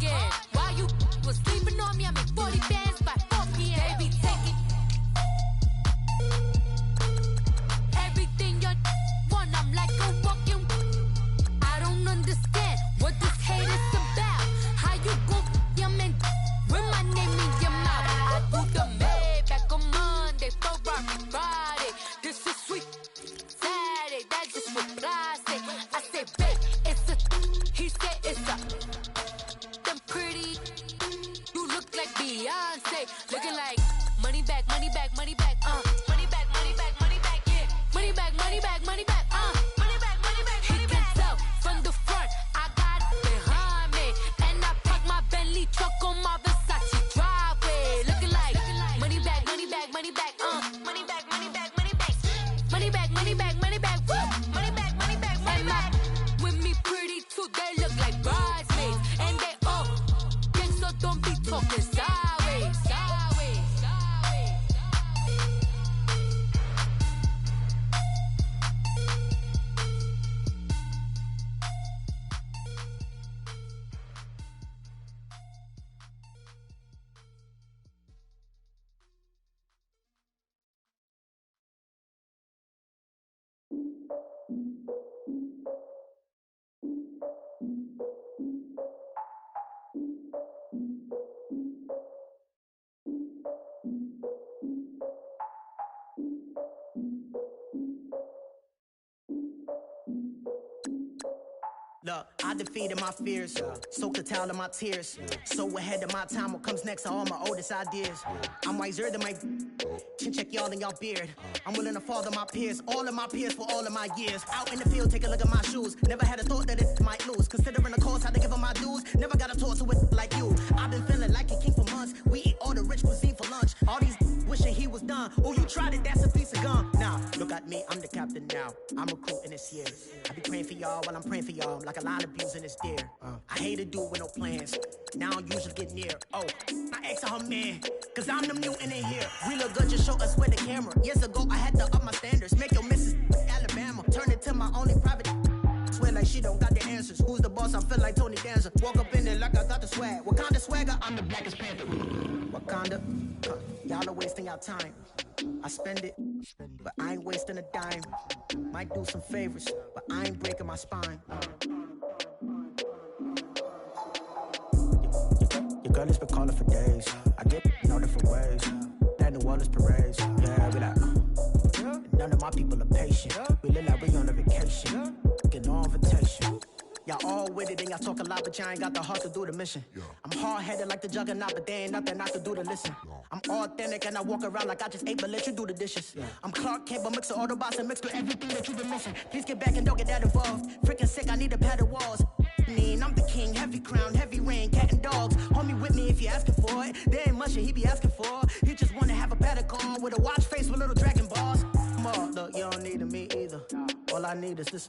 again. While you was sleeping on me, I make 40 bands by 4 p.m. Baby, take it. Everything you want, I'm like a walking. I don't understand what this hate is about. How you go your man with my name in your mouth? I do the Maybach on Monday, Ferrari Friday. This is sweet Saturday, that's just with plastic. I say, babe, it's a. He said it's a. Beyonce. Looking like money back, money back, money back, money back, money back, money back, yeah. Money back, money back, money back, money back, money back, money back. He can tell from the front, I got it behind me. And I park my Bentley truck on my Versace driveway. Looking like money back, money back, money back, money back, money back, money back. Money back, money back, money back, woo. Money back, money back, money back. With me pretty too, they look like bridesmaids. And they all gang, so don't be talking sideways, sideways, sideways. Look, I defeated my fears, soaked a towel in my tears. So ahead of my time, what comes next are all my oldest ideas. I'm wiser than my chin check y'all in y'all beard. I'm willing to father my peers, all of my peers for all of my years. Out in the field, take a look at my shoes. Never had a thought that it might lose. Considering the cost, had to give them my dues. Never got a talk to it like you. I've been feeling like a king for months. We eat all the rich cuisine for lunch. All these wishing he was done. Oh, you tried it, that's a piece of gum. Now, look at me, I'm the captain now. I'm recruiting this year. I be praying for y'all while I'm praying for y'all. Like a line of abusing this deer. I hate to do it with no plans. Now I don't usually get near. Oh, I asked her man, cause I'm the mutant in here. We look good, just show us with the camera. Years ago, I had to up my standards. Make your missus Alabama. Turn it to my only private. Swear like she don't got the answers. Who's the boss? I feel like Tony Danza. Walk up in there like I got the swag. What kind of swagger? I'm the blackest panther. Wakanda, y'all are wasting your time. I spend it, but I ain't wasting a dime. Might do some favors, but I ain't breaking my spine. Your girl has been calling for days. I get no different ways. That New Orleans parades. Yeah, we like, none of my people are patient. We look like we on a vacation. Get no invitation. Y'all all with it and y'all talk a lot, but y'all ain't got the heart to do the mission. I'm hard-headed like the juggernaut, but there ain't nothing I can do to listen. I'm authentic and I walk around like I just ate, but let you do the dishes. I'm Clark Kent, but mix the Autobots and mix with everything that you've been missing. Please get back and don't get that involved. Freaking sick, I need a padded walls. I'm the king, heavy crown, heavy rain, cat and dogs. Homie with me if you're asking for it. There ain't much that he be asking for. He just wanna have a better call with a watch face with little dragon balls. Look, you don't need me either. All I need is this.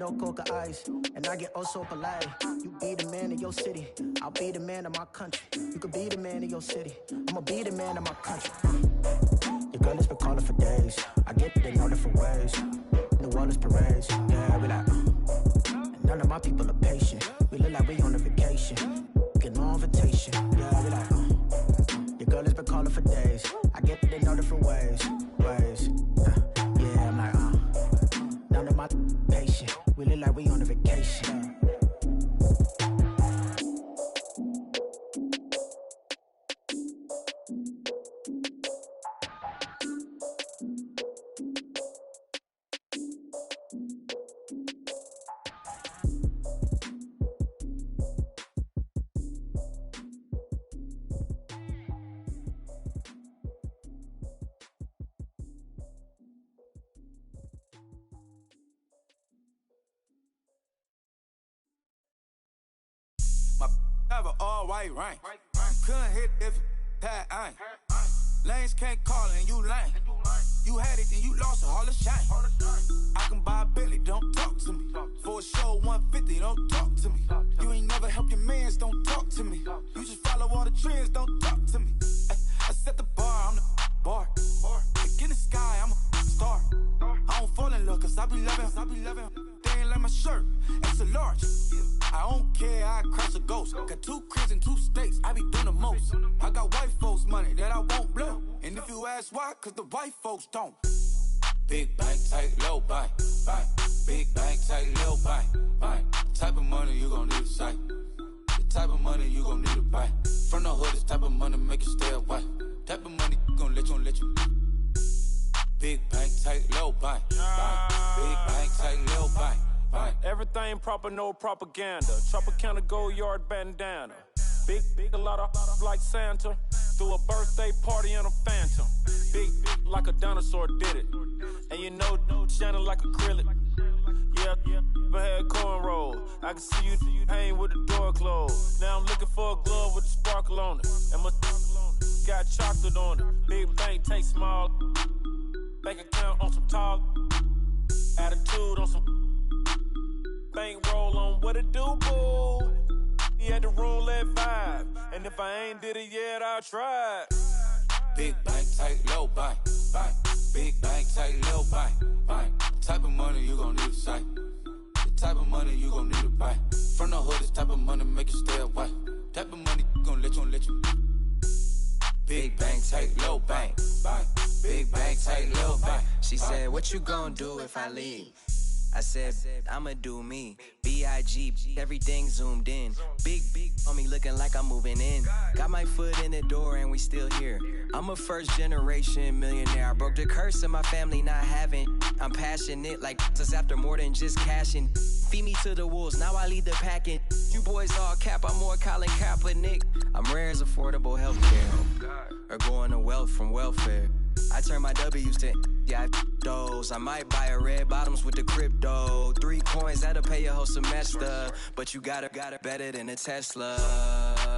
No coca ice, and I get oh so polite. You be the man of your city, I'll be the man of my country. You could be the man of your city, I'ma be the man of my country. Your girl has been calling for days. I get it in all different ways. New Orleans parades, yeah, we like. None of my people are patient. We look like we on a vacation. Get no invitation, yeah, we like. Your girl has been calling for days. I get it in all different ways. Yeah, I'm like, none of my patient. We look like we on a vacation. Have an all-white rank. Couldn't hit if it had ain't. Lanes can't call and you lame. You had it and you lost all the shine. I can buy a Billy, don't talk to me. For a show 150, don't talk to me. You ain't never help your mans, don't talk to me. You just follow all the trends, don't talk to me. I set the bar, I'm the bar. Like in the sky, I'm a star. I don't fall in love cause I be loving. They ain't like my shirt, it's a large. I don't care, I crush a ghost. Got 2 cribs in 2 states, I be doing the most. I got white folks money that I won't blow. And if you ask why, cause the white folks don't. Big bank, tight, low bank. Big bank, tight, low bank. The type of money you gon' need a sight. The type of money you gon' need to buy. From the hood, this type of money make you stay away. Type of money gon' let you. Big bank, tight, low bank. Big bank, tight, low bank. Everything proper, no propaganda. Tropicana gold yard bandana. Big, a lot of like Santa. Threw a birthday party in a phantom. Big, like a dinosaur did it. And you know, shining like acrylic. Yeah, I had cornrow. I can see you hang with the door closed. Now I'm looking for a glove with a sparkle on it. And my got chocolate on it. Big bank take small. Bank account on some tall. Attitude on some. Bank roll on what it do, boo. He had the roulette vibe. And if I ain't did it yet, I'll try. Big bank, tight, low bank, bank. Big bank, tight, low bank, bank. Type of money you gon' need to sight. The type of money you gon' need to buy. From the hood, this type of money make you stay away. Type of money gon' let you. Big bank, tight, low bank, bank. Big bank, tight, low bank. She said, what you gon' do if I leave? I said, I'ma do me. B.I.G. Everything zoomed in. Big on me looking like I'm moving in. Got my foot in the door and we still here. I'm a first generation millionaire. I broke the curse of my family not having. I'm passionate like just after more than just cashing. Feed me to the wolves, now I lead the packing. You boys all cap, I'm more Colin Kaepernick. I'm rare as affordable healthcare. Or going to wealth from welfare. I turn my W's to those. I might buy a red bottoms with the crypto. 3 coins, that'll pay your whole semester. But you got it better than a Tesla.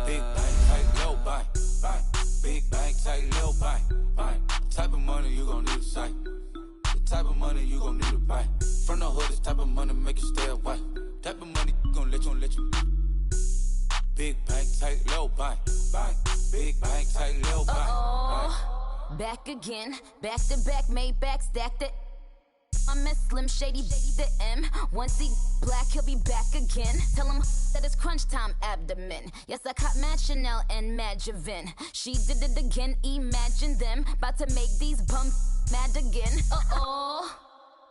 Big bank, tight, low bank, bank. Big bank, tight, low bank, bank. Type of money you gon' need to sight. The type of money you gon' need to buy. From the hood, this type of money make you stay away. Type of money gon' let you. Big bank, tight, low bank, bank. Big bank, tight, low bank, bank. Back again, back to back, made back, stacked it. I'm a Slim Shady, the M. Once he black, he'll be back again. Tell him that it's crunch time abdomen. Yes, I caught Mad Chanel and Mad Javin. She did it again, imagine them. About to make these bums mad again.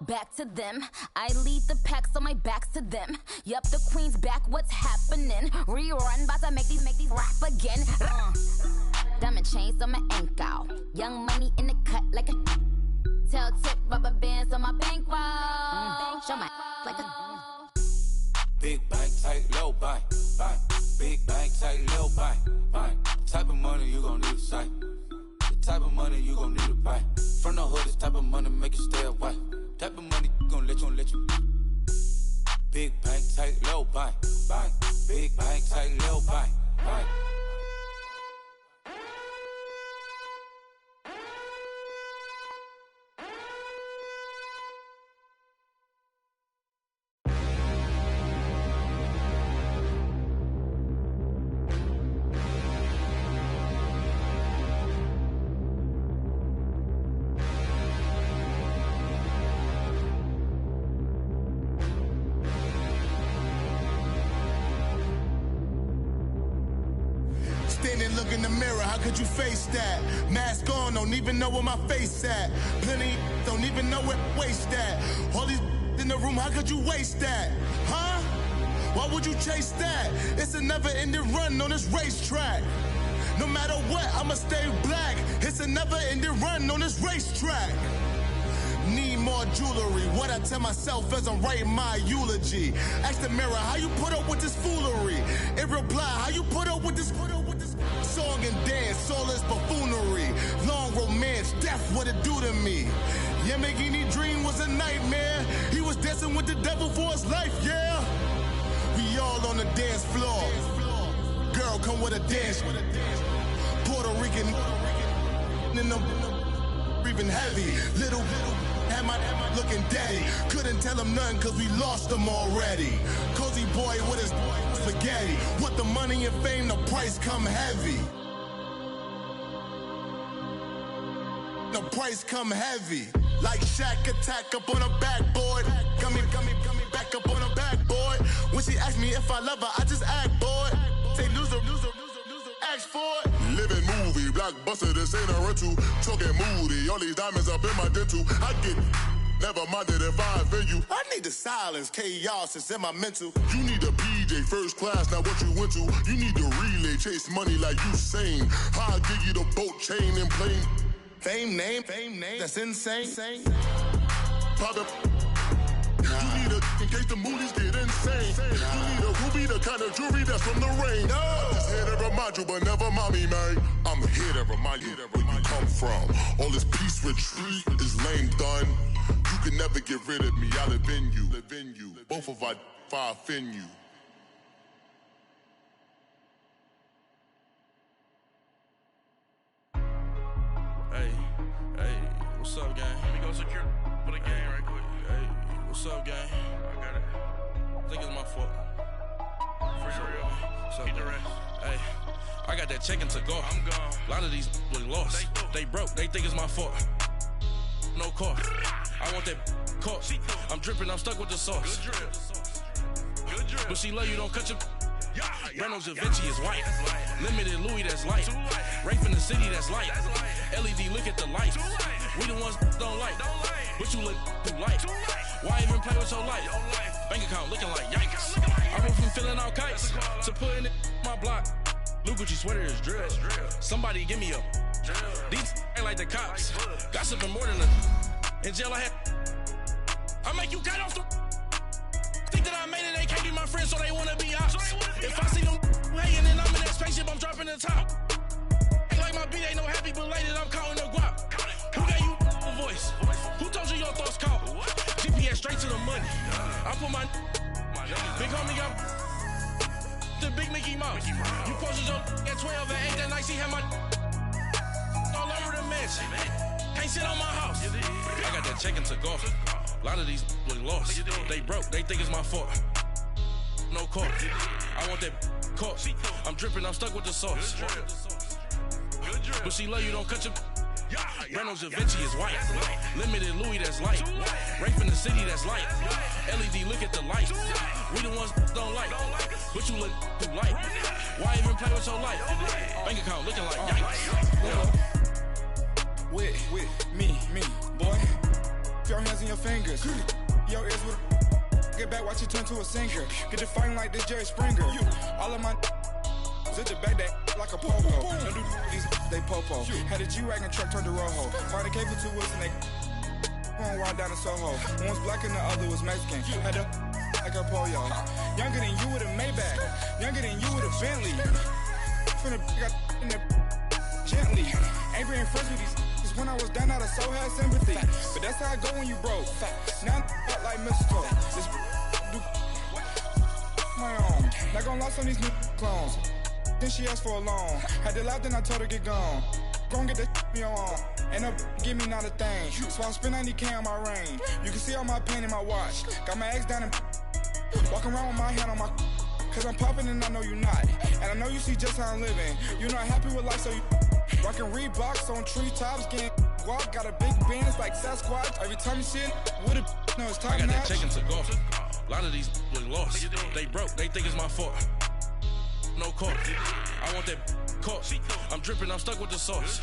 Back to them. I lead the pack, so my back's to them. Yup, the queen's back, what's happening? Rerun, about to make these rap again. Diamond chains on my ankle. Young money in the cut like a tail tip, rubber bands on my bankroll. Show my like a Big bank, tight, low bank, bank. Big bank, tight, low bank, bank. Type of money you gon' need to sight. The type of money you gon' need to buy. From the hood, this type of money make you stay away. Type of money gon' let you. Big bank, tight, low bank, bank. Big bank, tight, low bank, bank. Look in the mirror, how could you face that? Mask on, don't even know where my face at. Plenty don't even know where waste at. All these in the room, how could you waste that? Huh? Why would you chase that? It's a never-ending run on this racetrack. No matter what, I'ma stay black. It's a never-ending run on this racetrack. Need more jewelry. What I tell myself as I'm writing my eulogy. Ask the mirror, how you put up with this foolery? It reply, how you put up with this song and dance, all this buffoonery. Long romance, death, what it do to me? Yamagini dream was a nightmare. He was dancing with the devil for his life, yeah. We all on the dance floor. Girl, come with a dance. Puerto Rican in the breathing heavy. Little had my looking daddy. Couldn't tell him nothing cause we lost him already. Cozy boy with his spaghetti. With the money and fame, the price come heavy. The price come heavy. Like Shaq attack up on a backboard. Got me back up on a backboard. When she asked me if I love her, I just act bored. Say loser, ask for it. Living movie, blockbuster, this ain't a rental. Talking moody, all these diamonds up in my dental. I get never minded if I offend you. I need the silence, chaos is in my mental. You need a PJ, first class, not what you went to. You need the relay, chase money like you sane. How I give you the boat, chain, and plane. Fame name, that's insane. Pop You need a in case the movies get insane. You need a ruby, the kind of jewelry that's from the rain. No. here to remind you, but never mommy, man. I'm here to remind you where you come from. All this peace retreat is lame done. You can never get rid of me. I live in you. Both of our fire offend you. Hey, what's up, gang? Let me go secure for the gang right quick. Hey, what's up, gang? I got it. I think it's my fault. For real. What's up, keep the rest. Hey, I got that check-in to go. I'm gone. A lot of these look lost. They broke. They think it's my fault. No car. I want that caught. I'm dripping. I'm stuck with the sauce. Good drip. Good drip. But she love you. Don't cut your. Reynolds Da Vinci is white. Limited Louis, that's light. Rape in the city, that's light. LED, look at the lights. We the ones don't like. But you look too light. Why even play with your life? Bank account looking like yikes. I went from filling out kites to putting it in my block. Blue Gucci sweater is drill. Somebody give me a. These ain't like the cops. Gossiping more than a. In jail I had. I make you cut off the. Think that I made it, they can't be my friends, so they wanna be ops. If I see them hanging and I'm in that spaceship, I'm dropping the top. Ain't like my beat ain't no happy belated, I'm counting the guap. Who gave you a voice? Who told you your thoughts count? GPS straight to the money. I put my big homie got the big Mickey Mouse. You posted your at 12 and 8 that night, she had my all over the mansion. Can't sit on my house. I got that check-in to go. A lot of these look lost. They broke. They think it's my fault. No car. I want that caught. I'm dripping. I'm stuck with the sauce. But she love you. Don't cut your. Reynolds Da Vinci is white. Limited Louis, that's light. Rape in the city, that's light. LED, look at the lights. We the ones don't like. But you look too light. Why even play with your life? Bank account looking like yikes. With me, boy. Your hands and your fingers. Your ears with. Get back, watch you turn to a singer. Get you fighting like this Jerry Springer. All of my. Zit the back that like a popo. Don't do these, they popo. Had a G-Wagon truck turned to Rojo. Find a cable 2 wheels and they going wild down in Soho. One was black and the other was Mexican. Had a like a pollo. Younger than you with a Maybach. Younger than you with a Bentley. Finna got in the gently. Ain't being friends with these. When I was down, I so had sympathy. But that's how I go when you broke. Now I'm like mistletoe. This do my own. Not gonna lie on these new clones. Then she asked for a loan. Had to laugh, then I told her get gone. Gon' get that me on. Ain't no give me not a thing. So I spend 90K on my range. You can see all my pain in my watch. Got my ex down and walking around with my hand on my. Cause I'm popping and I know you not. And I know you see just how I'm living. You're not happy with life, so you. Rockin' Reeboks on treetops, getting guap, got a big bands like Sasquatch. Every time you see it, with a no, it's time. I got that check-in to go. A lot of these look lost. They broke. They think it's my fault. No car. I want that caught. I'm dripping. I'm stuck with the sauce.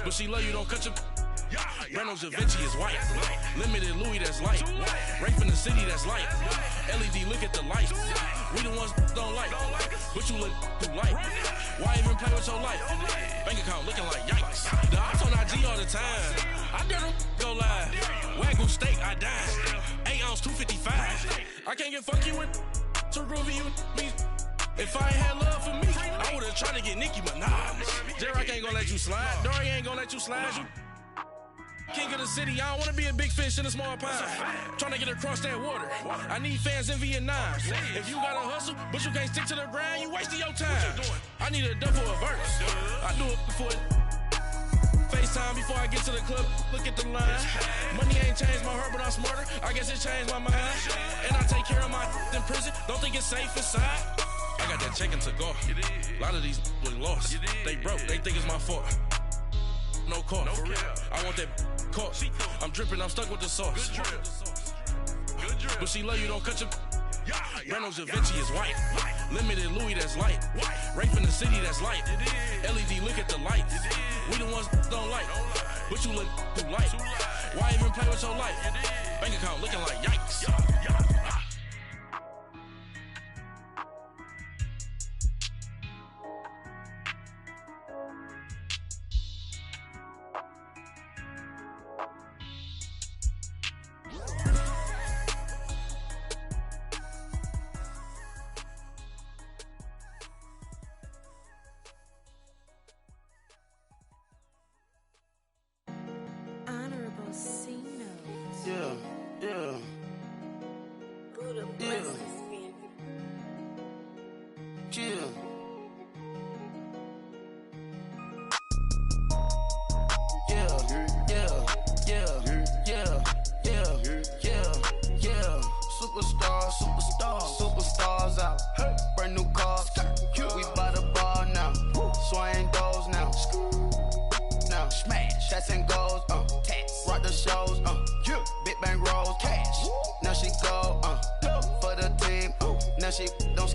But she love you. Don't cut your. Reynolds Da Vinci is white. Limited Louis, that's light. Rape in the city, that's light. LED, look at the lights. We the ones don't like. But you look too light. Why even play with your life? Bank account looking like yikes. The ops on IG all the time. I dare them go live. Wagyu steak, I died. 8 ounce, 255. I can't get funky with too groovy you me. If I ain't had love for me, I would've tried to get Nicki Minaj. J-Rock ain't gonna let you slide. Dory ain't gonna let you slide. You king of the city, I don't wanna be a big fish in a small pond. Tryna get across that water. I need fans in Vietnam. If you gotta hustle, but you can't stick to the grind, you wasting your time. I need a double a verse. I do it before FaceTime before I get to the club. Look at the line. Money ain't changed my heart, but I'm smarter. I guess it changed my mind. And I take care of my in prison. Don't think it's safe inside. I got that check-in to go. A lot of these look lost. They broke. They think it's my fault. No car. For real. I want that caught. I'm dripping. I'm stuck with the sauce. But she love you. Don't cut your. Reynolds Da Vinci is white. Limited Louis, that's light. Rape in the city, that's light. LED, look at the lights. We the ones don't like. But you look too light. Why even play with your life? Bank account looking like yikes.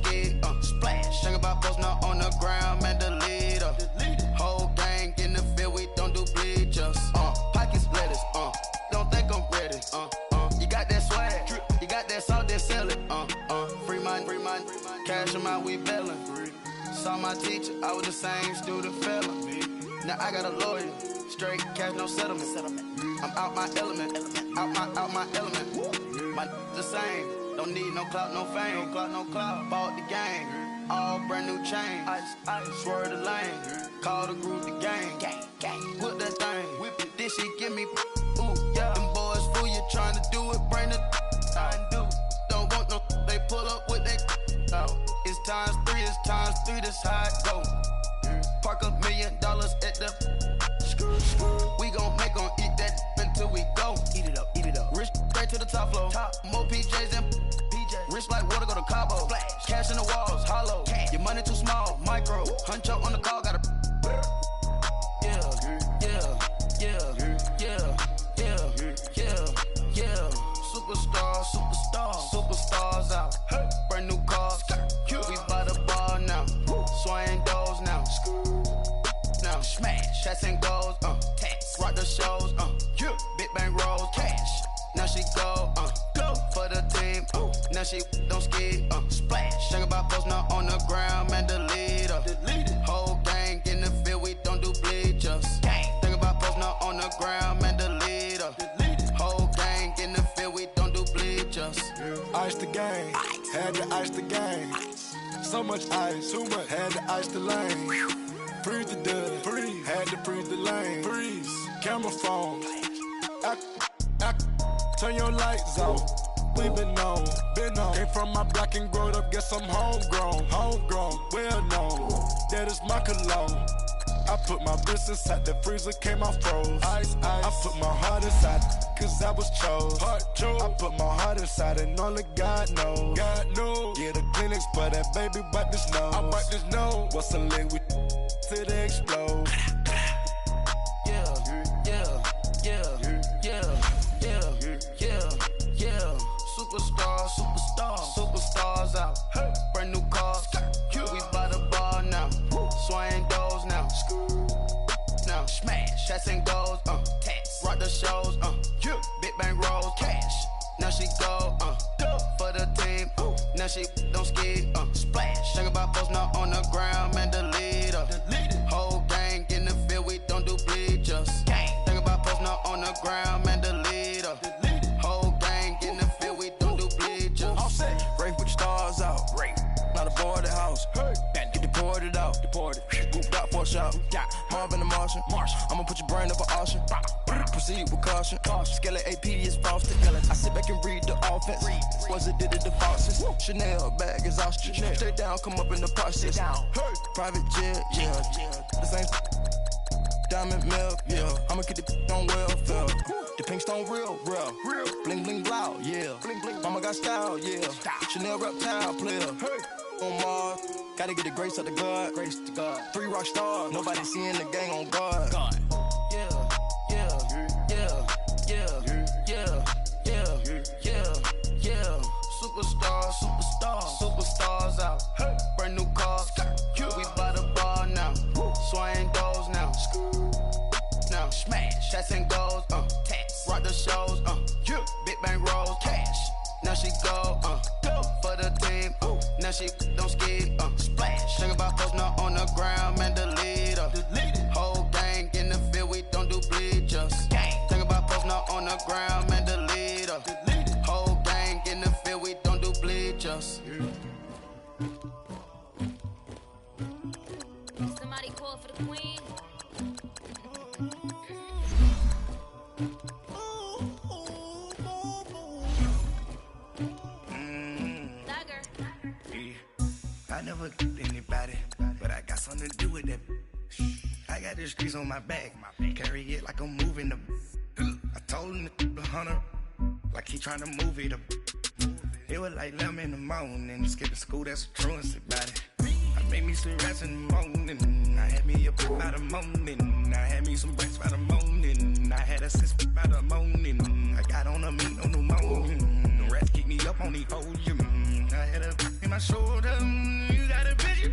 skid, splash. Think about posting up on the ground, man, delete her. Whole gang in the field, we don't do bleachers. Pockets lettuce, don't think I'm ready. You got that swag, you got that salt, then sell it. Free mind, cash them out, we bailin'. Saw my teacher, I was the same student fella. Now I got a lawyer, straight cash, no settlement. I'm out my element, out my element. My the same, don't need no clout, no fame. No clout, bought the game, all brand new chain. I swerve the lane, call the group the gang. Whip that thing, whip it, this shit give me. Ooh, yeah. Them boys fool you trying to do it, bring the I do. Don't want no, they pull up with they out. It's times three, this how it go. Park $1 million at the we gon' make 'em eat that until we go. Eat it up. Rich straight to the top floor. More PJs and PJ. Rich like water, go to Cabo. Splash. Cash in the walls, hollow. Cash. Your money too small, micro. Hunch up on the call, gotta. Yeah. Superstars out. Brand new cars. We by the bar now. Swaying doors now. Now smash. Shots and goals. Tax. Rock the shows. Big bang rolls. Cash. Now she go. For the team. Now she don't skid. Splash. Think about posting up on the ground, man, delete her. Whole gang in the field, we don't do bleachers. Think about posting up on the ground, man, delete her. Whole gang in the field, we don't do bleachers. Ice the game, had to ice the game. So much ice, too much, had to ice the lane. Freeze the dust, freeze, had to freeze the lane. Freeze, camera phone, turn your lights off. We been on. Came from my block and growed up, guess I'm homegrown, well known. That is my cologne. I put my wrist inside the freezer, came out froze. Ice. I put my heart inside, cause I was chose. I put my heart inside and only God knows. Yeah, the clinics, but that baby bite this nose. I bite this nose. What's a liquid till they explode? Superstars out. Brand new cars. We by the bar now. Swaying doors now. Now smash. Shots and goals. Tax. Rock the shows. Big bang rolls. Cash. Now she go. For the team. Now she don't skid. Splash. Think about posting up on the ground, man, delete her. Whole gang in the field, we don't do bleachers. Think about posting up on the ground, man, delete her. Whole gang in the field, we don't do bleachers. All set. Rain, put your stars out. Rain. Not a board the house. Get deported out. Gooped out for a shot. Marvin the Martian. I'ma put your brain up an auction. Proceed with caution. Skeleton AP is frosted. I sit back and read the offense. Was it did it the faucets? Chanel bag is ostrich. Stay down, come up in the process. Private jet, yeah. The same diamond milk, yeah. I'ma get the on welfare. The pink stone real. Bling bling blow, yeah. Mama got style, yeah. Chanel reptile player. On Mars, gotta get the grace of the God. 3 rock stars, nobody seeing the gang on guard. Superstars out. Brand new cars. We by the bar now. Swaying doors now. Now smash. Shots and goals. Tax. Rock the shows. Big bang rolls. Cash. Now she go. For the team. Now she don't skid. Splash. Think about posting up on the ground, man, delete her. Whole gang in the field, we don't do bleachers. Think about posting up on the ground, man, delete her. Whole gang in the field, we don't do bleachers. Somebody call for the queen. I never anybody, but I got something to do with that. I got the streets on my back, carry it like I'm moving the. I told him the hunter, like he trying to move it up. It was like 11 in the morning, skipping school, that's a truancy about it. I made me some rats in the morning, I had me a pip by the morning, I had me some breaks by the morning, I had a sis by the morning, I got on a meat on the morning. The rats keep me up on these hoes. I had a in my shoulder. You got a picture.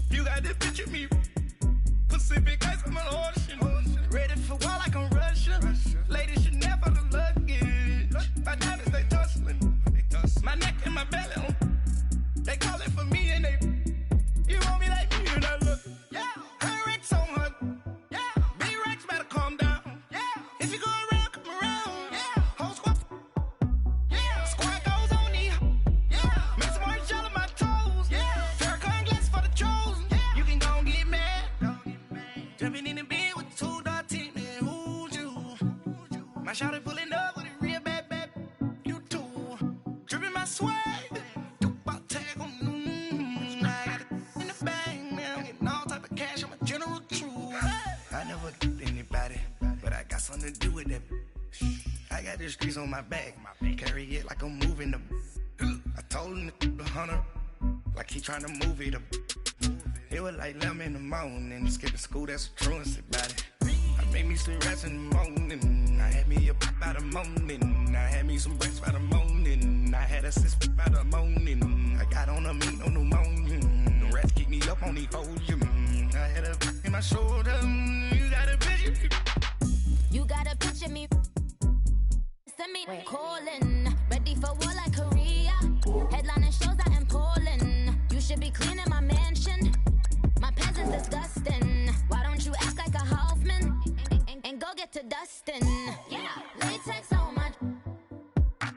You got the picture me. Pacific ice on my ocean. Ready for war like I'm Russian. Ladies should never the luggage. My diamonds they tussling. My neck and my belly on. They calling for me and they. You want me like me and I look. Yeah. Her Rex on her. Yeah. Big Rex better calm down. Yeah. If you go around, come around. Yeah. Whole squad. Yeah. Squad goes on me. Yeah. Make some orange gel on my toes. Yeah. Farrakhan glass for the chosen. Yeah. You can go and get mad. Jumping in the bed with 2 dark teeth, man. Who's you? My shawty pulling up with a real bad. You too. Dripping my swag. Something to do with that. I got the streets on my back. Carry it like I'm moving the. I told him the hunter, like he trying to move it up. It was like 11 in the morning. Skipping school, that's a truancy about it. I made me some rest in the morning. I had me up by the morning. I had me some breaks by the morning. I had a sis by the morning. I got on a meat, no pneumonia. The rats keep me up on these hoes. I had a in my shoulder. You got a picture. You gotta picture me. Send me calling. Ready for war like Korea. Headlining shows out in Poland. You should be cleaning my mansion. My pants is disgusting. Why don't you act like a Hoffman and go get to dustin'? Yeah, latex on my.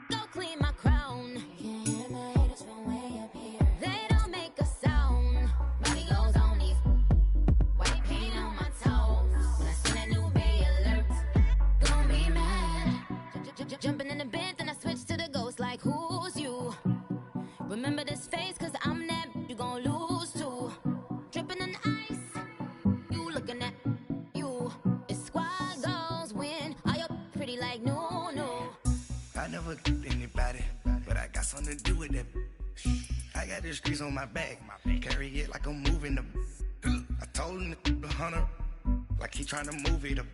Go clean my crown. Can't hear my haters from way up here. They don't make a sound. Body goes on these. White paint on my toes. When I see that new bay alert. Jumping in the bed, then I switch to the ghost like who's you? Remember this face, cause I'm that you gon' lose too. Dripping in ice, you looking at you. It's squad goals win, are you pretty like no. I never did anybody, but I got something to do with that. I got the streets on my back, carry it like I'm moving the. I told him the hunter, like he trying to move it up.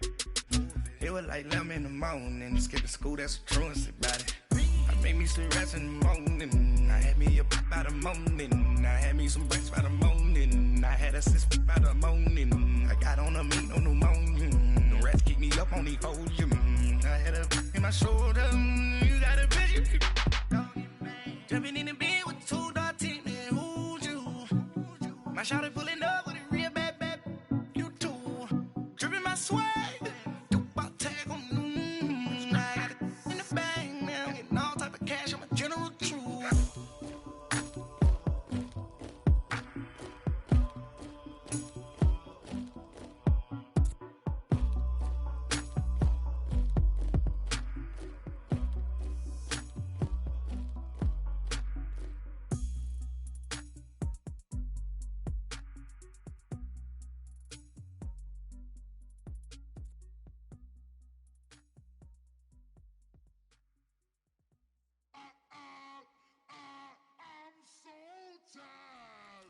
It was like 11 in the morning. Skipping school, that's a truancy about it. I made me some rest in the morning. I had me up by the morning. I had me some breaks by the morning. I had a sis by the morning. I got on a meat, no pneumonia. The rats keep me up on these hoes. I had a in my shoulder. You got a picture. Jumping in the bed with 2 dark teeth, man. Who's you? My shawty pulling up with a real bad. You too. Dripping my swag.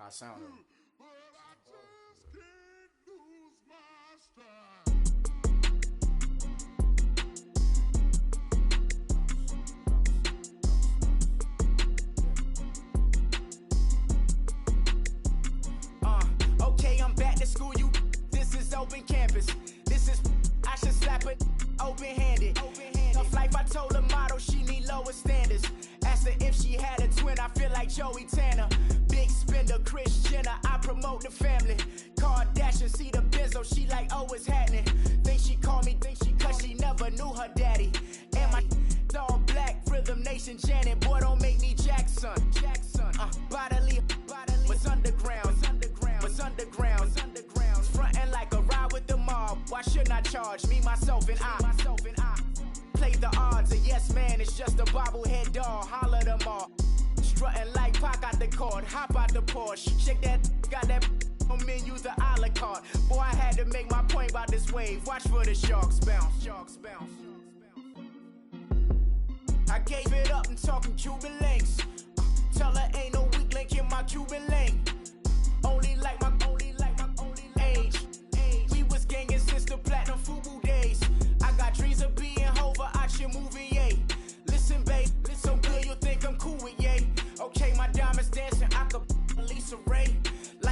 I sound it. Okay, I'm back to school. This is open campus. This is I should slap it open-handed. Tough life, I told the model she need lower standards. Asked her if she had a twin. I feel like Joey Tanner. Big spender, Kris Jenner, I promote the family. Kardashian, see the Benzo, she like, oh, it's happening. Think she call me, cause she never knew her daddy. And my all black, Rhythm Nation, Janet, boy, don't make me Jackson. Bodily, what's underground, what's underground. Frontin' like a ride with the mob, why shouldn't I charge me, myself, and I? Play the odds, a yes man, it's just a bobblehead doll, holler them all. Strutting like Pac out the court, hop out the Porsche. Shake that, got that on menu, the a la carte. Boy, I had to make my point about this wave. Watch for the sharks bounce. I gave it up and talking Cuban links. Tell her ain't no weak link in my Cuban link. Only like my age. We was gangin' since the platinum FUBU days. I got dreams of being Hova out your movie, Listen, babe, listen.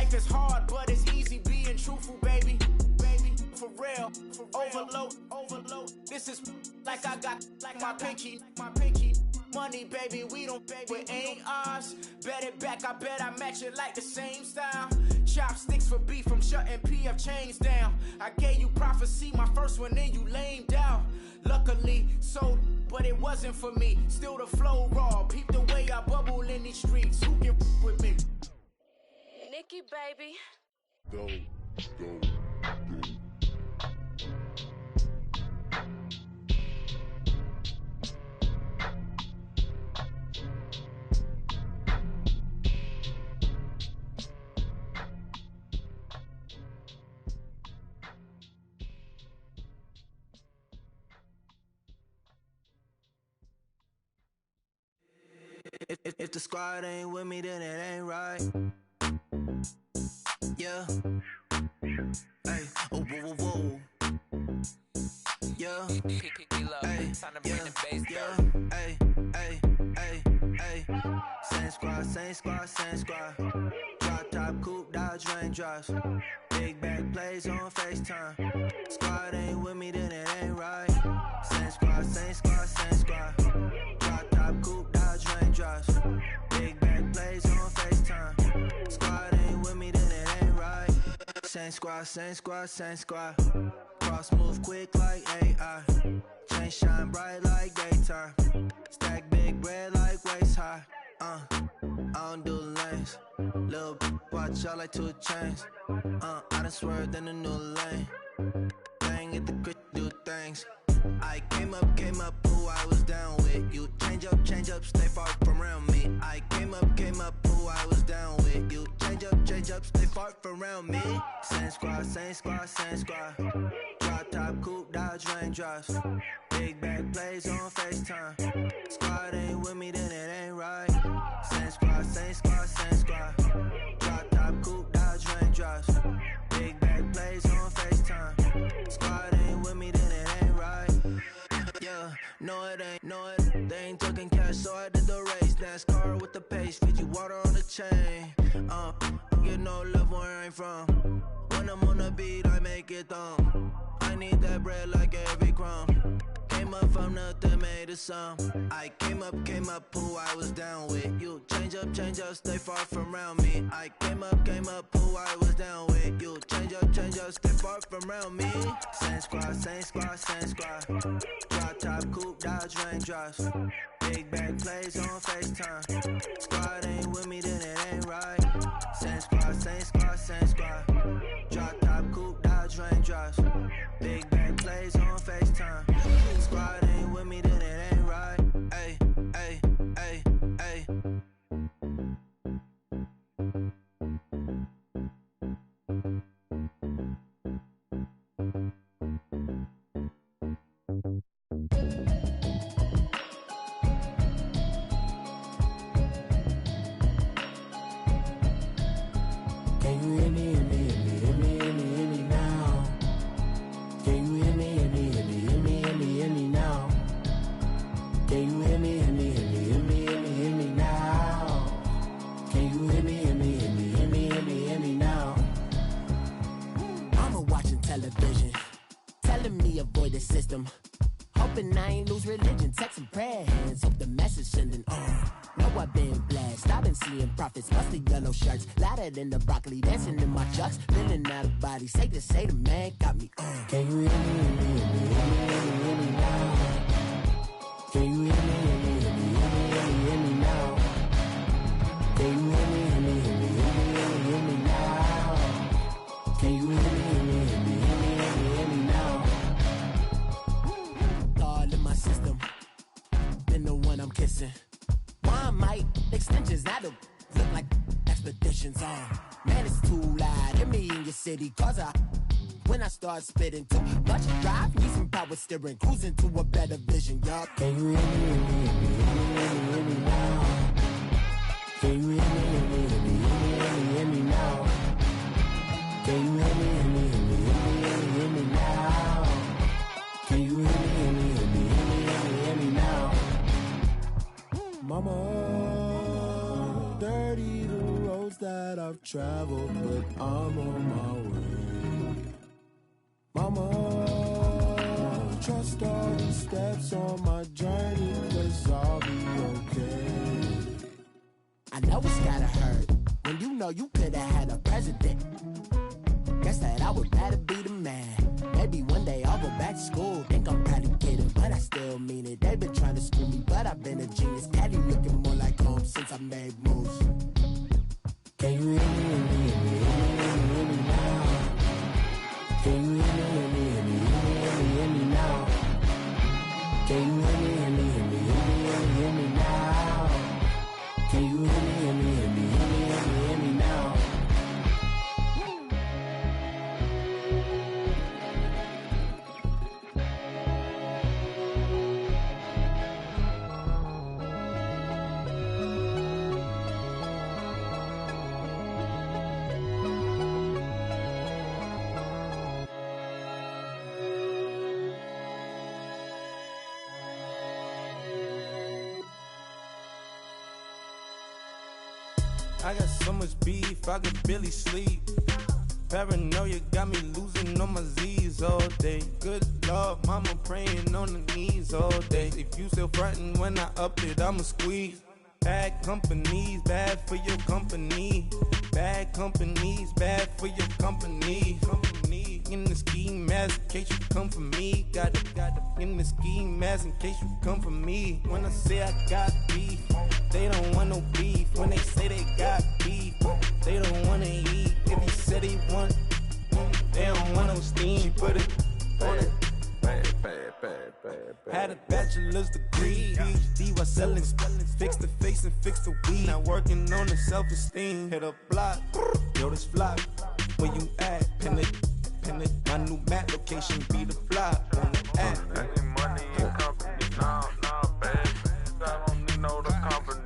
Life is hard, but it's easy being truthful, baby. Baby, for real. Overload. This is like I got like my pinky. Money, baby, we don't pay, it ain't ours. Bet it back, I bet I match it like the same style. Chopsticks for beef from shutting PF chains down. I gave you prophecy, my first one, then you lamed out. Luckily, sold, but it wasn't for me. Still the flow raw, peep the way I bubble in these streets. Who can with me? Nikki, baby. Go. If the squad ain't with me, then it ain't right. Yeah. Hey, oh, whoa, whoa, whoa. Yeah. Hey, yeah. Hey. Same squad. Drop top, coupe, Dodge raindrops. Big back plays on FaceTime. Squad ain't with me, then it ain't right. Same squad. Drop top, coupe, Dodge raindrops. Big back plays on FaceTime. Squad ain't with me, then it ain't right. Same squad. Cross move quick like AI. Chain shine bright like daytime. Stack big bread like waist high. I don't do lanes. Lil' watch out like 2 chains. I done swerved in a new lane. Bang at the crit, do things. I came up, who I was down with. You change up, stay far from around me. I came up, who I was down with. You change up, stay far from around me. Same squad. Drop top, coupe, Dodge raindrops. Big back plays on FaceTime. Squad ain't with me, then it ain't right. Same squad. Drop top, coupe, Dodge raindrops. Big back plays on FaceTime. Squad ain't with me, then it ain't right. Yeah, no it ain't. They ain't talking cash, so I did the race. NASCAR with the pace, feed you water on the chain. Get no love where I ain't from. When I'm on the beat, I make it thumb. I need that bread like every crumb. Came up from nothing, made a sum. I came up, who I was down with. You change up, stay far from around me. I came up, who I was down with. You change up, stay far from around me. Same squad. Drop top, coupe, Dodge raindrops. Big back plays on FaceTime. Squad ain't with me, then it ain't right. Same squad. Drop top, coupe, Dodge raindrops. Big back plays on FaceTime. Squad ain't with me, then it ain't right. Ay. Can you hear me now? Can you hear me now? Can you hear me now? Can you hear me now? Mama watching television, telling me avoid the system. Hoping I ain't lose religion, texting prayer hands, hope the message sending on. Know I've been blessed, I've been seeing prophets, musty yellow shirts, louder than the broccoli, dancing in my chucks, feeling out of body, safe to say the man got me on. Can you hear me now? Can you hear me now? Can you hear me now? Can you hear me now? All in my system, been the one I'm kissing. One might extensions, now the look like expeditions on. Man, it's too loud, hear me in your city, cause when I start spitting too much drive, need some power steering, cruising to a better vision, y'all. Can you hear me now? Can you hear me now? Can you hear me now? Can you hear me now? Mama, dirty the roads that that I've traveled, but I'm on my way. Mama, trust all the steps on my journey, 'cause I'll be okay. I know it's gotta hurt when you know you could've had a president. Guess that I would rather be the man. Maybe one day I'll go back to school. Think I'm probably kidding, but I still mean it. They've been trying to school me, but I've been a genius. Caddy looking more like home since I made moves. Can you hear me, hear me, hear me, hear me, hear me now? Can you hear me, hear me, hear me, hear me, hear me, hear me now? Can you hear me, hear me, hear me, hear me, hear me, hear me now? Can you hear me, hear me, hear me, hear me, hear me, hear me now? I got so much beef, I could barely sleep. Paranoia got me losing on my Z's all day. Good Lord, mama praying on the knees all day. If you still frontin' when I up it, I'ma squeeze. Bad companies, bad for your company. Bad companies, bad for your company. In the ski mask in case you come for me. Got it in the ski mask in case you come for me. When I say I got beef, they don't want no beef. When they say they got beef, they don't wanna eat. If you said they want, they don't want no steam. She put it on it. Had a bachelor's degree, PhD while selling, fix the face and fix the weed. Now working on the self-esteem. Hit a block, yo this flop. Where you at? Pin it. My new map location be the flop on the app. Any money in company, nah, baby. I don't need no the company.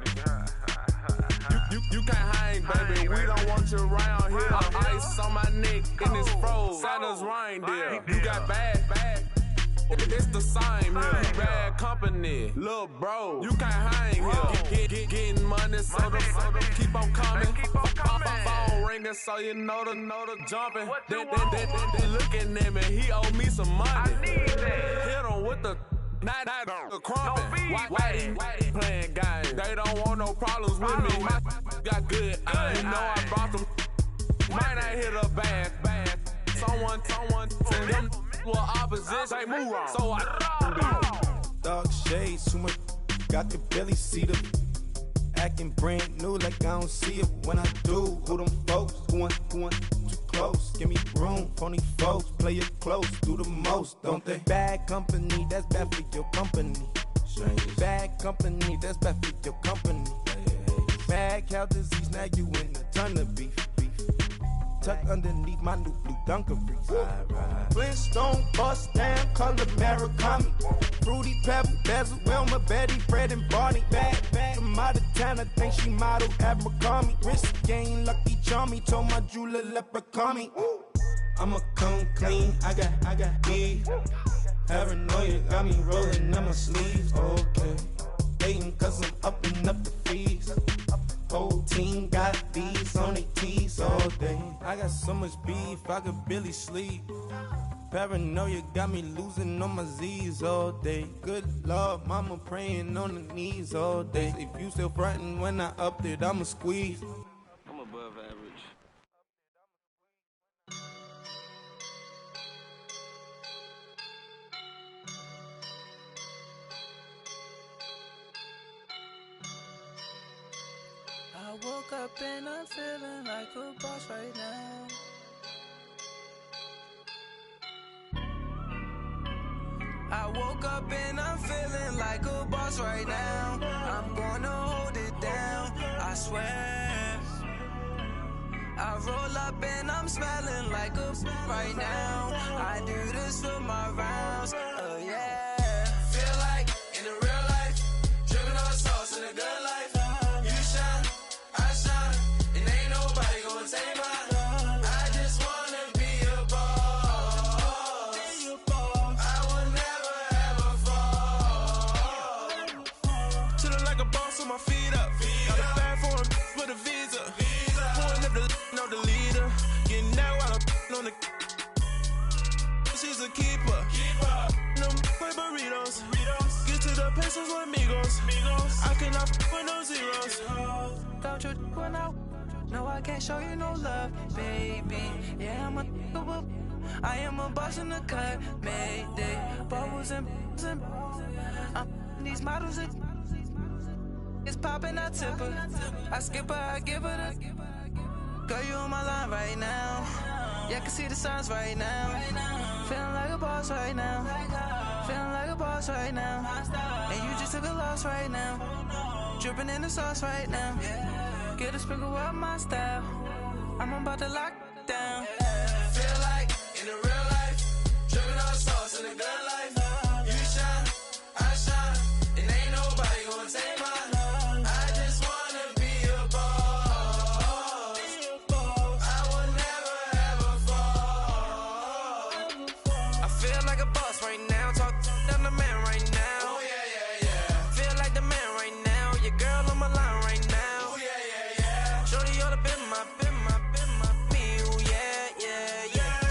You can't hang, baby. We don't want you around here. Ice on my neck and it's froze. Santa's reindeer. You got bad. It's the same here. You bad company, little bro. You can't hang here. Getting money, so the keep on coming. Phone ringing, so you know the jumping. Then looking at me, he owe me some money. Hit him with the not the crumping. Whitey playing games. They don't want no problems with me. My got good. You know I brought them. Might not hit a bad. Someone tell them. Well, opposition, say move wrong. So I Dark shades, too much. I could barely see them. Acting brand new, like I don't see it when I do. Who them folks? Who want too close? Give me room, phony folks. Play it close, do the most, don't they? Bad company, that's bad for your company. Bad company, that's bad for your company. Mad cow disease, now you in a ton of beef. Tuck underneath my new blue Dunkaroos. Flintstone, bust down, color Murakami. Fruity Pebble, Basil, Wilma, Betty, Fred, and Barney. Bad from out of town, I think she modeled Abercrombie. Wrist game, Lucky Charmy, told my jeweler leprechaun me. I'ma come clean, I got beef. Paranoia got me rolling in my sleeves, okay. Hating cause I'm upping up the fees. Whole team got bees on their tees all day. I got so much beef, I could barely sleep. Paranoia got me losing on my Z's all day. Good Lord, mama praying on the knees all day. If you still frontin' when I up it, I'ma squeeze. I'm above average. I woke up and I'm feeling like a boss right now. I woke up and I'm feeling like a boss right now. I'm gonna hold it down, I swear. I roll up and I'm smelling like a right now. I do this for my rounds, oh yeah. Feel like in the real life, dripping on sauce in a good life. You shine, I shine, and ain't nobody gonna take mine. I just wanna be a boss. I will never ever fall. Chillin' like a boss with my feet up. Got a bag for him with a visa. Pulling on the. She's a keeper. No burritos. Get to the pesos with amigos. I cannot with no zeros. Don't you run out? No, I can't show you no love, baby. Yeah, I am a boss in the cut. Mayday, bubbles and these models are. It's popping, I tip her. I skip her, I give her the. Girl, you on my line right now. Yeah, I can see the signs right now. Feeling like a boss right now. Feeling like a boss right now. And you just took a loss right now. Dripping in the sauce right now. Get a sprinkle up my style. I'm about to lock down. Feel like in the real life, dripping on sauce in the good life. You shine, I shine, and ain't nobody gonna take mine. I just wanna be a boss. I will never ever fall. I feel like a boss right now. Talk to the man right now. Oh yeah. Feel like the man right now. Your girl on my line right now. Oh yeah. Shorty oughta been my me. Ooh yeah.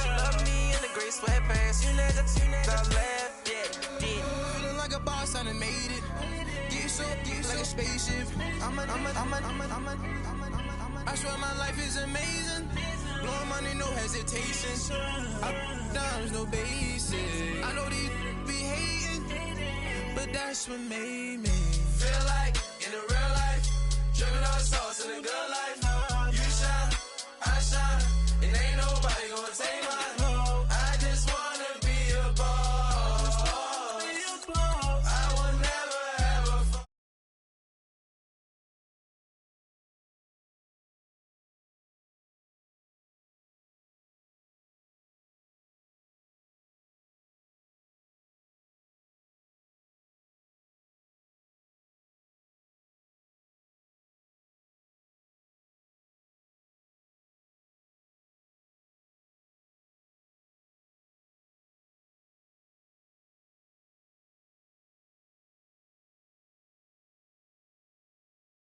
She love me in the gray sweatpants. You know that I left. Yeah. Feeling like a boss, I done made it. Get so like a spaceship. I swear my life is amazing. Blowing money, no hesitation. Dimes, no basic. I know these be hating, but that's what made me feel like in the real life, dripping on sauce in the good